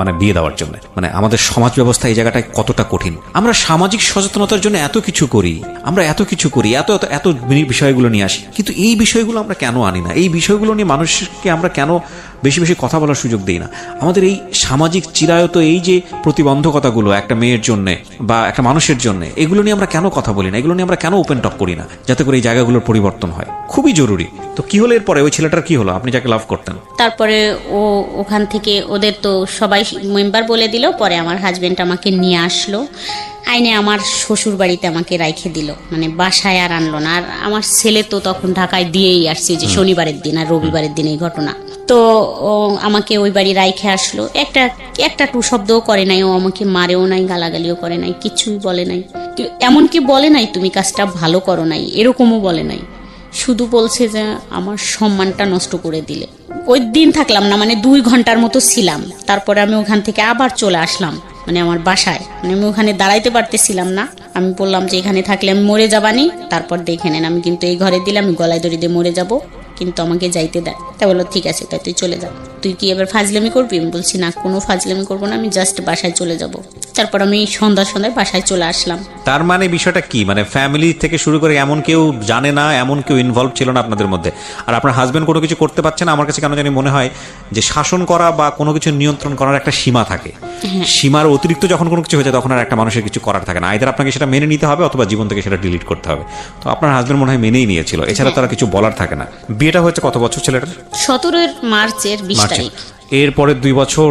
মানে বিয়ে দেওয়ার জন্য। মানে আমাদের সমাজ ব্যবস্থা এই জায়গাটায় কতটা কঠিন। আমরা সামাজিক সচেতনতার জন্য এত কিছু করি, আমরা এত কিছু করি, এত এত এত বিষয়গুলো নিয়ে আসি, কিন্তু এই বিষয়গুলো আমরা কেন আনি না? এই বিষয়গুলো নিয়ে মানুষকে আমরা কেন বেশি বেশি কথা বলার সুযোগ দিই না? আমাদের এই সামাজিক চিরায়ত এই যে প্রতিবন্ধকতাগুলো একটা মেয়ের জন্য বা একটা মানুষের জন্য, এগুলো নিয়ে আমরা কেন কথা বলি না? এগুলো নিয়ে আমরা কেন ওপেন টক করি না, যাতে করে এই জায়গাগুলোর পরিবর্তন হয়? খুবই জরুরি। তো কি হলো এরপরে? ওই ছেলেটার কি হলো, আপনি যাকে লাভ করতেন? তারপরে ও ওখান থেকে ওদের তো সবাই মেম্বার বলে দিল, পরে আমার হাজবেন্ড আমাকে নিয়ে আসলো, আইনে আমার শ্বশুর বাড়িতে আমাকে রাইখে দিল, মানে বাসায় আর আনলো না। আর আমার ছেলে তো তখন ঢাকায় দিয়েই আসছে, যে শনিবারের দিন আর রবিবারের দিন এই ঘটনা। তো ও আমাকে ওই বাড়ি রাইখে আসলো, একটা টু শব্দও করে নাই, ও আমাকে মারেও নাই, গালাগালিও করে নাই, কিছুই বলে নাই। এমনকি বলে নাই তুমি কাজটা ভালো করো নাই, এরকমও বলে নাই। শুধু বলছে যে আমার সম্মানটা নষ্ট করে দিলে। ওই দিন থাকলাম না, মানে 2 ঘন্টার মতো ছিলাম। তারপরে আমি ওখান থেকে আবার চলে আসলাম, মানে আমার বাসায়। মানে আমি ওখানে দাঁড়াইতে পারতেছিলাম না। আমি বললাম যে এখানে থাকলে আমি মরে যাবানি, তারপর দেখে নেন, আমি কিন্তু এই ঘরে দিলে আমি গলায় দড়ি দিয়ে মরে যাব, কিন্তু আমাকে যাইতে দেয়। তাই বললো ঠিক আছে, তাই তুই চলে যা। তুই কি এবার ফাজলামি করবি? আমি বলছি না, কোনো ফাজলামি করবো না, আমি জাস্ট বাসায় চলে যাব। তারপর আমি সন্ধ্যায় বাসায় চলে আসলাম। তার মানে বিষয়টা কি? মানে ফ্যামিলি থেকে শুরু করে এমন কেউ জানে না, এমন কেউ ইনভলভ ছিল না আপনাদের মধ্যে। আর আপনার হাজবেন্ড কোনো কিছু করতে পারছে না। আমার কাছে কেন জানি মনে হয় যে শাসন করা বা কোনো কিছু নিয়ন্ত্রণ করার একটা সীমা থাকে। সীমার অতিরিক্ত যখন কোনো কিছু হয়ে যায়, তখন আর একটা মানুষের কিছু করার থাকে না। আইদার আপনাকে সেটা মেনে নিতে হবে, অথবা জীবন থেকে সেটা ডিলিট করতে হবে। তো আপনার হাজবেন্ড মনে হয় মেনেই নিয়েছিল, এছাড়া তারা কিছু বলার থাকে না। বিয়েটা হয়েছে কত বছর ছেলেটার? 17 মার্চের 20 তারিখ। এরপরে 2 বছর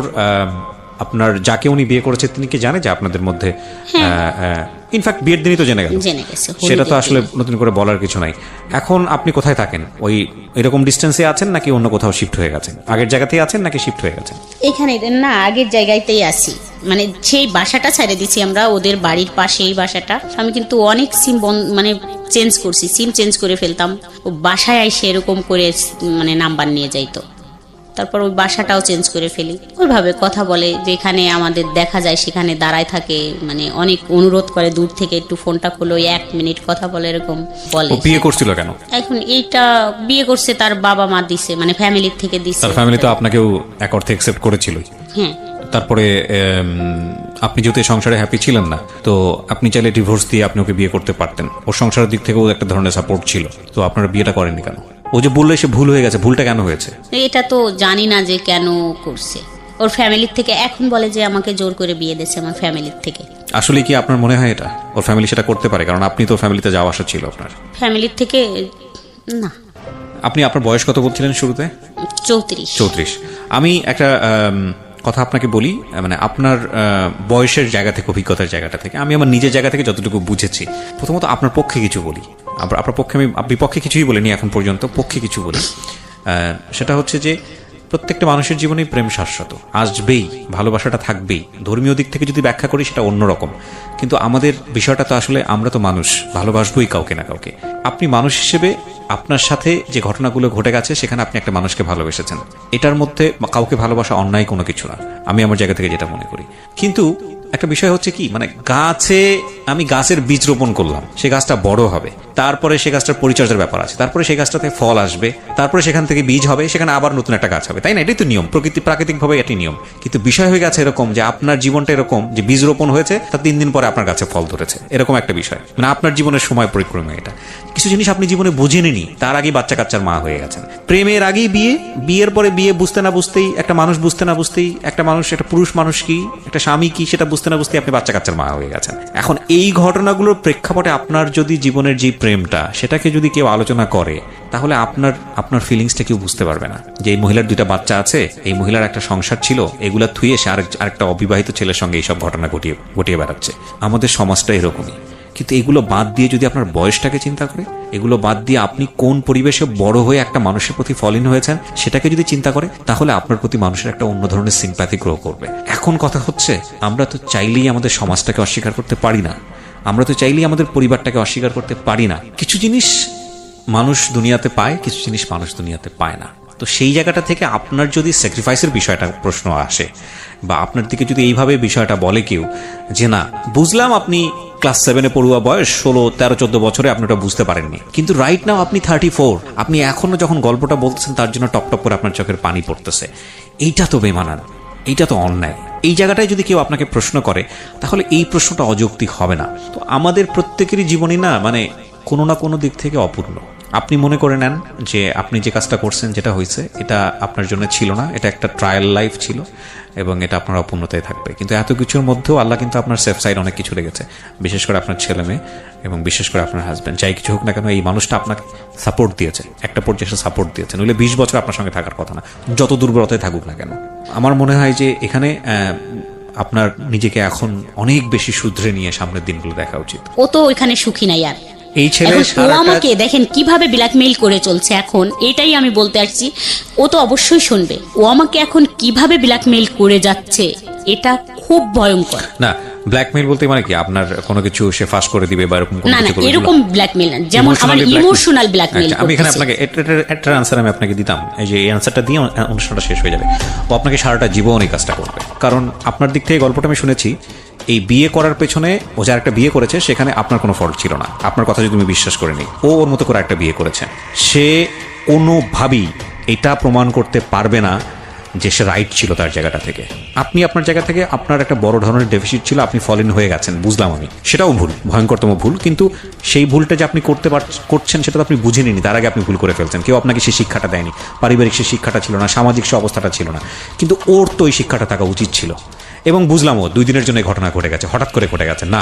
আপনার যাকে উনি বিয়ে করেছে তিনি কি জানে যে আপনাদের মধ্যে? ইনফ্যাক্ট বিয়ের দিনই তো জেনে গেছে, সেটা তো আসলে নতুন করে বলার কিছু নাই। এখন আপনি কোথায় থাকেন? ওই এরকম ডিস্টেন্সে আছেন নাকি অন্য কোথাও শিফট হয়ে গেছেন? আগের জায়গাতেই আছেন নাকি শিফট হয়ে গেছেন? এখানে না, আগের জায়গাতেই আছি। মানে সেই বাসাটা ছেড়ে দিছি আমরা, ওদের বাড়ির পাশে এই বাসাটা। আমি কিন্তু অনেক সিম মানে চেঞ্জ করছি, সিম চেঞ্জ করে ফেলতাম। ও বাসায় এসে এরকম করে মানে নাম্বার নিয়ে যাইতো। তারপর ওই বাসাটাও চেঞ্জ করে ফেলি। ওইভাবে কথা বলে, যেখানে আমাদের দেখা যায় সেখানে দাঁড়ায় থাকে, মানে অনেক অনুরোধ করে দূর থেকে একটু ফোনটা খোলো, 1 মিনিট কথা বলে, এরকম বলে। ও বিয়ে করছিল কেন? এখন এইটা বিয়ে করছে তার বাবা মা দিছে, মানে ফ্যামিলির থেকে দিছে। তার ফ্যামিলি তো আপনাকেও এক অর্থে অ্যাকসেপ্ট করেছিল। হ্যাঁ। তারপরে আপনি যেহেতু সংসারে হ্যাপি ছিলেন না, তো আপনি চাইলে ডিভোর্স দিয়ে আপনি ওকে বিয়ে করতে পারতেন। ওর সংসারের দিক থেকেও একটা ধরনের সাপোর্ট ছিল, তো আপনারা বিয়েটা করেননি কেন? ও যে বললে সে ভুল হয়ে গেছে, ভুলটা কেন হয়েছে? এটা তো জানি না যে কেন করছে। ওর ফ্যামিলির থেকে এখন বলে যে আমাকে জোর করে বিয়ে দিয়েছে আমার ফ্যামিলির থেকে। আসলে কি আপনার মনে হয় এটা ওর ফ্যামিলি সেটা করতে পারে? কারণ আপনি তো ফ্যামিলিতে যাওয়া আসা ছিল আপনার। ফ্যামিলির থেকে না। আপনি আপনার বয়স কত বলছিলেন শুরুতে? 34। আমি একটা কথা আপনাকে বলি, মানে আপনার বয়সের জায়গা থেকে, অভিজ্ঞতার জায়গাটা থেকে, আমি আমার নিজের জায়গা থেকে যতটুকু বুঝেছি, প্রথমত আপনার পক্ষে কিছু বলি। আপনার পক্ষে আমি বিপক্ষে কিছুই বলিনি এখন পর্যন্ত, পক্ষে কিছু বলি। সেটা হচ্ছে যে প্রত্যেকটা মানুষের জীবনেই প্রেম শাশ্বত, আসবেই, ভালোবাসাটা থাকবেই। ধর্মীয় দিক থেকে যদি ব্যাখ্যা করি সেটা অন্যরকম, কিন্তু আমাদের বিষয়টা তো আসলে আমরা তো মানুষ, ভালোবাসবোই কাউকে না কাউকে। আপনি মানুষ হিসেবে আপনার সাথে যে ঘটনাগুলো ঘটে গেছে সেখানে আপনি একটা মানুষকে ভালোবেসেছেন, এটার মধ্যে কাউকে ভালোবাসা অন্যায় কোনো কিছু না, আমি আমার জায়গা থেকে যেটা মনে করি। কিন্তু একটা বিষয় হচ্ছে কি, মানে আমি গাছের বীজ রোপণ করলাম, সে গাছটা বড় হবে, তারপরে সে গাছটার পরিচর্যার ব্যাপার আছে, তারপরে সেই গাছটাতে ফল আসবে, তারপরে সেখান থেকে বীজ হবে, সেখানে আবার নতুন একটা গাছ হবে, তাই না? এটাই তো নিয়ম, প্রাকৃতিকভাবে এটি নিয়ম। কিন্তু বিষয় হয়ে গেছে এরকম যে আপনার জীবনটা এরকম যে বীজ রোপণ হয়েছে, তার 3 দিন পরে আপনার গাছে ফল ধরেছে, এরকম একটা বিষয়। মানে আপনার জীবনের সময় পরিক্রমে এটা কিছু জিনিস আপনি জীবনে বুঝেননি, তার আগেই বাচ্চা কাচ্চার মা হয়ে গেছেন। প্রেমের আগেই বিয়ে, বিয়ের পরে বিয়ে বুঝতে না বুঝতেই, একটা মানুষ বুঝতে না বুঝতেই, একটা পুরুষ মানুষ কি, একটা স্বামী কি, সেটা বুঝতে না বুঝতেই আপনি বাচ্চা কাচ্চার মা হয়ে গেছেন। এখন এই ঘটনাগুলোর প্রেক্ষাপটে আপনার যদি জীবনের যে প্রেমটা, সেটাকে যদি কেউ আলোচনা করে, তাহলে আপনার ফিলিংসটা কেউ বুঝতে পারবে না। যে এই মহিলার 2টা বাচ্চা আছে, এই মহিলার একটা সংসার ছিল, এগুলা থুয়ে সে আরেকটা অবিবাহিত ছেলের সঙ্গে এইসব ঘটনা ঘটিয়ে বেড়াচ্ছে। আমাদের সমাজটা এরকমই। কিন্তু এগুলো বাদ দিয়ে যদি আপনার বয়সটাকে চিন্তা করে, এগুলো বাদ দিয়ে আপনি কোন পরিবেশে বড় হয়ে একটা মানুষের প্রতি ফলিন হয়েছেন সেটাকে যদি চিন্তা করে, তাহলে আপনার প্রতি মানুষের একটা অন্য ধরনের সিম্প্যাথি গ্রো করবে। এখন কথা হচ্ছে, আমরা তো চাইলেই আমাদের সমাজটাকে অস্বীকার করতে পারি না, আমরা তো চাইলেই আমাদের পরিবারটাকে অস্বীকার করতে পারি না। কিছু জিনিস মানুষ দুনিয়াতে পায়, কিছু জিনিস মানুষ দুনিয়াতে পায় না। তো সেই জায়গাটা থেকে আপনার যদি স্যাক্রিফাইসের বিষয়টা প্রশ্ন আসে, বা আপনার দিকে যদি এইভাবে বিষয়টা বলে কেউ যে না, বুঝলাম আপনি ক্লাস 7-এ পড়ুয়া বয়স, 16, 13, 14 বছরে আপনি ওটা বুঝতে পারেননি, কিন্তু রাইট নাও আপনি 34, আপনি এখনো যখন গল্পটা বলতেছেন তার জন্য টপ টপ করে আপনার চোখের পানি পড়তেছে। এইটা তো বেমানান, এইটা তো অন্যায়। এই জায়গাটায় যদি কেউ আপনাকে প্রশ্ন করে, তাহলে এই প্রশ্নটা অযৌক্তিক হবে না। তো আমাদের প্রত্যেকেরই জীবনই না, মানে কোনো না কোনো দিক থেকে অপূর্ণ। আপনি মনে করে নেন যে আপনি যে কাজটা করছেন, যেটা হয়েছে, এটা আপনার জন্য ছিল না, এটা একটা ট্রায়াল লাইফ ছিল, এবং এটা আপনার অপূর্ণতায় থাকবে। কিন্তু এত কিছুর মধ্যেও আল্লাহ কিন্তু আপনার সেফ সাইড অনেক কিছু রেখেছে, বিশেষ করে আপনার ছেলে মেয়ে এবং বিশেষ করে আপনার হাজব্যান্ড। যাই কিছু হোক না কেন, এই মানুষটা আপনাকে সাপোর্ট দিয়েছে, একটা পর্যায়ে সাপোর্ট দিয়েছে, নইলে 20 বছর আপনার সঙ্গে থাকার কথা না, যত দুর্বলতায় থাকুক না কেন। আমার মনে হয় যে এখানে আপনার নিজেকে এখন অনেক বেশি শুধরে নিয়ে সামনের দিনগুলো দেখা উচিত। ও তো ওইখানে সুখী নাই আর। এই ছেলে আমাকে দেখেন কিভাবে ব্ল্যাকমেইল করে চলছে এখন, এটাই আমি বলতে আসছি। ও তো অবশ্যই শুনবে, ও আমাকে এখন কিভাবে ব্ল্যাকমেইল করে যাচ্ছে, এটা খুব ভয়ঙ্কর। না, ব্ল্যাকমেইল বলতে মানে কি, আপনার কোনো কিছু সে ফাঁস করে দিবে বা এরকম কোনো না, কিছু? এরকম ব্ল্যাকমেইল না, যেমন আমার ইমোশনাল ব্ল্যাকমেইল। আমি এখানে আপনাকে একটা আনসার আমি আপনাকে দিতাম, এই যে এই আনসারটা দিয়ে অনুষ্ঠানটা শেষ হয়ে যাবে। ও আপনাকে সারাটা জীবন এই কাজটা করবে, কারণ আপনার দিক থেকে গল্পটা আমি শুনেছি, এই বিয়ে করার পেছনে ও যার একটা বিয়ে করেছে সেখানে আপনার কোনো ফল্ট ছিল না, আপনার কথা যদি তুমি বিশ্বাস করে নিই। ও ওর মতো করে একটা বিয়ে করেছে, সে কোনোভাবেই এটা প্রমাণ করতে পারবে না যে সে রাইট ছিল তার জায়গাটা থেকে। আপনি আপনার জায়গা থেকে আপনার একটা বড় ধরনের ডেফিসিট ছিল, আপনি ফলিন হয়ে গেছেন, বুঝলাম আমি, সেটাও ভুল, ভয়ঙ্করতম ভুল। কিন্তু সেই ভুলটা যে আপনি করছেন সেটা তো আপনি বুঝে নিনি, তার আগে আপনি ভুল করে ফেলছেন। কেউ আপনাকে সেই শিক্ষাটা দেয়নি, পারিবারিক সেই শিক্ষাটা ছিল না, সামাজিক সে অবস্থাটা ছিল না, কিন্তু ওর তো ওই শিক্ষাটা থাকা উচিত ছিল। এবং বুঝলাম ও 2 দিনের জন্য ঘটনা ঘটে গেছে, হঠাৎ করে ঘটে গেছে না,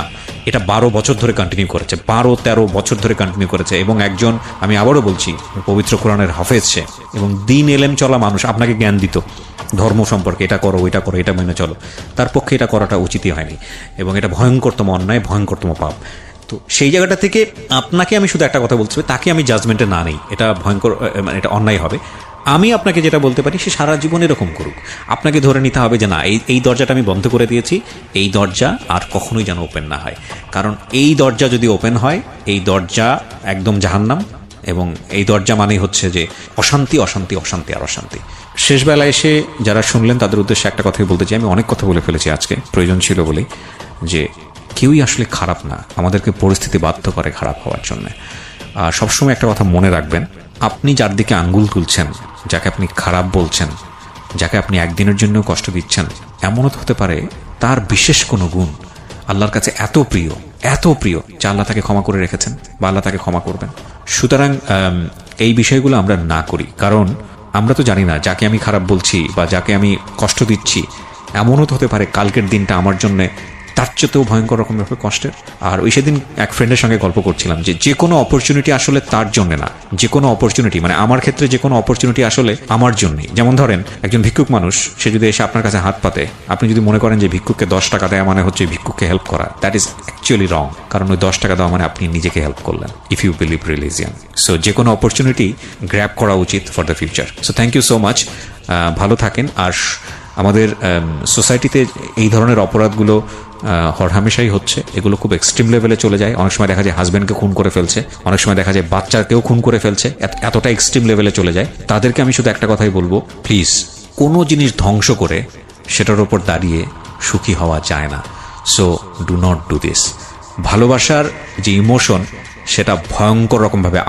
এটা 12 বছর ধরে কন্টিনিউ করেছে, 12-13 বছর ধরে কন্টিনিউ করেছে। এবং একজন, আমি আবারও বলছি, পবিত্র কোরআনের হাফেজ সে, এবং দিন এলেম চলা মানুষ, আপনাকে জ্ঞান দিত ধর্ম সম্পর্কে, এটা করো, ওইটা করো, এটা মেনে চলো, তার পক্ষে এটা করাটা উচিতই হয়নি, এবং এটা ভয়ঙ্করতম অন্যায়, ভয়ঙ্করতম পাপ। তো সেই জায়গাটা থেকে আপনাকে আমি শুধু একটা কথা বলতে চাই, তাকে আমি জাজমেন্টে না নেই, এটা ভয়ঙ্কর, মানে এটা অন্যায় হবে। আমি আপনাকে যেটা বলতে পারি, সে সারা জীবন এরকম করুক, আপনাকে ধরে নিতে হবে যে না, এই দরজাটা আমি বন্ধ করে দিয়েছি, এই দরজা আর কখনোই যেন ওপেন না হয়। কারণ এই দরজা যদি ওপেন হয়, এই দরজা একদম জাহান্নাম, এবং এই দরজা মানেই হচ্ছে যে অশান্তি অশান্তি অশান্তি আর অশান্তি। শেষ বেলায় এসে যারা শুনলেন তাদের উদ্দেশ্যে একটা কথাই বলতে চাই, আমি অনেক কথা বলে ফেলেছি আজকে, প্রয়োজন ছিল বলেই, যে কেউই আসলে খারাপ না, আমাদেরকে পরিস্থিতি বাধ্য করে খারাপ হওয়ার জন্য। আর সবসময় একটা কথা মনে রাখবেন, আপনি যার দিকে আঙ্গুল তুলছেন, যাকে আপনি খারাপ বলছেন, যাকে আপনি একদিনের জন্য কষ্ট দিচ্ছেন, এমনও তো হতে পারে তার বিশেষ কোনো গুণ আল্লাহর কাছে এত প্রিয় যে আল্লাহ তাকে ক্ষমা করে রেখেছেন বা আল্লাহ তাকে ক্ষমা করবেন। সুতরাং এই বিষয়গুলো আমরা না করি, কারণ আমরা তো জানি না যাকে আমি খারাপ বলছি বা যাকে আমি কষ্ট দিচ্ছি এমনও তো হতে পারে কালকের দিনটা আমার জন্য তার চেয়েও ভয়ঙ্কর রকমের কষ্টের। আর ওই সেদিন এক ফ্রেন্ডের সঙ্গে গল্প করছিলাম যে কোনো অপরচুনিটি আসলে তার জন্য না, যে কোনো অপরচুনিটি মানে আমার ক্ষেত্রে যে কোনো অপরচুনিটি আসলে আমার জন্যই। যেমন ধরেন একজন ভিক্ষুক মানুষ, সে যদি এসে আপনার কাছে হাত পাতে, আপনি যদি মনে করেন যে ভিক্ষুককে 10 টাকা দেওয়া মানে হচ্ছে ভিক্ষুককে হেল্প করা, দ্যাট ইজ অ্যাকচুয়ালি রং, কারণ ওই 10 টাকা দেওয়া মানে আপনি নিজেকে হেল্প করলেন, if you believe religion. So যে কোনো অপরচুনিটি গ্র্যাব করা উচিত for the future. So thank you so much, ভালো থাকেন। আর আমাদের সোসাইটিতে এই ধরনের অপরাধগুলো হরহামেশাই হচ্ছে, এগুলো খুব এক্সট্রিম লেভেলে চলে যায়। অনেক সময় দেখা যায় হাজব্যান্ডকে খুন করে ফেলছে, অনেক সময় দেখা যায় বাচ্চাকেও খুন করে ফেলছে, এতটা এক্সট্রিম লেভেলে চলে যায়। তাদেরকে আমি শুধু একটা কথাই বলবো, প্লিজ কোনো জিনিস ধ্বংস করে সেটার ওপর দাঁড়িয়ে সুখী হওয়া যায় না। So do not do this. ভালোবাসার যে ইমোশন সেটা ভয়ঙ্কর রকমভাবে